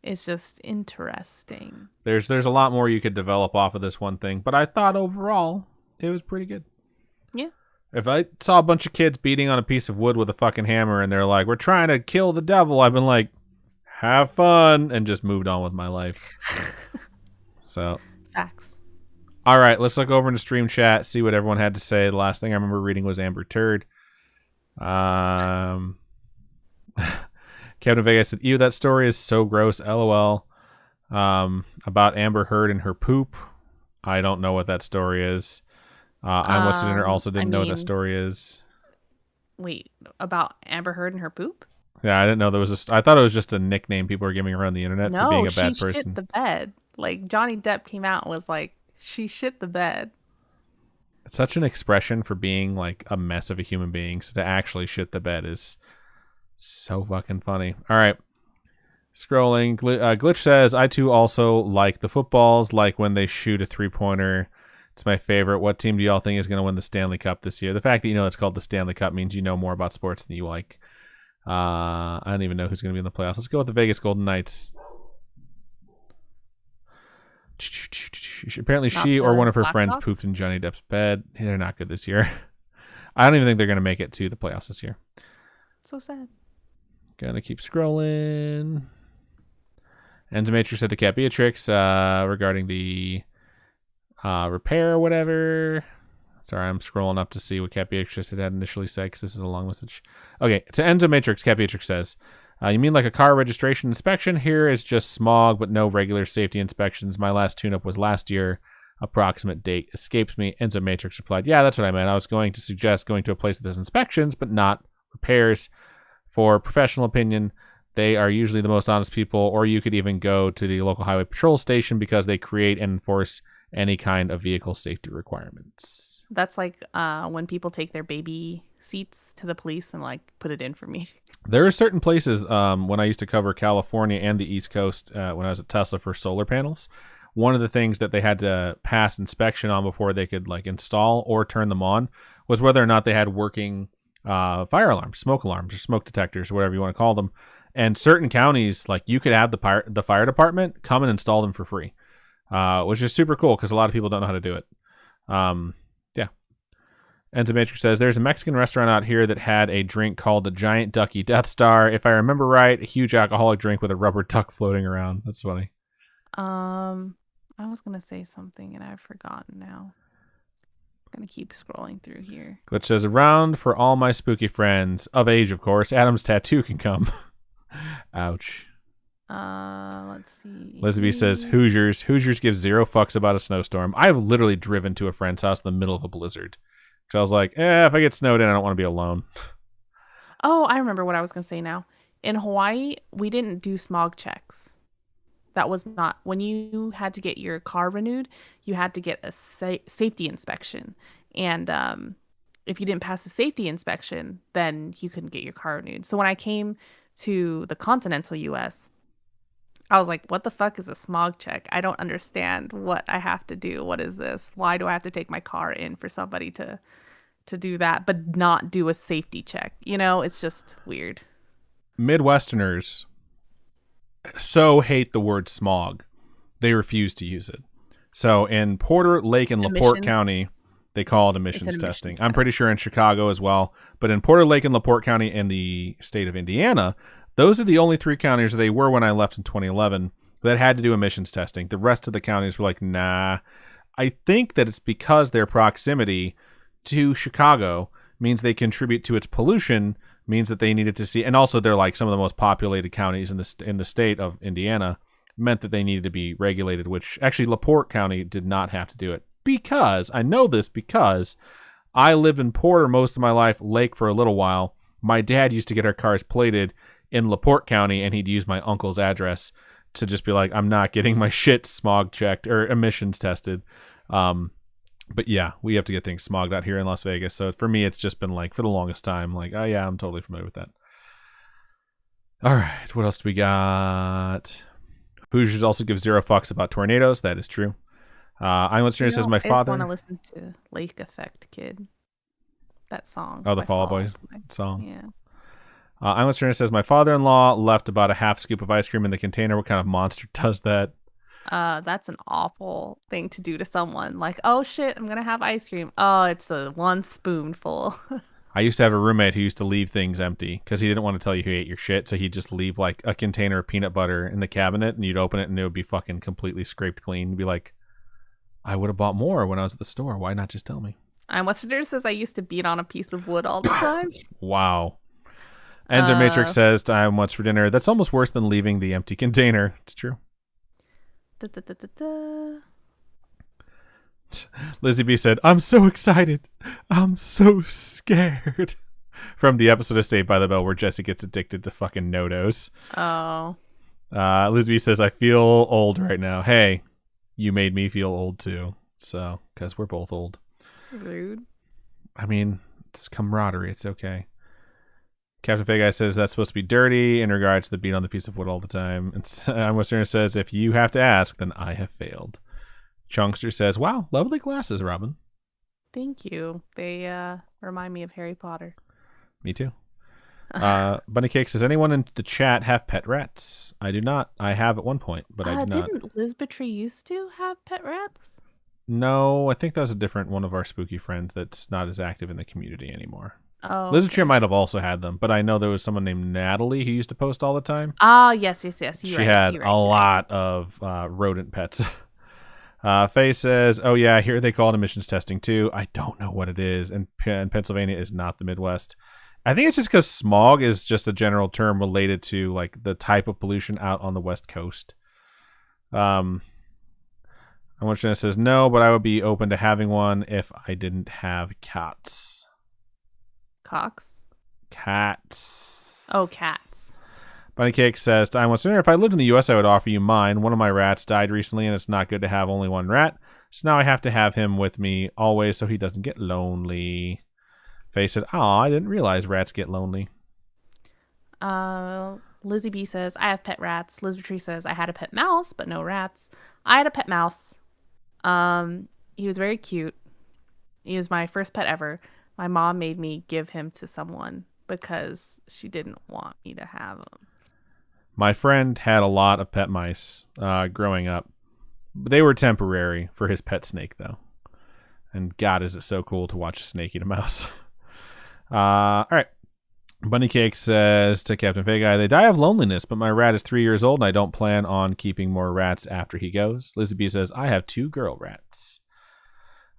It's just interesting. There's a lot more you could develop off of this one thing, but I thought overall it was pretty good. Yeah. If I saw a bunch of kids beating on a piece of wood with a fucking hammer and they're like, we're trying to kill the devil, I've been like, have fun, and just moved on with my life. So, Facts. all right, let's look over into stream chat, see what everyone had to say. The last thing I remember reading was Amber Turd. Kevin Vega said, ew, that story is so gross, LOL. About Amber Heard and her poop. I don't know what that story is. I'm What's It Dinner also didn't know what that story is. Wait, about Amber Heard and her poop? Yeah, I didn't know there was I thought it was just a nickname people were giving her on the internet for being a bad person. No, she shit the bed. Like, Johnny Depp came out and was like, she shit the bed. It's such an expression for being like a mess of a human being. So to actually shit the bed is so fucking funny. All right. Scrolling. Glitch says, I too also like the footballs, like when they shoot a 3-pointer. It's my favorite. What team do y'all think is going to win the Stanley Cup this year? The fact that you know it's called the Stanley Cup means you know more about sports than you like. I don't even know who's going to be in the playoffs. Let's go with the Vegas Golden Knights. Apparently she or one of her friends pooped in Johnny Depp's bed. They're not good this year. I don't even think they're going to make it to the playoffs this year. So sad. Gonna keep scrolling. Enzo Matrix said to Cat Beatrix regarding the repair or whatever. Sorry, I'm scrolling up to see what Cat Beatrix had initially said because this is a long message. Okay, to Enzo Matrix, Cat Beatrix says, you mean like a car registration inspection? Here is just smog, but no regular safety inspections. My last tune-up was last year. Approximate date escapes me. Enzo Matrix replied, yeah, that's what I meant. I was going to suggest going to a place that does inspections, but not repairs. For professional opinion, they are usually the most honest people, or you could even go to the local highway patrol station because they create and enforce any kind of vehicle safety requirements. That's like when people take their baby seats to the police and like put it in for me. There are certain places when I used to cover California and the East Coast when I was at Tesla for solar panels. One of the things that they had to pass inspection on before they could like install or turn them on was whether or not they had working fire alarms, smoke alarms, or smoke detectors, or whatever you want to call them. And certain counties, like you could have the fire department come and install them for free, which is super cool because a lot of people don't know how to do it. Yeah. Enzo Matrix says, there's a Mexican restaurant out here that had a drink called the Giant Ducky Death Star. If I remember right, a huge alcoholic drink with a rubber duck floating around. That's funny. I was going to say something and I've forgotten now. I'm going to keep scrolling through here. Glitch says, around for all my spooky friends. Of age, of course. Adam's tattoo can come. Ouch. Let's see. Lisby says, Hoosiers. Hoosiers give zero fucks about a snowstorm. I've literally driven to a friend's house in the middle of a blizzard. Because I was like, if I get snowed in, I don't want to be alone. Oh, I remember what I was going to say now. In Hawaii, we didn't do smog checks. That was not, when you had to get your car renewed, you had to get a safety inspection. And if you didn't pass the safety inspection, then you couldn't get your car renewed. So when I came to the continental US, I was like, what the fuck is a smog check? I don't understand what I have to do. What is this? Why do I have to take my car in for somebody to do that, but not do a safety check? You know, it's just weird. Midwesterners so hate the word smog, they refuse to use it. So in Porter, Lake, and LaPorte County, they call it emissions testing. I'm pretty sure in Chicago as well. But in Porter, Lake, and LaPorte County in the state of Indiana, those are the only 3 counties, or they were when I left in 2011, that had to do emissions testing. The rest of the counties were like, nah. I think that it's because their proximity to Chicago means they contribute to its pollution, means that they needed to see, and also they're like some of the most populated counties in the state of Indiana, meant that they needed to be regulated, which actually LaPorte County did not have to do it. Because, I know this because I lived in Porter most of my life, Lake for a little while. My dad used to get our cars plated in LaPorte County, and he'd use my uncle's address to just be like, I'm not getting my shit smog checked or emissions tested. But yeah, we have to get things smogged out here in Las Vegas. So for me, it's just been like, for the longest time, like, oh yeah, I'm totally familiar with that. All right, what else do we got? Hoosiers also give 0 fucks about tornadoes. That is true. I'm listening. Says my father. I want to listen to Lake Effect Kid. That song. Oh, the Fall Out Boy song. Yeah. I'm listening. Says my father-in-law left about a half scoop of ice cream in the container. What kind of monster does that? That's an awful thing to do to someone. Like, oh shit, I'm gonna have ice cream. Oh, it's a 1 spoonful. I used to have a roommate who used to leave things empty because he didn't want to tell you he ate your shit. So he'd just leave like a container of peanut butter in the cabinet, and you'd open it and it would be fucking completely scraped clean. You'd be like, I would have bought more when I was at the store. Why not just tell me? And Westerner says I used to beat on a piece of wood all the time. Wow. Enzo Matrix says time what's for dinner. That's almost worse than leaving the empty container. It's true. Lizzie B said, I'm so excited. I'm so scared. From the episode of Saved by the Bell where Jesse gets addicted to fucking no-dos. Oh. Lizzie B says, I feel old right now. Hey, you made me feel old too. So, because we're both old. Rude. I mean, it's camaraderie. It's okay. Captain Fake Guy says that's supposed to be dirty in regards to the beat on the piece of wood all the time. And Westerner says, if you have to ask, then I have failed. Chunkster says, wow, lovely glasses, Robin. Thank you. They remind me of Harry Potter. Me too. Bunny Cake says, anyone in the chat have pet rats? I do not. I have at one point, but I do not. Didn't Liz Batry used to have pet rats? No, I think that was a different one of our spooky friends that's not as active in the community anymore. Oh, Liz Batry might have also had them, but I know there was someone named Natalie who used to post all the time. Ah, yes. She had a lot of rodent pets. Faye says, oh yeah, here they call it emissions testing too. I don't know what it is, and Pennsylvania is not the Midwest. I think it's just because smog is just a general term related to like the type of pollution out on the West Coast. Unfortunately, it says no, but I would be open to having one if I didn't have cats. Cocks? Cats. Oh, cats. Bunny Cake says, I once if I lived in the U.S., I would offer you mine. One of my rats died recently, and it's not good to have only one rat. So now I have to have him with me always so he doesn't get lonely. Faye said, oh, I didn't realize rats get lonely. Lizzie B says, I have pet rats. Liz Batry says, I had a pet mouse, but no rats. I had a pet mouse. He was very cute. He was my first pet ever. My mom made me give him to someone because she didn't want me to have him. My friend had a lot of pet mice growing up. They were temporary for his pet snake, though. And God, is it so cool to watch a snake eat a mouse. All right. Bunny Cake says to Captain Fay Guy, they die of loneliness, but my rat is 3 years old, and I don't plan on keeping more rats after he goes. Lizzie B says, I have 2 girl rats.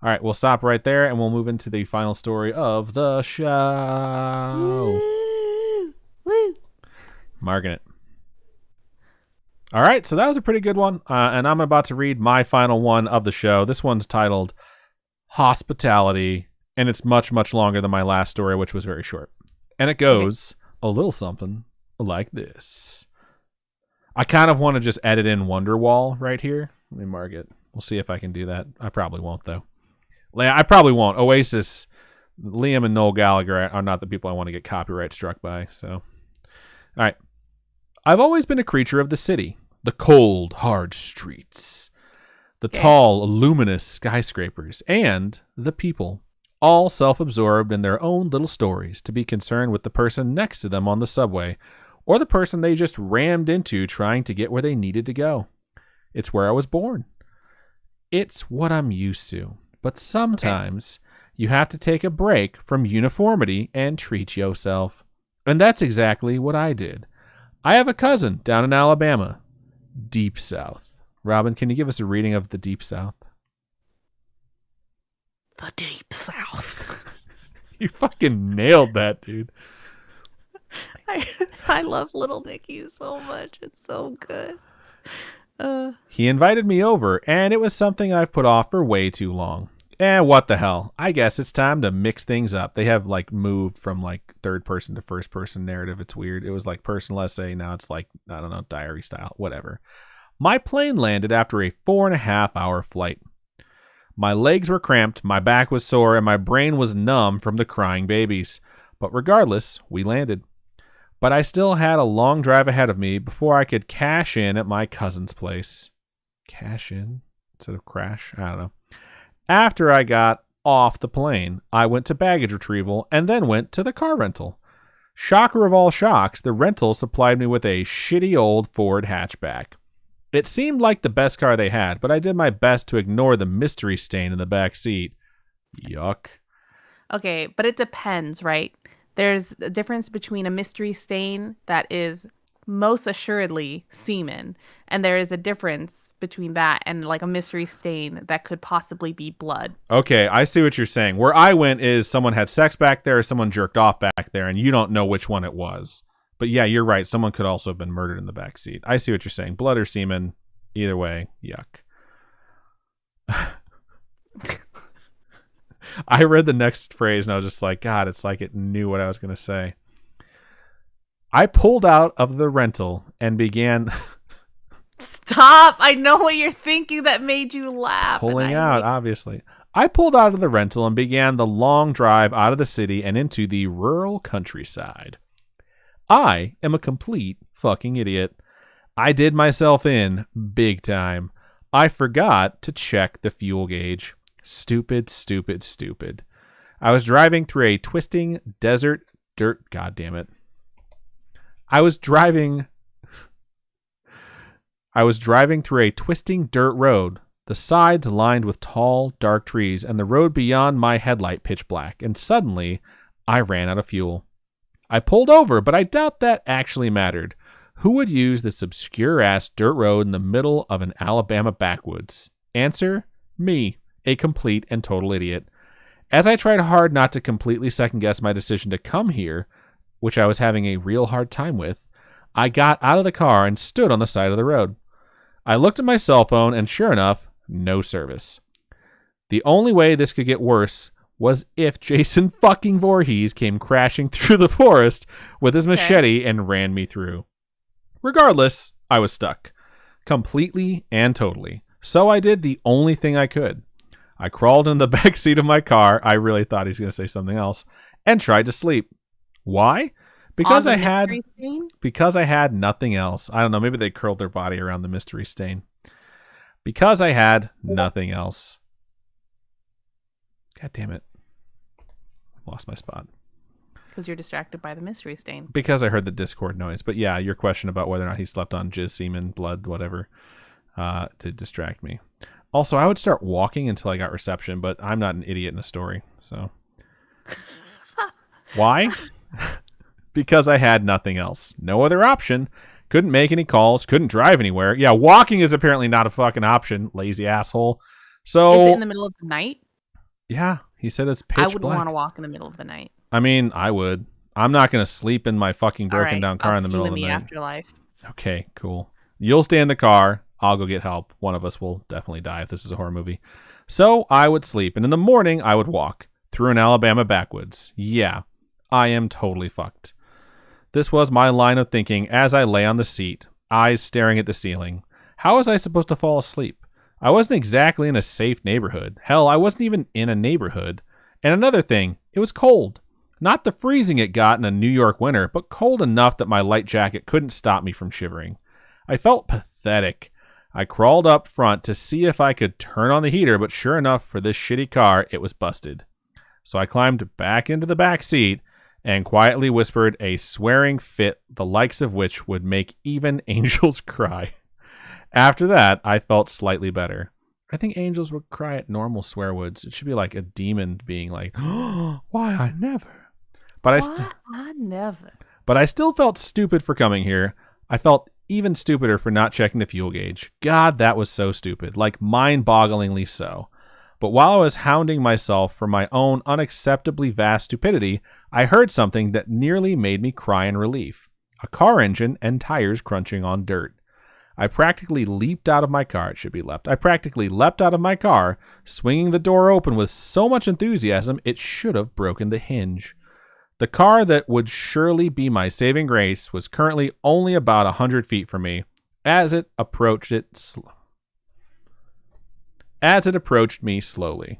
All right, we'll stop right there, and we'll move into the final story of the show. Woo! Woo! Marking it. All right, so that was a pretty good one, and I'm about to read my final one of the show. This one's titled Hospitality, and it's much, much longer than my last story, which was very short. And it goes a little something like this. I kind of want to just edit in Wonderwall right here. Let me mark it. We'll see if I can do that. I probably won't, though. I probably won't. Oasis, Liam and Noel Gallagher are not the people I want to get copyright struck by. So, all right. I've always been a creature of the city, the cold, hard streets, the tall, luminous skyscrapers, and the people, all self-absorbed in their own little stories, to be concerned with the person next to them on the subway, or the person they just rammed into trying to get where they needed to go. It's where I was born. It's what I'm used to. But sometimes you have to take a break from uniformity and treat yourself. And that's exactly what I did. I have a cousin down in Alabama, Deep South. Robin, can you give us a reading of the Deep South? The Deep South. You fucking nailed that, dude. I love Little Nicky so much. It's so good. He invited me over, and it was something I've put off for way too long. And what the hell? I guess it's time to mix things up. They have like moved from like third person to first person narrative. It's weird. It was like personal essay. Now it's like, I don't know, diary style, whatever. My plane landed after a 4.5-hour flight. My legs were cramped, my back was sore, and my brain was numb from the crying babies. But regardless, we landed. But I still had a long drive ahead of me before I could cash in at my cousin's place. Cash in instead of crash? I don't know. After I got off the plane, I went to baggage retrieval and then went to the car rental. Shocker of all shocks, the rental supplied me with a shitty old Ford hatchback. It seemed like the best car they had, but I did my best to ignore the mystery stain in the back seat. Yuck. Okay, but it depends, right? There's a difference between a mystery stain that is most assuredly semen, and there is a difference between that and like a mystery stain that could possibly be blood. Okay, I see what you're saying. Where I went is someone had sex back there, someone jerked off back there, and you don't know which one it was. But yeah, you're right. Someone could also have been murdered in the back seat. I see what you're saying. Blood or semen, either way, yuck. I read the next phrase and I was just like, God, it's like it knew what I was going to say. I pulled out of the rental and began... Stop! I know what you're thinking that made you laugh. Pulling out, obviously. I pulled out of the rental and began the long drive out of the city and into the rural countryside. I am a complete fucking idiot. I did myself in big time. I forgot to check the fuel gauge. Stupid, stupid, stupid. I was driving through a twisting desert dirt. God damn it. I was driving through a twisting dirt road, the sides lined with tall, dark trees, and the road beyond my headlight pitch black, and suddenly I ran out of fuel. I pulled over, but I doubt that actually mattered. Who would use this obscure-ass dirt road in the middle of an Alabama backwoods? Answer, me, a complete and total idiot. As I tried hard not to completely second-guess my decision to come here, which I was having a real hard time with, I got out of the car and stood on the side of the road. I looked at my cell phone, and sure enough, no service. The only way this could get worse was if Jason fucking Voorhees came crashing through the forest with his machete and ran me through. Regardless, I was stuck. Completely and totally. So I did the only thing I could. I crawled in the back seat of my car. I really thought he was going to say something else. And tried to sleep. Why? Because I had nothing else. I don't know. Maybe they curled their body around the mystery stain. Because I had nothing else. God damn it. Lost my spot. Because you're distracted by the mystery stain. Because I heard the Discord noise. But yeah, your question about whether or not he slept on jizz, semen, blood, whatever, to distract me. Also, I would start walking until I got reception, but I'm not an idiot in a story. So why? Because I had nothing else. No other option. Couldn't make any calls. Couldn't drive anywhere. Yeah, walking is apparently not a fucking option. Lazy asshole. So is it in the middle of the night? Yeah, he said it's pitch I wouldn't black. want to walk in the middle of the night. I mean, I would. I'm not going to sleep in my fucking broken down car I'll in the see middle you of the night. Afterlife. Okay, cool. You'll stay in the car. I'll go get help. One of us will definitely die if this is a horror movie. So I would sleep, and in the morning I would walk through an Alabama backwoods. Yeah, I am totally fucked. This was my line of thinking as I lay on the seat, eyes staring at the ceiling. How was I supposed to fall asleep? I wasn't exactly in a safe neighborhood. Hell, I wasn't even in a neighborhood. And another thing, it was cold. Not the freezing it got in a New York winter, but cold enough that my light jacket couldn't stop me from shivering. I felt pathetic. I crawled up front to see if I could turn on the heater, but sure enough, for this shitty car, it was busted. So I climbed back into the back seat and quietly whispered a swearing fit the likes of which would make even angels cry. After that, I felt slightly better. I think angels would cry at normal swear words. It should be like a demon being like, oh, why I never. But I never. But I still felt stupid for coming here. I felt even stupider for not checking the fuel gauge. God, that was so stupid. Like mind-bogglingly so. But while I was hounding myself for my own unacceptably vast stupidity, I heard something that nearly made me cry in relief. A car engine and tires crunching on dirt. I practically leaped out of my car. It should be leapt. I practically leapt out of my car, swinging the door open with so much enthusiasm it should have broken the hinge. The car that would surely be my saving grace was currently only about 100 feet from me as it approached me slowly.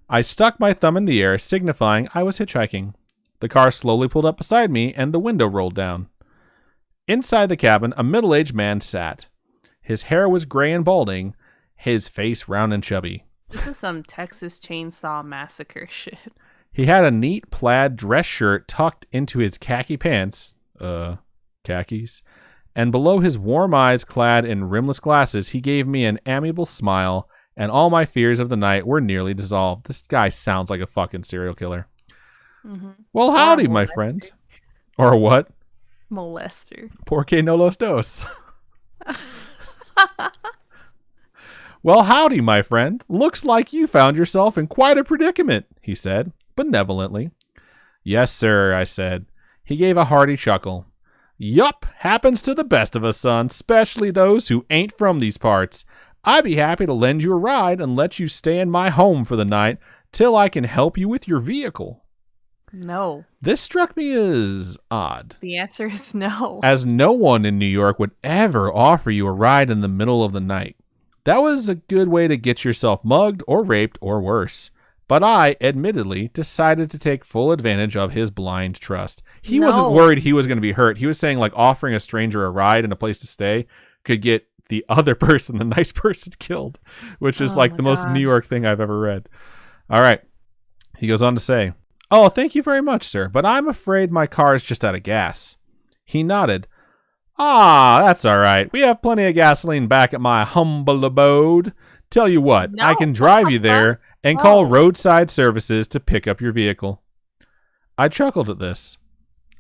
I stuck my thumb in the air, signifying I was hitchhiking. The car slowly pulled up beside me, and the window rolled down. Inside the cabin, a middle-aged man sat. His hair was gray and balding, his face round and chubby. This is some Texas Chainsaw Massacre shit. He had a neat plaid dress shirt tucked into his khaki pants, khakis, and below his warm eyes clad in rimless glasses, he gave me an amiable smile, and all my fears of the night were nearly dissolved. This guy sounds like a fucking serial killer. Mm-hmm. Well, howdy, my friend. Or what? Molester. Porque no los dos. Well, howdy, my friend. Looks like you found yourself in quite a predicament, he said, benevolently. Yes, sir, I said. He gave a hearty chuckle. Yup, happens to the best of us, son, especially those who ain't from these parts. I'd be happy to lend you a ride and let you stay in my home for the night till I can help you with your vehicle. No. This struck me as odd. The answer is no. As no one in New York would ever offer you a ride in the middle of the night. That was a good way to get yourself mugged or raped or worse. But I, admittedly, decided to take full advantage of his blind trust. He wasn't worried he was going to be hurt. He was saying like offering a stranger a ride and a place to stay could get the other person, the nice person, killed, which is like the most New York thing I've ever read. All right. He goes on to say, oh, thank you very much, sir, but I'm afraid my car is just out of gas. He nodded. Ah, that's all right. We have plenty of gasoline back at my humble abode. Tell you what, I can drive you there and call roadside services to pick up your vehicle. I chuckled at this.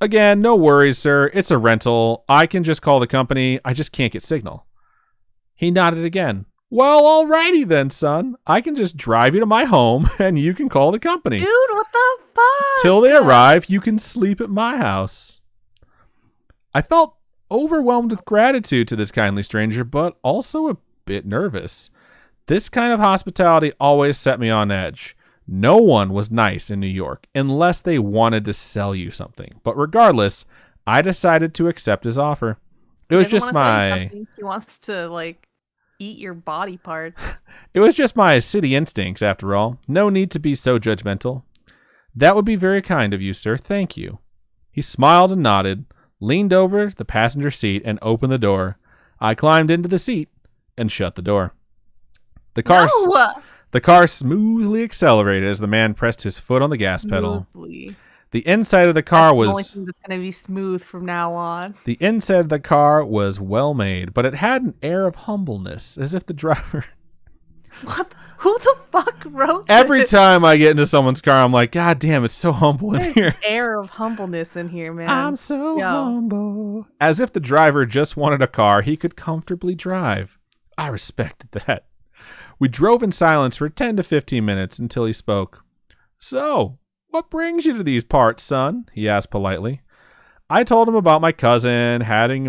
Again, no worries, sir. It's a rental. I can just call the company. I just can't get signal. He nodded again. Well, alrighty then, son. I can just drive you to my home and you can call the company. Dude, what the fuck? Till they arrive, you can sleep at my house. I felt overwhelmed with gratitude to this kindly stranger, but also a bit nervous. This kind of hospitality always set me on edge. No one was nice in New York unless they wanted to sell you something. But regardless, I decided to accept his offer. It was just my... He wants to, like, eat your body parts. It was just my city instincts, after all. No need to be so judgmental. That would be very kind of you, sir. Thank you. He smiled and nodded, leaned over the passenger seat, and opened the door. I climbed into the seat and shut the door. The car smoothly accelerated as the man pressed his foot on the gas pedal. The inside of the car was... the only thing that's going to be smooth from now on. The inside of the car was well made, but it had an air of humbleness, as if the driver... What? Who the fuck wrote Every this? time I get into someone's car, I'm like, God damn, it's so humble in here. Air of humbleness in here, man. I'm so humble. As if the driver just wanted a car he could comfortably drive. I respected that. We drove in silence for 10 to 15 minutes until he spoke. So, what brings you to these parts, son? He asked politely. I told him about my cousin having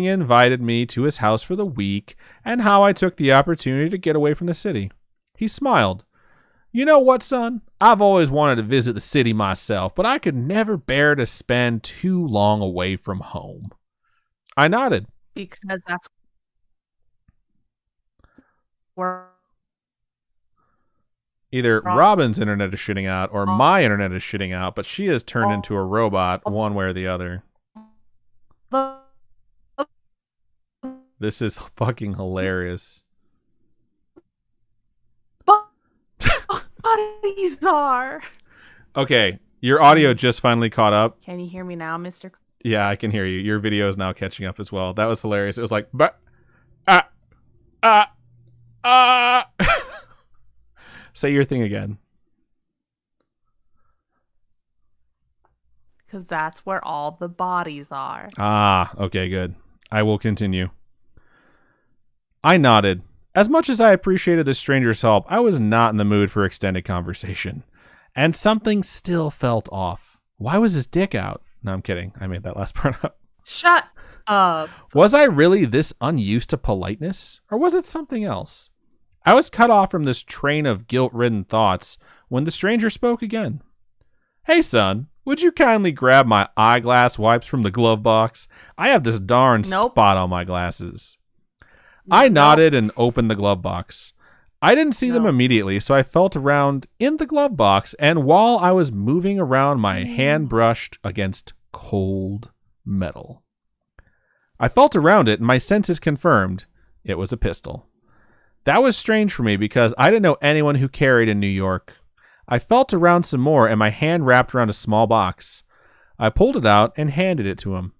invited me to his house for the week and how I took the opportunity to get away from the city. He smiled. You know what, son? I've always wanted to visit the city myself, but I could never bear to spend too long away from home. I nodded. Because that's where... Either Robin's internet is shitting out or my internet is shitting out, but she has turned into a robot one way or the other. This is fucking hilarious. Bodies are. Okay, your audio just finally caught up. Can you hear me now, Mr. Yeah, I can hear you. Your video is now catching up as well. That was hilarious. It was like, but, ah, ah, ah. Say your thing again. Because that's where all the bodies are. Ah, okay, good. I will continue. I nodded. As much as I appreciated the stranger's help, I was not in the mood for extended conversation. And something still felt off. Why was his dick out? No, I'm kidding. I made that last part up. Shut up. Was I really this unused to politeness? Or was it something else? I was cut off from this train of guilt-ridden thoughts when the stranger spoke again. Hey, son, would you kindly grab my eyeglass wipes from the glove box? I have this darn spot on my glasses. I nodded and opened the glove box. I didn't see them immediately, so I felt around in the glove box, and while I was moving around, my hand brushed against cold metal. I felt around it, and my senses confirmed it was a pistol. That was strange for me because I didn't know anyone who carried in New York. I felt around some more, and my hand wrapped around a small box. I pulled it out and handed it to him.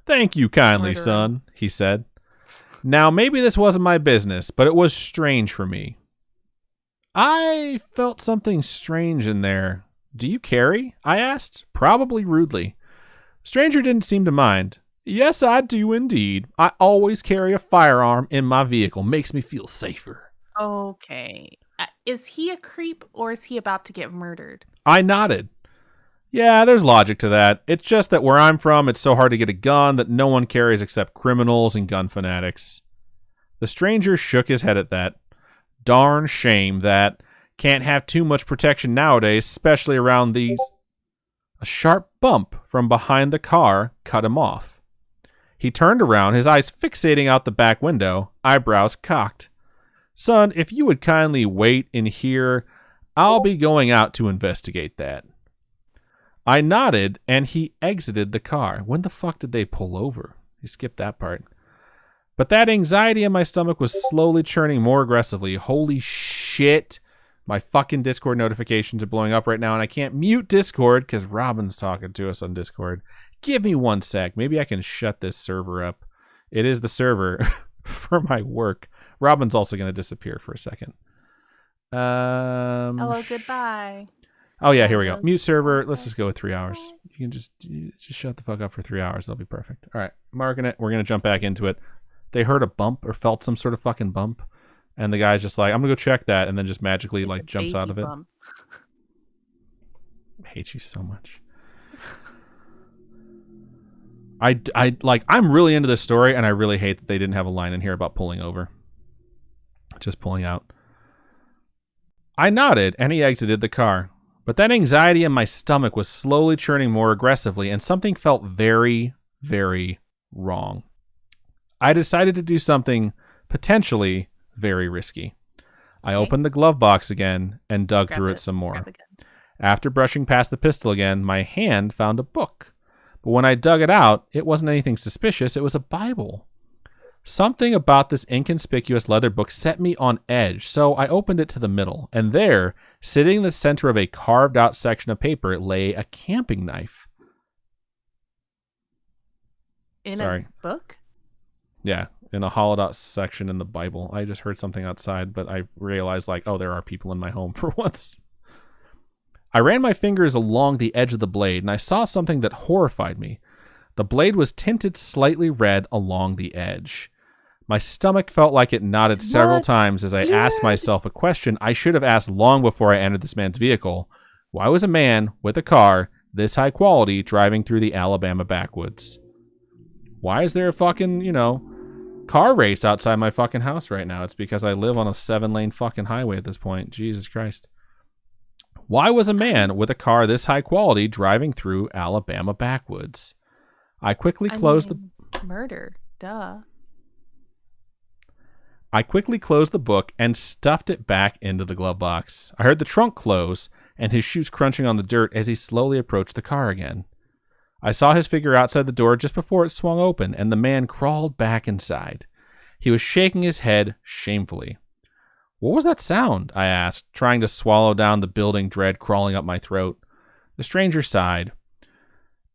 Thank you kindly, son, he said. Now, maybe this wasn't my business, but it was strange for me. I felt something strange in there. Do you carry? I asked, probably rudely. Stranger didn't seem to mind. Yes, I do indeed. I always carry a firearm in my vehicle. Makes me feel safer. Okay. Is he a creep or is he about to get murdered? I nodded. Yeah, there's logic to that. It's just that where I'm from, it's so hard to get a gun that no one carries except criminals and gun fanatics. The stranger shook his head at that. Darn shame that. Can't have too much protection nowadays, especially around these. A sharp bump from behind the car cut him off. He turned around, his eyes fixating out the back window, eyebrows cocked. Son, if you would kindly wait in here, I'll be going out to investigate that. I nodded, and he exited the car. When the fuck did they pull over? He skipped that part. But that anxiety in my stomach was slowly churning more aggressively. Holy shit. My fucking Discord notifications are blowing up right now, and I can't mute Discord because Robin's talking to us on Discord. Give me 1 sec. Maybe I can shut this server up. It is the server for my work. Robin's also going to disappear for a second. Hello, goodbye. Oh, yeah, here we go. Mute server. Let's just go with 3 hours. You can just shut the fuck up for 3 hours. That'll be perfect. All right, marking it. We're going to jump back into it. They heard a bump or felt some sort of fucking bump. And the guy's just like, I'm going to go check that. And then just magically like jumps out of it. I hate you so much. I'm really into this story, and I really hate that they didn't have a line in here about pulling over. Just pulling out. I nodded, and he exited the car. But that anxiety in my stomach was slowly churning more aggressively, and something felt very, very wrong. I decided to do something potentially very risky. I opened the glove box again and dug through it some more. After brushing past the pistol again, my hand found a book. But when I dug it out, it wasn't anything suspicious. It was a Bible. Something about this inconspicuous leather book set me on edge, so I opened it to the middle, and there, sitting in the center of a carved-out section of paper, lay a camping knife. In a book? Yeah, in a hollowed-out section in the Bible. I just heard something outside, but I realized, there are people in my home for once. I ran my fingers along the edge of the blade, and I saw something that horrified me. The blade was tinted slightly red along the edge. My stomach felt like it knotted several times as I asked myself a question I should have asked long before I entered this man's vehicle. Why was a man with a car this high quality driving through the Alabama backwoods? Why is there a fucking, car race outside my fucking house right now? It's because I live on a 7-lane fucking highway at this point. Jesus Christ. Why was a man with a car this high quality driving through Alabama backwoods? I quickly closed murder. Duh. I quickly closed the book and stuffed it back into the glove box. I heard the trunk close and his shoes crunching on the dirt as he slowly approached the car again. I saw his figure outside the door just before it swung open, and the man crawled back inside. He was shaking his head shamefully. What was that sound? I asked, trying to swallow down the building dread crawling up my throat. The stranger sighed.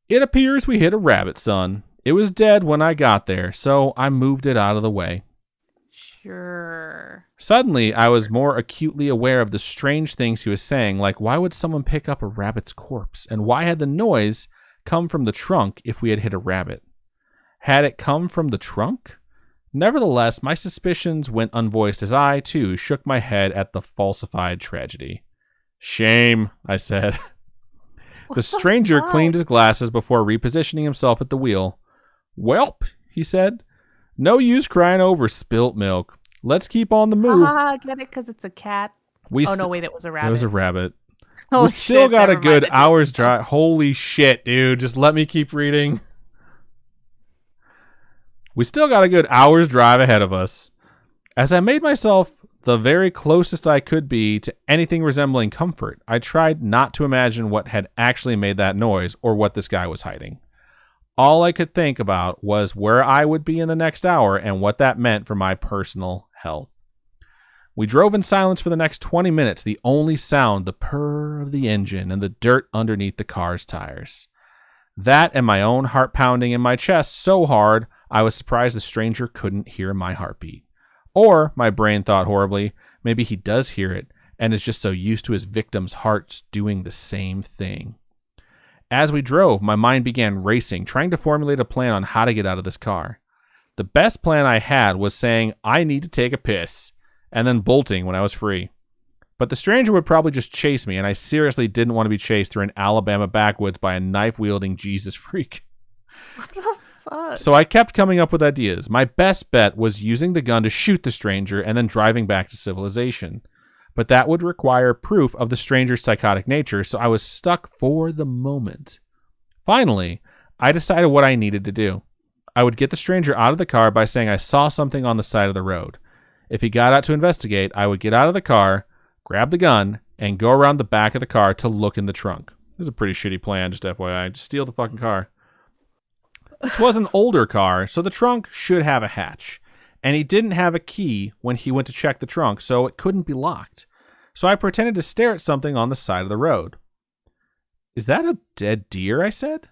It appears we hit a rabbit, son. It was dead when I got there, so I moved it out of the way. Sure. Suddenly, I was more acutely aware of the strange things he was saying, like why would someone pick up a rabbit's corpse, and why had the noise come from the trunk if we had hit a rabbit? Had it come from the trunk? Nevertheless, my suspicions went unvoiced as I, too, shook my head at the falsified tragedy. Shame, I said. The stranger cleaned his glasses before repositioning himself at the wheel. Welp, he said. No use crying over spilt milk. Let's keep on the move. Get it? Because it's a cat? No, wait, it was a rabbit. It was a rabbit. Oh, we still shit, got a never good mind. hour's drive. Holy shit, dude. Just let me keep reading. We still got a good hour's drive ahead of us. As I made myself the very closest I could be to anything resembling comfort, I tried not to imagine what had actually made that noise or what this guy was hiding. All I could think about was where I would be in the next hour and what that meant for my personal health. We drove in silence for the next 20 minutes, the only sound the purr of the engine and the dirt underneath the car's tires. That and my own heart pounding in my chest so hard I was surprised the stranger couldn't hear my heartbeat. Or, my brain thought horribly, maybe he does hear it and is just so used to his victim's hearts doing the same thing. As we drove, my mind began racing, trying to formulate a plan on how to get out of this car. The best plan I had was saying, I need to take a piss, and then bolting when I was free. But the stranger would probably just chase me, and I seriously didn't want to be chased through an Alabama backwoods by a knife-wielding Jesus freak. What the fuck? So I kept coming up with ideas. My best bet was using the gun to shoot the stranger and then driving back to civilization. But that would require proof of the stranger's psychotic nature, so I was stuck for the moment. Finally, I decided what I needed to do. I would get the stranger out of the car by saying I saw something on the side of the road. If he got out to investigate, I would get out of the car, grab the gun, and go around the back of the car to look in the trunk. This is a pretty shitty plan, just FYI. Just steal the fucking car. This was an older car, so the trunk should have a hatch. And he didn't have a key when he went to check the trunk, so it couldn't be locked. So I pretended to stare at something on the side of the road. Is that a dead deer? I said.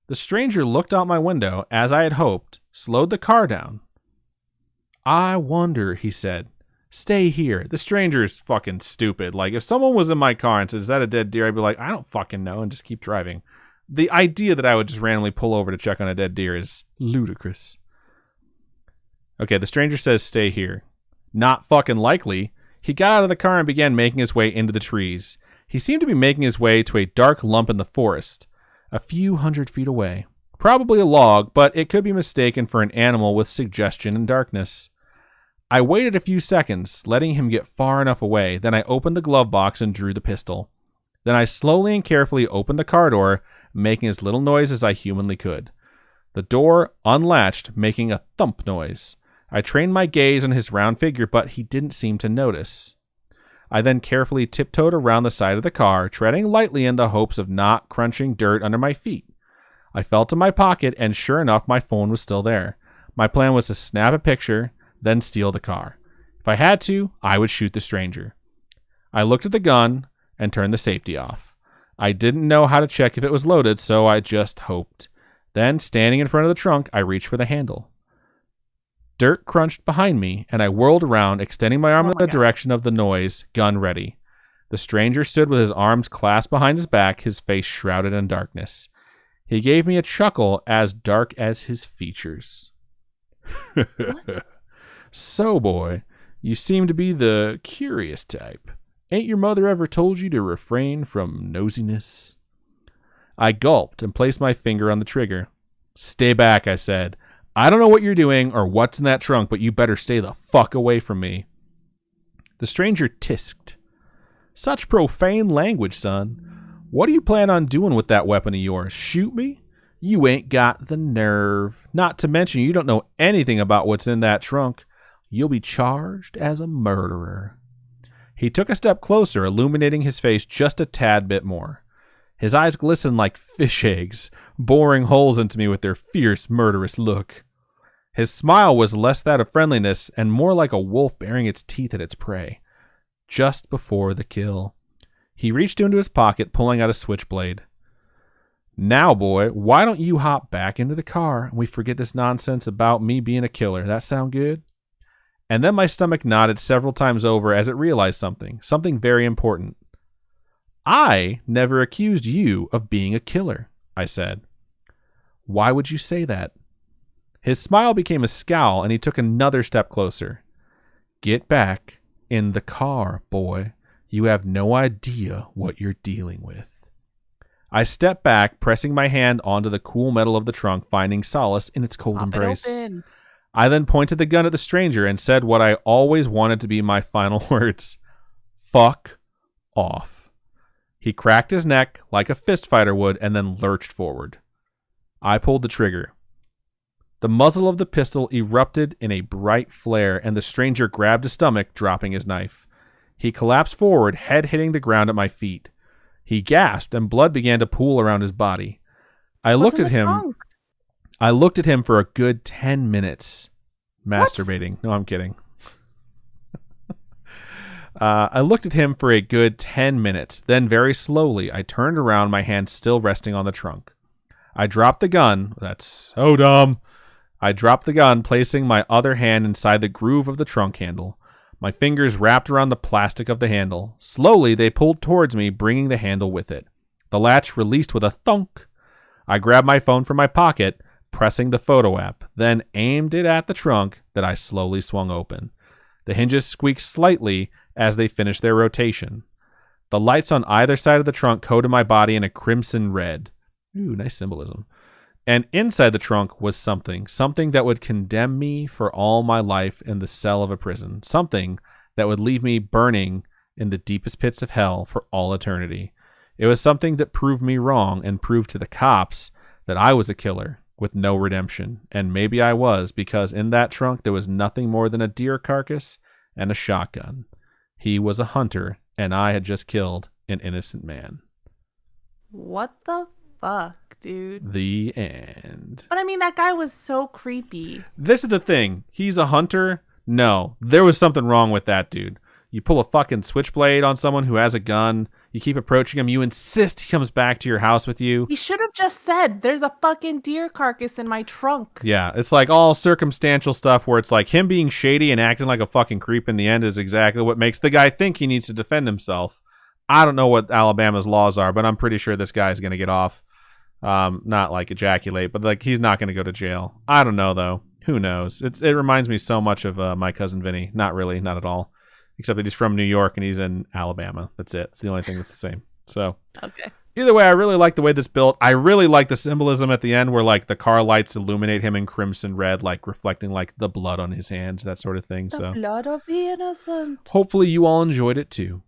The stranger looked out my window, as I had hoped, slowed the car down. I wonder, he said. Stay here. The stranger's fucking stupid. Like, if someone was in my car and said, is that a dead deer? I'd be like, I don't fucking know, and just keep driving. The idea that I would just randomly pull over to check on a dead deer is ludicrous. Okay, the stranger says stay here. Not fucking likely. He got out of the car and began making his way into the trees. He seemed to be making his way to a dark lump in the forest, a few 100 feet away. Probably a log, but it could be mistaken for an animal with suggestion and darkness. I waited a few seconds, letting him get far enough away. Then I opened the glove box and drew the pistol. Then I slowly and carefully opened the car door, making as little noise as I humanly could. The door unlatched, making a thump noise. I trained my gaze on his round figure, but he didn't seem to notice. I then carefully tiptoed around the side of the car, treading lightly in the hopes of not crunching dirt under my feet. I felt in my pocket, and sure enough, my phone was still there. My plan was to snap a picture, then steal the car. If I had to, I would shoot the stranger. I looked at the gun and turned the safety off. I didn't know how to check if it was loaded, so I just hoped. Then, standing in front of the trunk, I reached for the handle. Dirt crunched behind me, and I whirled around, extending my arm in the direction of the noise, gun ready. The stranger stood with his arms clasped behind his back, his face shrouded in darkness. He gave me a chuckle as dark as his features. What? So, boy, you seem to be the curious type. Ain't your mother ever told you to refrain from nosiness? I gulped and placed my finger on the trigger. Stay back, I said. I don't know what you're doing or what's in that trunk, but you better stay the fuck away from me. The stranger tisked. Such profane language, son. What do you plan on doing with that weapon of yours? Shoot me? You ain't got the nerve. Not to mention you don't know anything about what's in that trunk. You'll be charged as a murderer. He took a step closer, illuminating his face just a tad bit more. His eyes glistened like fish eggs, boring holes into me with their fierce, murderous look. His smile was less that of friendliness and more like a wolf baring its teeth at its prey. Just before the kill. He reached into his pocket, pulling out a switchblade. Now, boy, why don't you hop back into the car and we forget this nonsense about me being a killer? That sound good? And then my stomach nodded several times over as it realized something very important. I never accused you of being a killer, I said. Why would you say that? His smile became a scowl and he took another step closer. Get back in the car, boy. You have no idea what you're dealing with. I stepped back, pressing my hand onto the cool metal of the trunk, finding solace in its cold embrace. I then pointed the gun at the stranger and said what I always wanted to be my final words. Fuck off. He cracked his neck like a fist fighter would and then lurched forward. I pulled the trigger. The muzzle of the pistol erupted in a bright flare and the stranger grabbed his stomach, dropping his knife. He collapsed forward, head hitting the ground at my feet. He gasped and blood began to pool around his body. I looked at him for a good 10 minutes. Masturbating. What? No, I'm kidding. I looked at him for a good 10 minutes. Then very slowly, I turned around, my hand still resting on the trunk. I dropped the gun. That's so dumb. I dropped the gun, placing my other hand inside the groove of the trunk handle. My fingers wrapped around the plastic of the handle. Slowly, they pulled towards me, bringing the handle with it. The latch released with a thunk. I grabbed my phone from my pocket, pressing the photo app, then aimed it at the trunk that I slowly swung open. The hinges squeaked slightly as they finished their rotation. The lights on either side of the trunk coated my body in a crimson red. Ooh, nice symbolism. And inside the trunk was something that would condemn me for all my life in the cell of a prison, something that would leave me burning in the deepest pits of hell for all eternity. It was something that proved me wrong and proved to the cops that I was a killer with no redemption. And maybe I was, because in that trunk there was nothing more than a deer carcass and a shotgun. He was a hunter, and I had just killed an innocent man. What the fuck? Dude. The end. But I mean, that guy was so creepy. This is the thing. He's a hunter? No. There was something wrong with that dude. You pull a fucking switchblade on someone who has a gun. You keep approaching him. You insist he comes back to your house with you. He should have just said, there's a fucking deer carcass in my trunk. Yeah, it's like all circumstantial stuff where it's like him being shady and acting like a fucking creep in the end is exactly what makes the guy think he needs to defend himself. I don't know what Alabama's laws are, but I'm pretty sure this guy's going to get off. Not like ejaculate, but like he's not going to go to jail. I don't know though. Who knows? It reminds me so much of My Cousin Vinny. Not really, not at all. Except that he's from New York and he's in Alabama. That's it. It's the only thing that's the same. So okay. Either way, I really like the way this built. I really like the symbolism at the end where like the car lights illuminate him in crimson red, like reflecting like the blood on his hands, that sort of thing. The blood of the innocent. Hopefully you all enjoyed it too.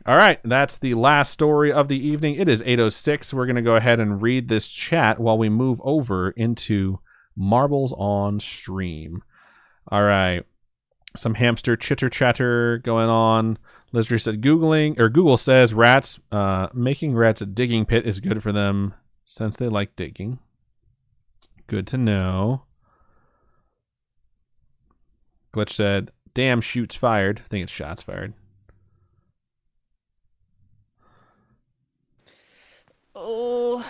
All right, that's the last story of the evening. It is 8:06. We're going to go ahead and read this chat while we move over into Marbles on Stream. All right, some hamster chitter chatter going on. Lizdry said Google says rats, making rats a digging pit is good for them since they like digging. Good to know. Glitch said, damn, shoots fired. I think it's shots fired. Oh.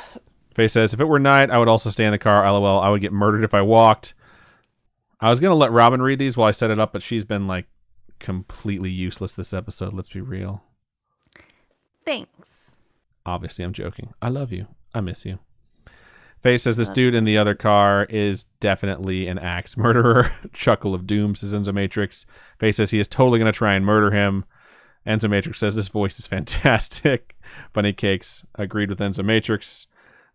Faye says, if it were night, I would also stay in the car. LOL, I would get murdered if I walked. I was going to let Robin read these while I set it up, but she's been like completely useless this episode. Let's be real. Thanks. Obviously, I'm joking. I love you. I miss you. Faye says, this dude in the other car is definitely an axe murderer. Chuckle of doom, says Enzo Matrix. Faye says he is totally going to try and murder him. Enzo Matrix says, this voice is fantastic. Bunny Cakes agreed with Enzo Matrix.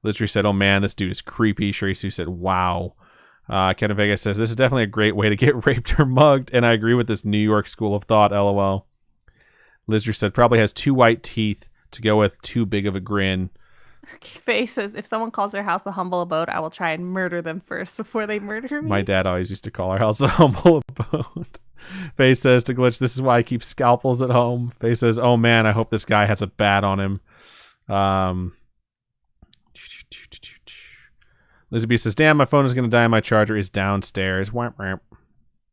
Lizdry said, oh man, this dude is creepy. Sharisu said, wow. Kevin Vega says, this is definitely a great way to get raped or mugged. And I agree with this New York school of thought, LOL. Lizdry said, probably has two white teeth to go with too big of a grin. Faye says, if someone calls their house a humble abode, I will try and murder them first before they murder me. My dad always used to call our house a humble abode. Faye says to Glitch, this is why I keep scalpels at home. Faye says, oh man, I hope this guy has a bat on him. Lizzie B says, damn, my phone is going to die and my charger is downstairs. Wamp, wamp.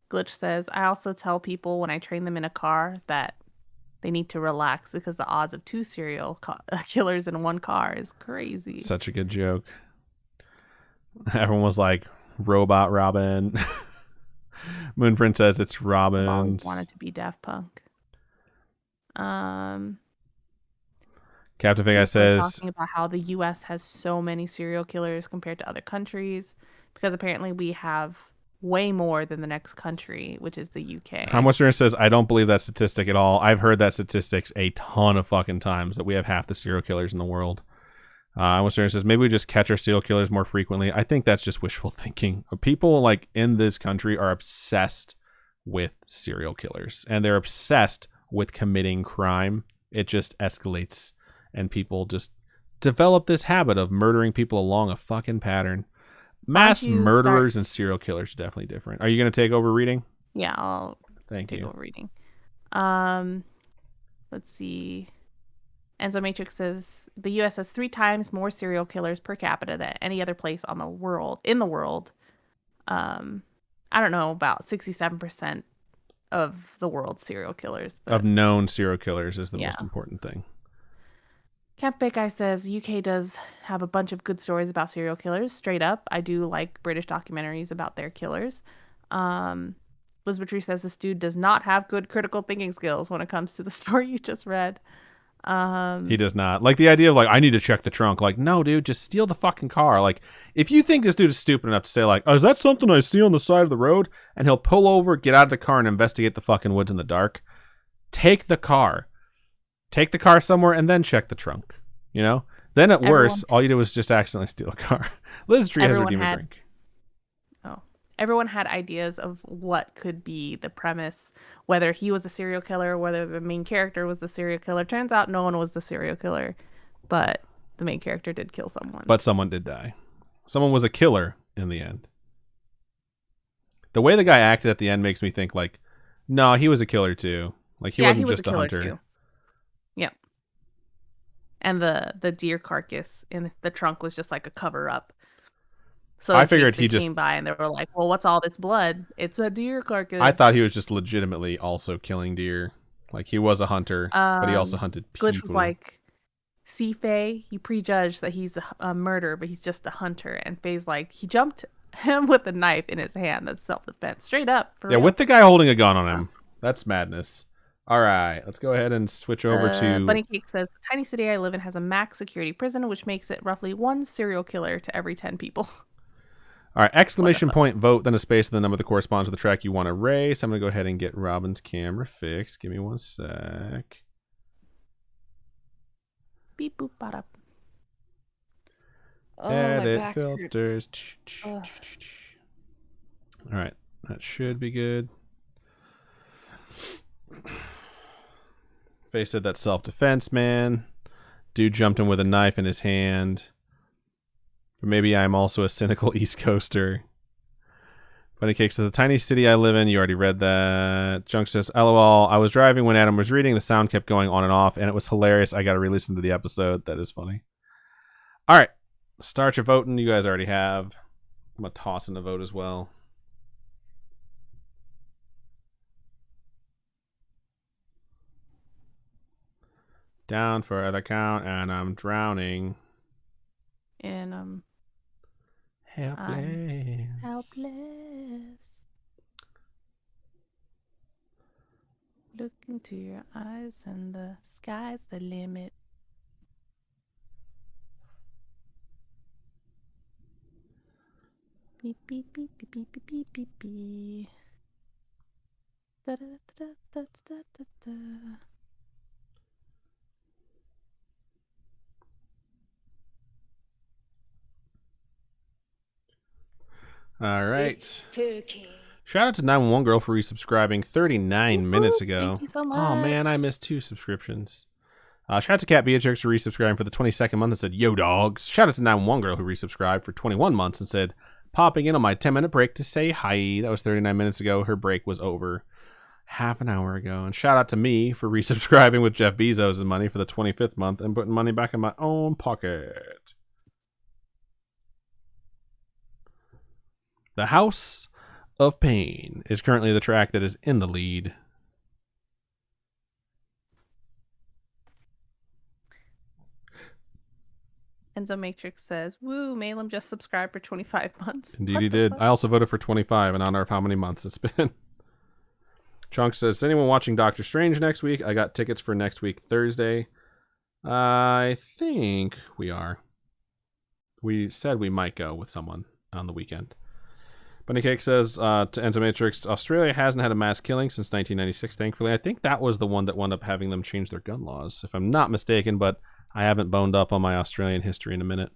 Glitch says, I also tell people when I train them in a car that they need to relax because the odds of 2 serial killers in one car is crazy. Such a good joke. Everyone was like, Robot Robin. Moon Princess, it's Robin. I've always wanted to be Daft Punk. Captain Fig says, talking about how the U.S. has so many serial killers compared to other countries because apparently we have way more than the next country, which is the UK. How much says, I don't believe that statistic at all. I've heard that statistics a ton of fucking times that we have half the serial killers in the world. Says, maybe we just catch our serial killers more frequently. I think that's just wishful thinking. People like in this country are obsessed with serial killers and they're obsessed with committing crime. It just escalates and people just develop this habit of murdering people along a fucking pattern. Mass murderers and serial killers are definitely different. Are you going to take over reading? Yeah, I'll take over reading. Let's see. Enzo Matrix says the U.S. has 3 times more serial killers per capita than any other place in the world. I don't know, about 67% of the world's serial killers. Of known serial killers is the most important thing. Camp Big Guy says the UK does have a bunch of good stories about serial killers. Straight up, I do like British documentaries about their killers. Liz Batry says this dude does not have good critical thinking skills when it comes to the story you just read. He does not. Like the idea of like, I need to check the trunk. Like, no, dude, just steal the fucking car. Like, if you think this dude is stupid enough to say like, oh, is that something I see on the side of the road? And he'll pull over, get out of the car and investigate the fucking woods in the dark. Take the car. Take the car somewhere and then check the trunk. You know? Then at worst, all you do is just accidentally steal a car. Liz Tree has redeemed a drink. Everyone had ideas of what could be the premise, whether he was a serial killer, whether the main character was the serial killer. Turns out no one was the serial killer, but the main character did kill someone. But someone did die. Someone was a killer in the end. The way the guy acted at the end makes me think like, no, he was a killer too. Like he wasn't just a hunter. Too. Yep. And the deer carcass in the trunk was just like a cover up. So I figured he just came by and they were like, "Well, what's all this blood? It's a deer carcass." I thought he was just legitimately also killing deer. Like he was a hunter, but he also hunted people. Glitch was like, "See, Faye, you prejudge that he's a murderer, but he's just a hunter." And Faye's like, "He jumped him with a knife in his hand. That's self-defense, straight up." Yeah, with the guy holding a gun on him. That's madness. All right, let's go ahead and switch over to... Bunny Cake says, the tiny city I live in has a max security prison, which makes it roughly 1 serial killer to every 10 people. All right, exclamation point, vote, then a space, and the number that corresponds to the track you want to race. I'm going to go ahead and get Robin's camera fixed. Give me 1 sec. Beep, boop, bada. Edit filters. All right, that should be good. Faye said that's self-defense, man. Dude jumped in with a knife in his hand. But maybe I'm also a cynical East Coaster. Bunny Cake says, the tiny city I live in, you already read that. Junk says, LOL, I was driving when Adam was reading. The sound kept going on and off, and it was hilarious. I got to re-listen to the episode. That is funny. All right. Start your voting. You guys already have. I'm going to toss in the vote as well. Down for the count, and I'm drowning. And helpless. Helpless. Look into your eyes, and the sky's the limit. Beep beep beep beep beep beep beep beep beep. Da da da da da da da. All right. Shout out to 911 Girl for resubscribing 39 minutes ago. Thank you so much. Oh man, I missed 2 subscriptions. Shout out to Cat Beatrix for resubscribing for the 22nd month and said, yo dogs. Shout out to 911 Girl who resubscribed for 21 months and said, popping in on my 10-minute break to say hi. That was 39 minutes ago. Her break was over half an hour ago. And shout out to me for resubscribing with Jeff Bezos' money for the 25th month and putting money back in my own pocket. The House of Pain is currently the track that is in the lead. Enzo Matrix says, "Woo, Malem just subscribed for 25 months." Indeed, What he the did. fuck? I also voted for 25 in honor of how many months it's been. Chunk says, is anyone watching Doctor Strange next week? I got tickets for next week, Thursday. I think we are. We said we might go with someone on the weekend. Bunny Cake says, to Enzo Matrix, Australia hasn't had a mass killing since 1996, thankfully. I think that was the one that wound up having them change their gun laws, if I'm not mistaken, but I haven't boned up on my Australian history in a minute.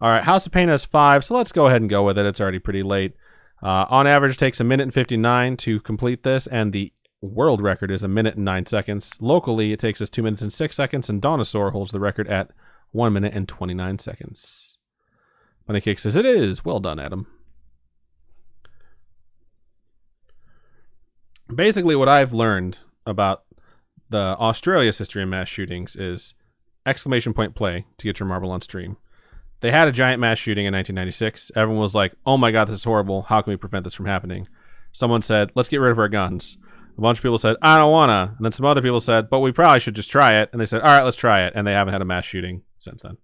All right, House of Pain has 5, so let's go ahead and go with it. It's already pretty late. On average, it takes 1 minute and 59 to complete this, and the world record is 1 minute and 9 seconds. Locally, it takes us 2 minutes and 6 seconds, and Donosaur holds the record at 1 minute and 29 seconds. Bunny Cake says, it is. Well done, Adam. Basically, what I've learned about the Australia's history in mass shootings is exclamation point play to get your marble on stream. They had a giant mass shooting in 1996. Everyone was like, oh my god, this is horrible. How can we prevent this from happening? Someone said, let's get rid of our guns. A bunch of people said, I don't wanna. And then some other people said, but we probably should just try it. And they said, all right, let's try it. And they haven't had a mass shooting since then.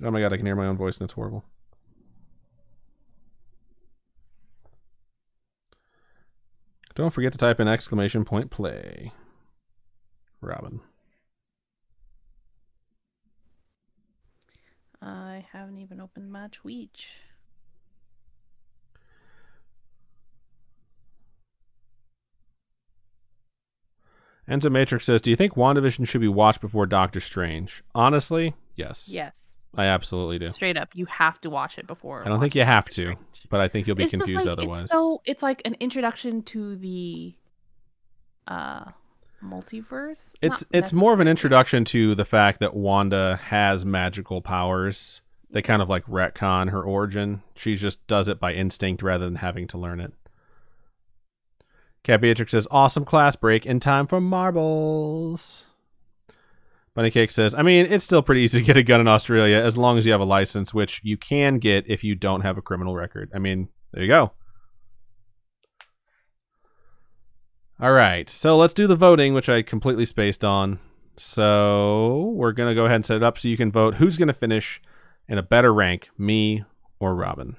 Oh my god, I can hear my own voice and it's horrible. Don't forget to type in exclamation point play. Robin. I haven't even opened my Twitch. Enzo Matrix says, do you think WandaVision should be watched before Doctor Strange? Honestly, yes. Yes. I absolutely do. Straight up, you have to watch it before. I don't think you have Doctor to, Strange. but I think you'll be It's just confused like, otherwise. It's like an introduction to the multiverse. It's more of an introduction to the fact that Wanda has magical powers. They kind of like retcon her origin. She just does it by instinct rather than having to learn it. Cat Beatrix says, awesome class break in time for marbles. Bunny Cake says, I mean, it's still pretty easy to get a gun in Australia as long as you have a license, which you can get if you don't have a criminal record. I mean, there you go. All right, so let's do the voting, which I completely spaced on. So we're going to go ahead and set it up so you can vote who's going to finish in a better rank, me or Robin.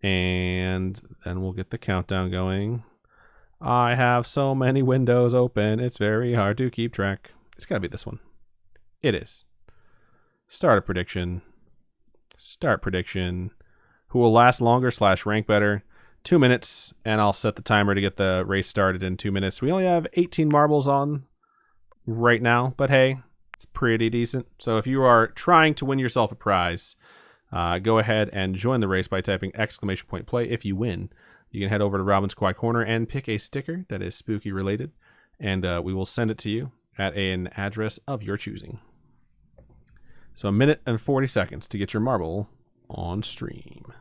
And then we'll get the countdown going. I have so many windows open, it's very hard to keep track. It's got to be this one. It is. Start a prediction. Start prediction. Who will last longer / rank better? 2 minutes, and I'll set the timer to get the race started in 2 minutes. We only have 18 marbles on right now, but hey, it's pretty decent. So if you are trying to win yourself a prize, go ahead and join the race by typing exclamation point play. If you win, you can head over to Robin's Quiet Corner and pick a sticker that is spooky related, and we will send it to you at an address of your choosing. So 1 minute and 40 seconds to get your marble on stream.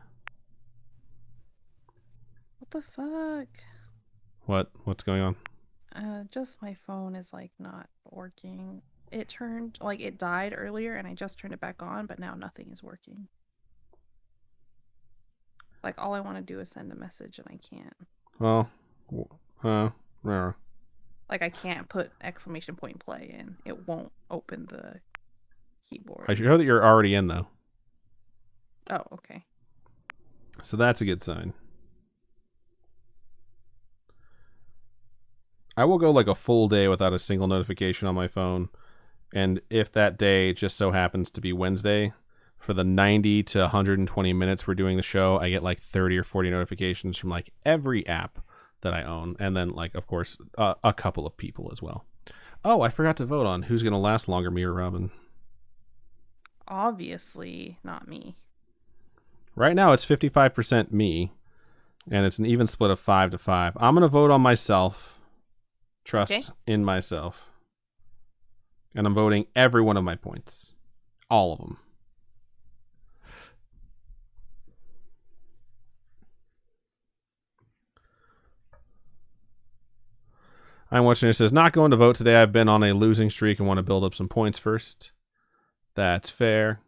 What the fuck? What's going on? Just my phone is like not working. It died earlier and I just turned it back on, but now nothing is working. Like all I want to do is send a message and I can't. Well, Like I can't put exclamation point play in. It won't open the keyboard. I should know that you're already in though. Oh, okay. So that's a good sign. I will go like a full day without a single notification on my phone. And if that day just so happens to be Wednesday, for the 90 to 120 minutes we're doing the show, I get like 30 or 40 notifications from like every app that I own. And then like, of course, a couple of people as well. Oh, I forgot to vote on who's going to last longer, me or Robin. Obviously not me. Right now it's 55% me. And it's an even split of 5 to 5. I'm going to vote on myself. Trust in myself. And I'm voting every one of my points. All of them. I'm watching. It says, not going to vote today. I've been on a losing streak and want to build up some points first. That's fair.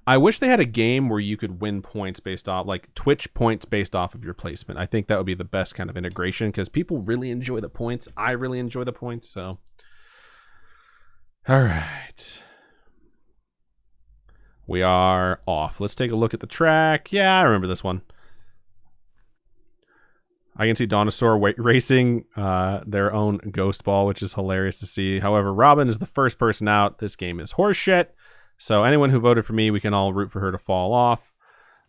I wish they had a game where you could win points based off, like Twitch points based off of your placement. I think that would be the best kind of integration because people really enjoy the points. I really enjoy the points. So All right. We are off. Let's take a look at the track. Yeah, I remember this one. I can see Dinosaur racing their own ghost ball, which is hilarious to see. However, Robin is the first person out. This game is horseshit. So anyone who voted for me, we can all root for her to fall off.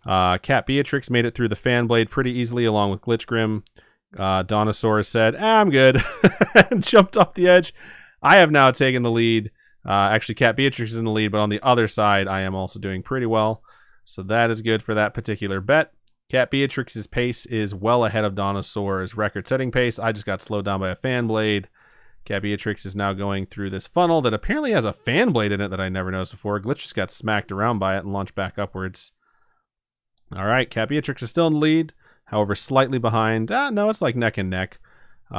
Cat Beatrix made it through the fan blade pretty easily, along with Glitch Grim. Dinosaur said, I'm good, and jumped off the edge. I have now taken the lead. Actually, Cat Beatrix is in the lead, but on the other side, I am also doing pretty well. So that is good for that particular bet. Cat Beatrix's pace is well ahead of Dinosaur's record-setting pace. I just got slowed down by a fan blade. Cat Beatrix is now going through this funnel that apparently has a fan blade in it that I never noticed before. Glitch just got smacked around by it and launched back upwards. All right, Cat Beatrix is still in the lead, however, slightly behind. No, it's like neck and neck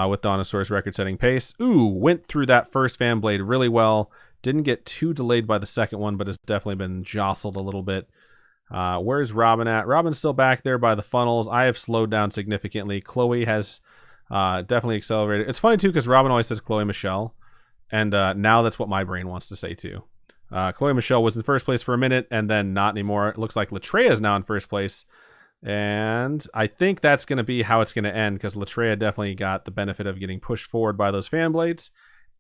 with Dinosaur's record-setting pace. Ooh, went through that first fan blade really well. Didn't get too delayed by the second one, but has definitely been jostled a little bit. Where's Robin at? Robin's still back there by the funnels. I have slowed down significantly. Chloe has definitely accelerated. It's funny, too, because Robin always says Chloe Michelle, and now that's what my brain wants to say, too. Chloe Michelle was in first place for a minute, and then not anymore. It looks like Latreia is now in first place, and I think that's going to be how it's going to end, because Latreia definitely got the benefit of getting pushed forward by those fan blades,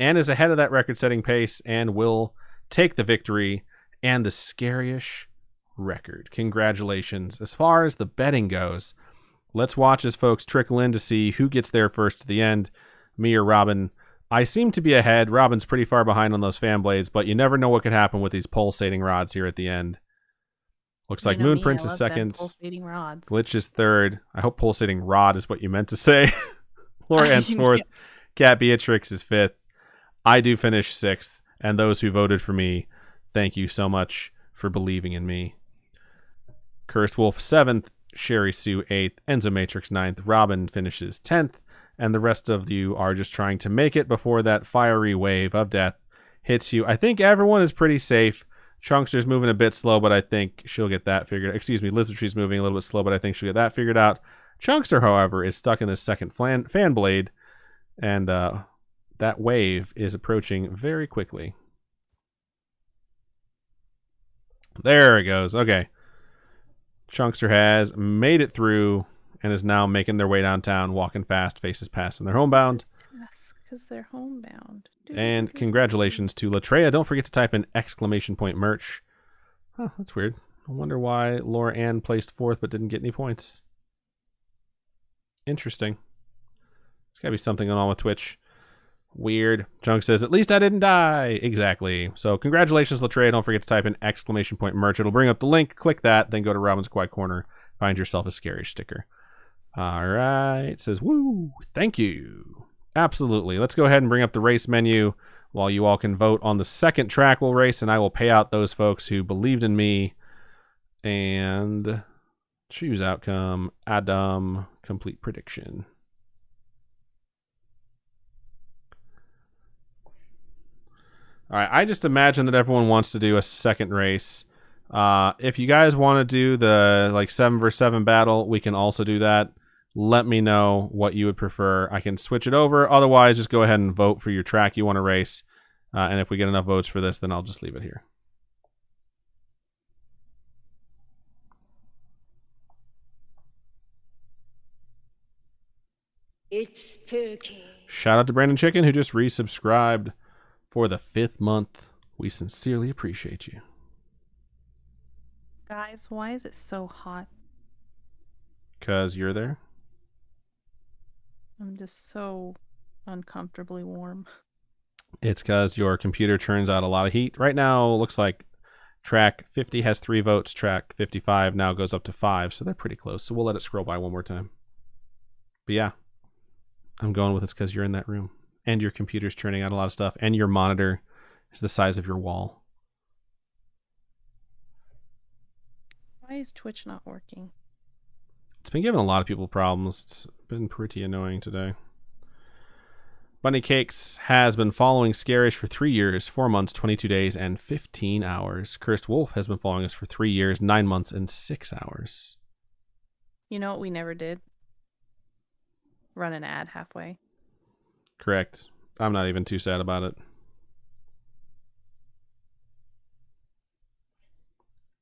and is ahead of that record-setting pace, and will take the victory and the Scaryish record. Congratulations. As far as the betting goes, let's watch as folks trickle in to see who gets there first to the end, me or Robin. I seem to be ahead. Robin's pretty far behind on those fan blades, but you never know what could happen with these pulsating rods here at the end. Looks like Moon Prince is second. Glitch is third. I hope pulsating rod is what you meant to say. Laura Ann's fourth. Cat Beatrix is fifth. I do finish sixth, and those who voted for me, thank you so much for believing in me. Cursed Wolf 7th, Sherry Sue 8th, Enzo Matrix 9th, Robin finishes 10th, and the rest of you are just trying to make it before that fiery wave of death hits you. I think everyone is pretty safe. Chunkster's moving a bit slow, but I think she'll get that figured out. Excuse me, Lizard Tree's moving a little bit slow, but I think she'll get that figured out. Chunkster, however, is stuck in this second fan blade, and that wave is approaching very quickly. There it goes. Okay. Chunkster has made it through and is now making their way downtown, walking fast, faces past, and they're homebound. Yes, because they're homebound. And congratulations to Latreia. Don't forget to type in ! merch. Oh, that's weird. I wonder why Laura Ann placed fourth but didn't get any points. Interesting. There's got to be something going on with Twitch. Weird. Chunk says, at least I didn't die. Exactly. So congratulations, Latreia. Don't forget to type in ! merch. It'll bring up the link. Click that. Then go to Robin's Quiet Corner. Find yourself a Scaryish sticker. All right. It says, woo. Thank you. Absolutely. Let's go ahead and bring up the race menu while you all can vote on the second track we'll race, and I will pay out those folks who believed in me. And choose outcome. Adam. Complete prediction. All right, I just imagine that everyone wants to do a second race. If you guys want to do the 7v7 battle, we can also do that. Let me know what you would prefer. I can switch it over. Otherwise, just go ahead and vote for your track you want to race. And if we get enough votes for this, then I'll just leave it here. It's spooky. Shout out to Brandon Chicken, who just resubscribed for the 5th month. We sincerely appreciate you. Guys, why is it so hot? Because you're there? I'm just so uncomfortably warm. It's because your computer churns out a lot of heat. Right now, it looks like track 50 has 3 votes. Track 55 now goes up to 5, so they're pretty close. So we'll let it scroll by one more time. But yeah, I'm going with it's because you're in that room. And your computer's churning out a lot of stuff. And your monitor is the size of your wall. Why is Twitch not working? It's been giving a lot of people problems. It's been pretty annoying today. Bunny Cakes has been following Scaryish for 3 years, 4 months, 22 days, and 15 hours. Cursed Wolf has been following us for 3 years, 9 months, and 6 hours. You know what we never did? Run an ad halfway. Correct. I'm not even too sad about it.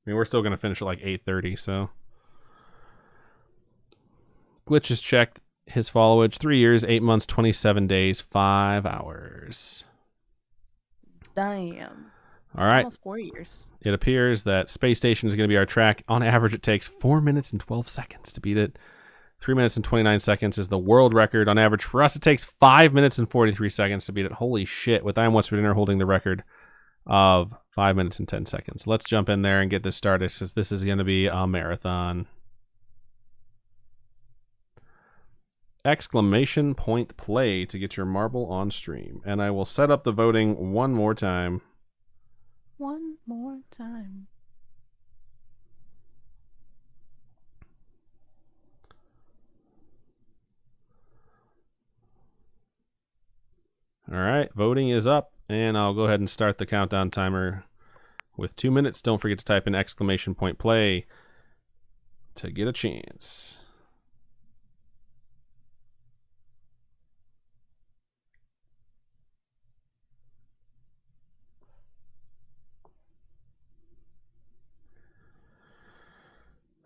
mean, we're still going to finish at like 8:30, so. Glitch is checked. His followage, 3 years, 8 months, 27 days, 5 hours. Damn. All right. Almost 4 years. It appears that Space Station is going to be our track. On average, it takes 4 minutes and 12 seconds to beat it. 3 minutes and 29 seconds is the world record. On average, for us, it takes 5 minutes and 43 seconds to beat it. Holy shit, with I Am West for Dinner holding the record of 5 minutes and 10 seconds. Let's jump in there and get this started, since this is going to be a marathon. Exclamation point play to get your marble on stream. And I will set up the voting one more time. One more time. All right, voting is up, and I'll go ahead and start the countdown timer with 2 minutes. Don't forget to type in exclamation point play to get a chance.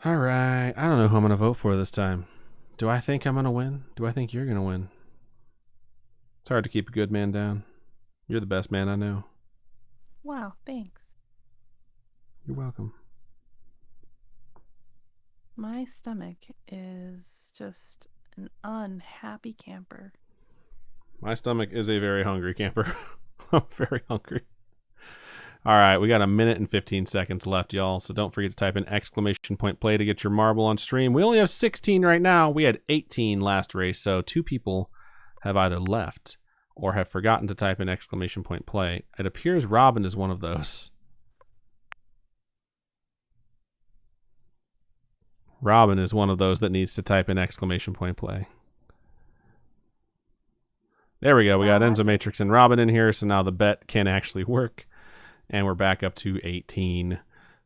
All right, I don't know who I'm going to vote for this time. Do I think I'm going to win? Do I think you're going to win? It's hard to keep a good man down. You're the best man I know. Wow, thanks. You're welcome. My stomach is just an unhappy camper. My stomach is a very hungry camper. I'm very hungry. All right, we got 1 minute and 15 seconds left, y'all. So don't forget to type in exclamation point play to get your marble on stream. We only have 16 right now. We had 18 last race, so 2 people have either left or have forgotten to type in exclamation point play. It appears Robin is one of those. Robin is one of those that needs to type in exclamation point play. There we go. We got Enzo Matrix and Robin in here, so now the bet can actually work. And we're back up to 18.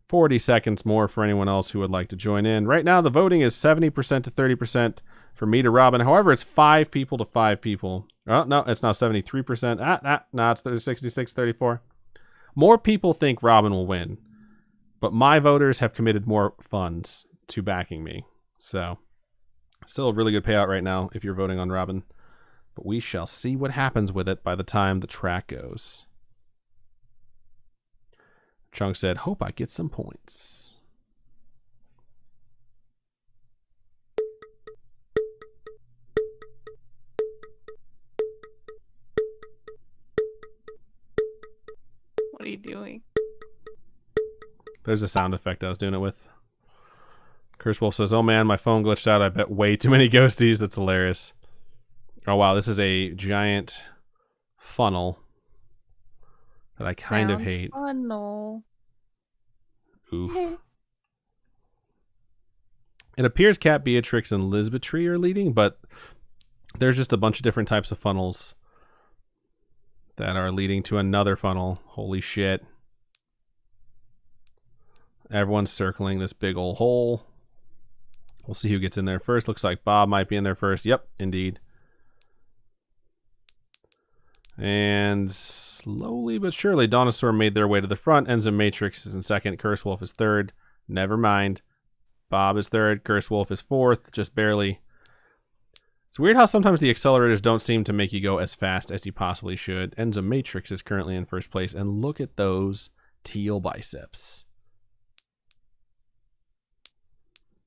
40 seconds more for anyone else who would like to join in. Right now, the voting is 70% to 30% for me to Robin. However, it's 5 people to 5 people. Oh, no, it's now 73%. No, it's 66, 34. More people think Robin will win. But my voters have committed more funds to backing me. So, still a really good payout right now if you're voting on Robin. But we shall see what happens with it by the time the track goes. Chunk said, hope I get some points. What are you doing? There's a sound effect I was doing it with. Curse Wolf says, oh man, my phone glitched out. I bet way too many ghosties. That's hilarious. Oh wow, this is a giant funnel that I kind of hate. Funnel. Oof. It appears Cat Beatrix and Lisbeth Tree are leading, but there's just a bunch of different types of funnels that are leading to another funnel. Holy shit. Everyone's circling this big old hole. We'll see who gets in there first. Looks like Bob might be in there first. Yep, indeed. And slowly but surely, Dinosaur made their way to the front. Enzo Matrix is in second. Curse Wolf is third. Never mind. Bob is third. Curse Wolf is fourth. Just barely. It's weird how sometimes the accelerators don't seem to make you go as fast as you possibly should. Enzo Matrix is currently in first place. And look at those teal biceps.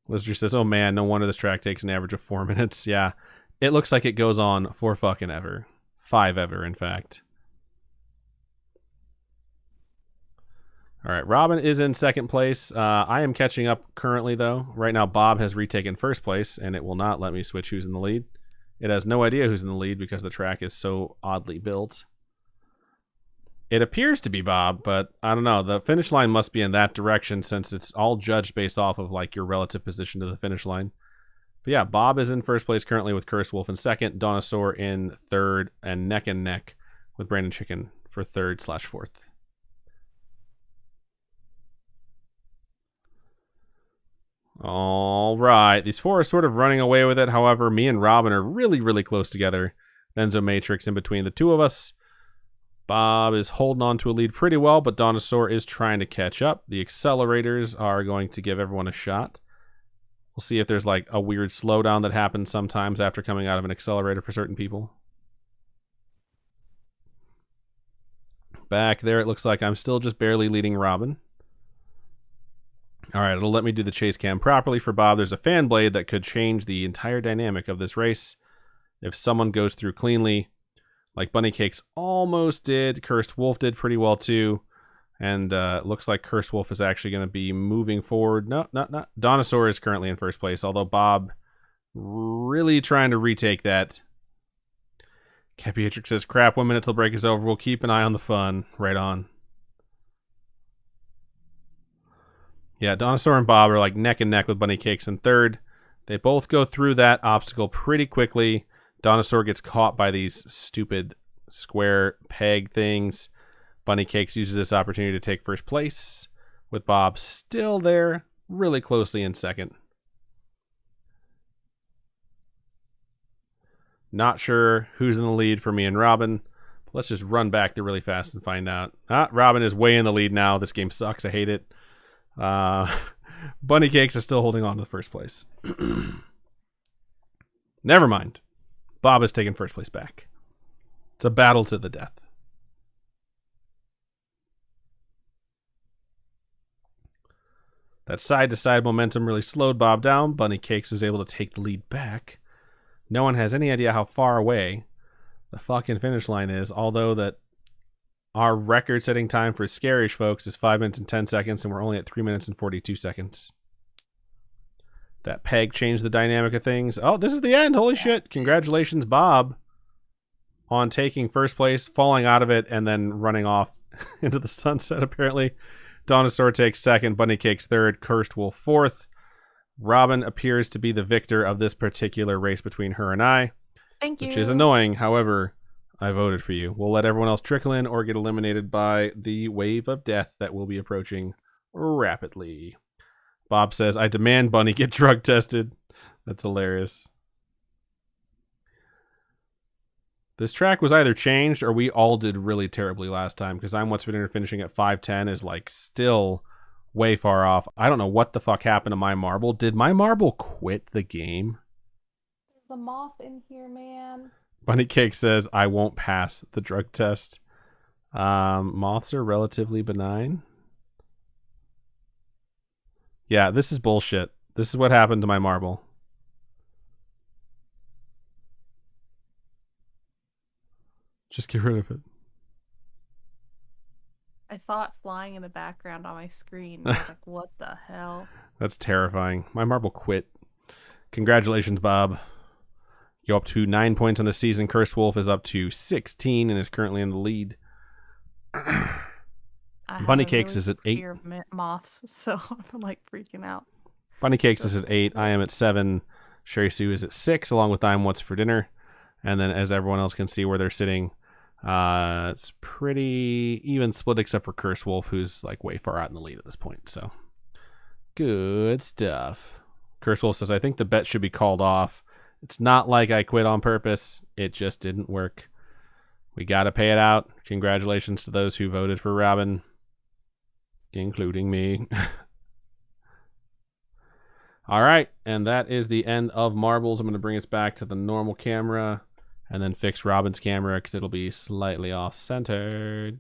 Lister says, oh man, no wonder this track takes an average of 4 minutes. Yeah, it looks like it goes on for fucking ever. 5 ever, in fact. All right, Robin is in second place. I am catching up currently, though. Right now, Bob has retaken first place, and it will not let me switch who's in the lead. It has no idea who's in the lead because the track is so oddly built. It appears to be Bob, but I don't know. The finish line must be in that direction since it's all judged based off of like your relative position to the finish line. But yeah, Bob is in first place currently with Curse Wolf in second, Dinosaur in third, and neck with Brandon Chicken for third/fourth. All right, these 4 are sort of running away with it. However, me and Robin are really, really close together. Enzo Matrix in between the 2 of us. Bob is holding on to a lead pretty well, but Donosaur is trying to catch up. The accelerators are going to give everyone a shot. We'll see if there's like a weird slowdown that happens sometimes after coming out of an accelerator for certain people. Back there, it looks like I'm still just barely leading Robin. All right, it'll let me do the chase cam properly for Bob. There's a fan blade that could change the entire dynamic of this race if someone goes through cleanly. Like Bunny Cakes almost did. Cursed Wolf did pretty well too. And it looks like Cursed Wolf is actually going to be moving forward. No, not. Donosaur is currently in first place, although Bob really trying to retake that. Capiatrix says, crap, 1 minute till break is over. We'll keep an eye on the fun. Right on. Yeah, Donosaur and Bob are like neck and neck with Bunny Cakes in third. They both go through that obstacle pretty quickly. Donosaur gets caught by these stupid square peg things. Bunny Cakes uses this opportunity to take first place, with Bob still there, really closely in second. Not sure who's in the lead for me and Robin. But let's just run back there really fast and find out. Robin is way in the lead now. This game sucks. I hate it. Bunny Cakes is still holding on to the first place. Never mind. Bob has taken first place back. It's a battle to the death. That side-to-side momentum really slowed Bob down. Bunny Cakes was able to take the lead back. No one has any idea how far away the fucking finish line is, although that our record-setting time for Scaryish, folks, is 5 minutes and 10 seconds, and we're only at 3 minutes and 42 seconds. That peg changed the dynamic of things. Oh, this is the end. Holy shit. Congratulations, Bob, on taking first place, falling out of it, and then running off into the sunset, apparently. Donosaur takes second. Bunny Cakes third. Cursed Wolf fourth. Robin appears to be the victor of this particular race between her and I. Thank you. Which is annoying. However, I voted for you. We'll let everyone else trickle in or get eliminated by the wave of death that will be approaching rapidly. Bob says, I demand Bunny get drug tested. That's hilarious. This track was either changed or we all did really terribly last time, because I'm What's for Dinner finishing at 5:10 is like still way far off. I don't know what the fuck happened to my marble. Did my marble quit the game? There's a moth in here, man. Bunny Cake says, I won't pass the drug test. Moths are relatively benign. Yeah, this is bullshit. This is what happened to my marble. Just get rid of it. I saw it flying in the background on my screen. I was like, what the hell? That's terrifying. My marble quit. Congratulations, Bob. You're up to 9 points on the season. Cursed Wolf is up to 16 and is currently in the lead. Bunny Cakes is at 8. Fear of moths, so I'm like freaking out. Bunny Cakes is at 8. I am at 7. Sherry Sue is at 6, along with I'm What's for Dinner. And then, as everyone else can see where they're sitting, it's pretty even split, except for Cursed Wolf, who's like way far out in the lead at this point. So, good stuff. Cursed Wolf says, I think the bet should be called off. It's not like I quit on purpose. It just didn't work. We got to pay it out. Congratulations to those who voted for Robin, including me. All right, and that is the end of marbles. I'm going to bring us back to the normal camera and then fix Robin's camera because it'll be slightly off-centered.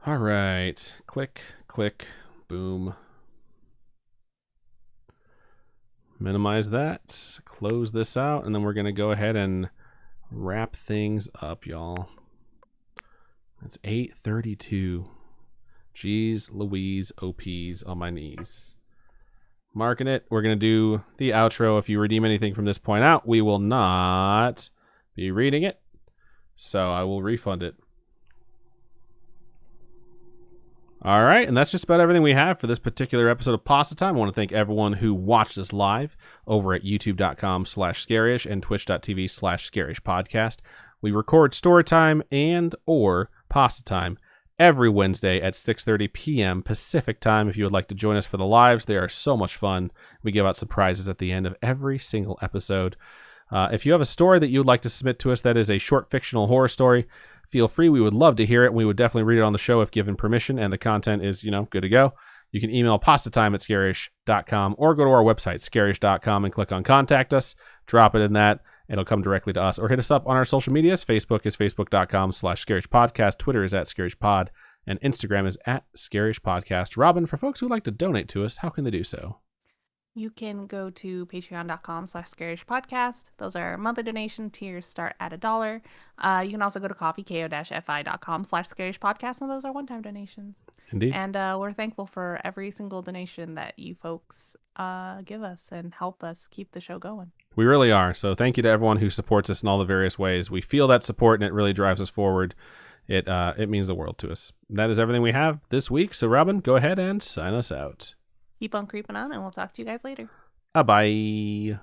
All right, click, click, boom. Minimize that, close this out, and then we're going to go ahead and wrap things up, y'all. It's 8:32. Jeez Louise, OPs on my knees. Marking it. We're going to do the outro. If you redeem anything from this point out, we will not be reading it. So I will refund it. All right, and that's just about everything we have for this particular episode of Pastatime. I want to thank everyone who watched us live over at youtube.com/Scaryish and twitch.tv/Scaryish Podcast. We record Storytime and or Pastatime every Wednesday at 6:30 p.m. Pacific time. If you would like to join us for the lives, they are so much fun. We give out surprises at the end of every single episode. If you have a story that you would like to submit to us that is a short fictional horror story, feel free. We would love to hear it, and we would definitely read it on the show if given permission and the content is, good to go. You can email pastatime@scaryish.com or go to our website, scaryish.com, and click on Contact Us. Drop it in that. It'll come directly to us, or hit us up on our social medias. Facebook is facebook.com/Scaryish Podcast. Twitter is @Scaryish Pod, and Instagram is @Scaryish Podcast. Robin, for folks who would like to donate to us, how can they do so? You can go to patreon.com/Scaryish Podcast. Those are monthly donation tiers start at $1. You can also go to ko-fi.com/Scaryish Podcast, and those are one-time donations. Indeed. And we're thankful for every single donation that you folks give us and help us keep the show going. We really are. So thank you to everyone who supports us in all the various ways. We feel that support, and it really drives us forward. It means the world to us. That is everything we have this week. So Robin, go ahead and sign us out. Keep on creeping on, and we'll talk to you guys later. Bye. Bye.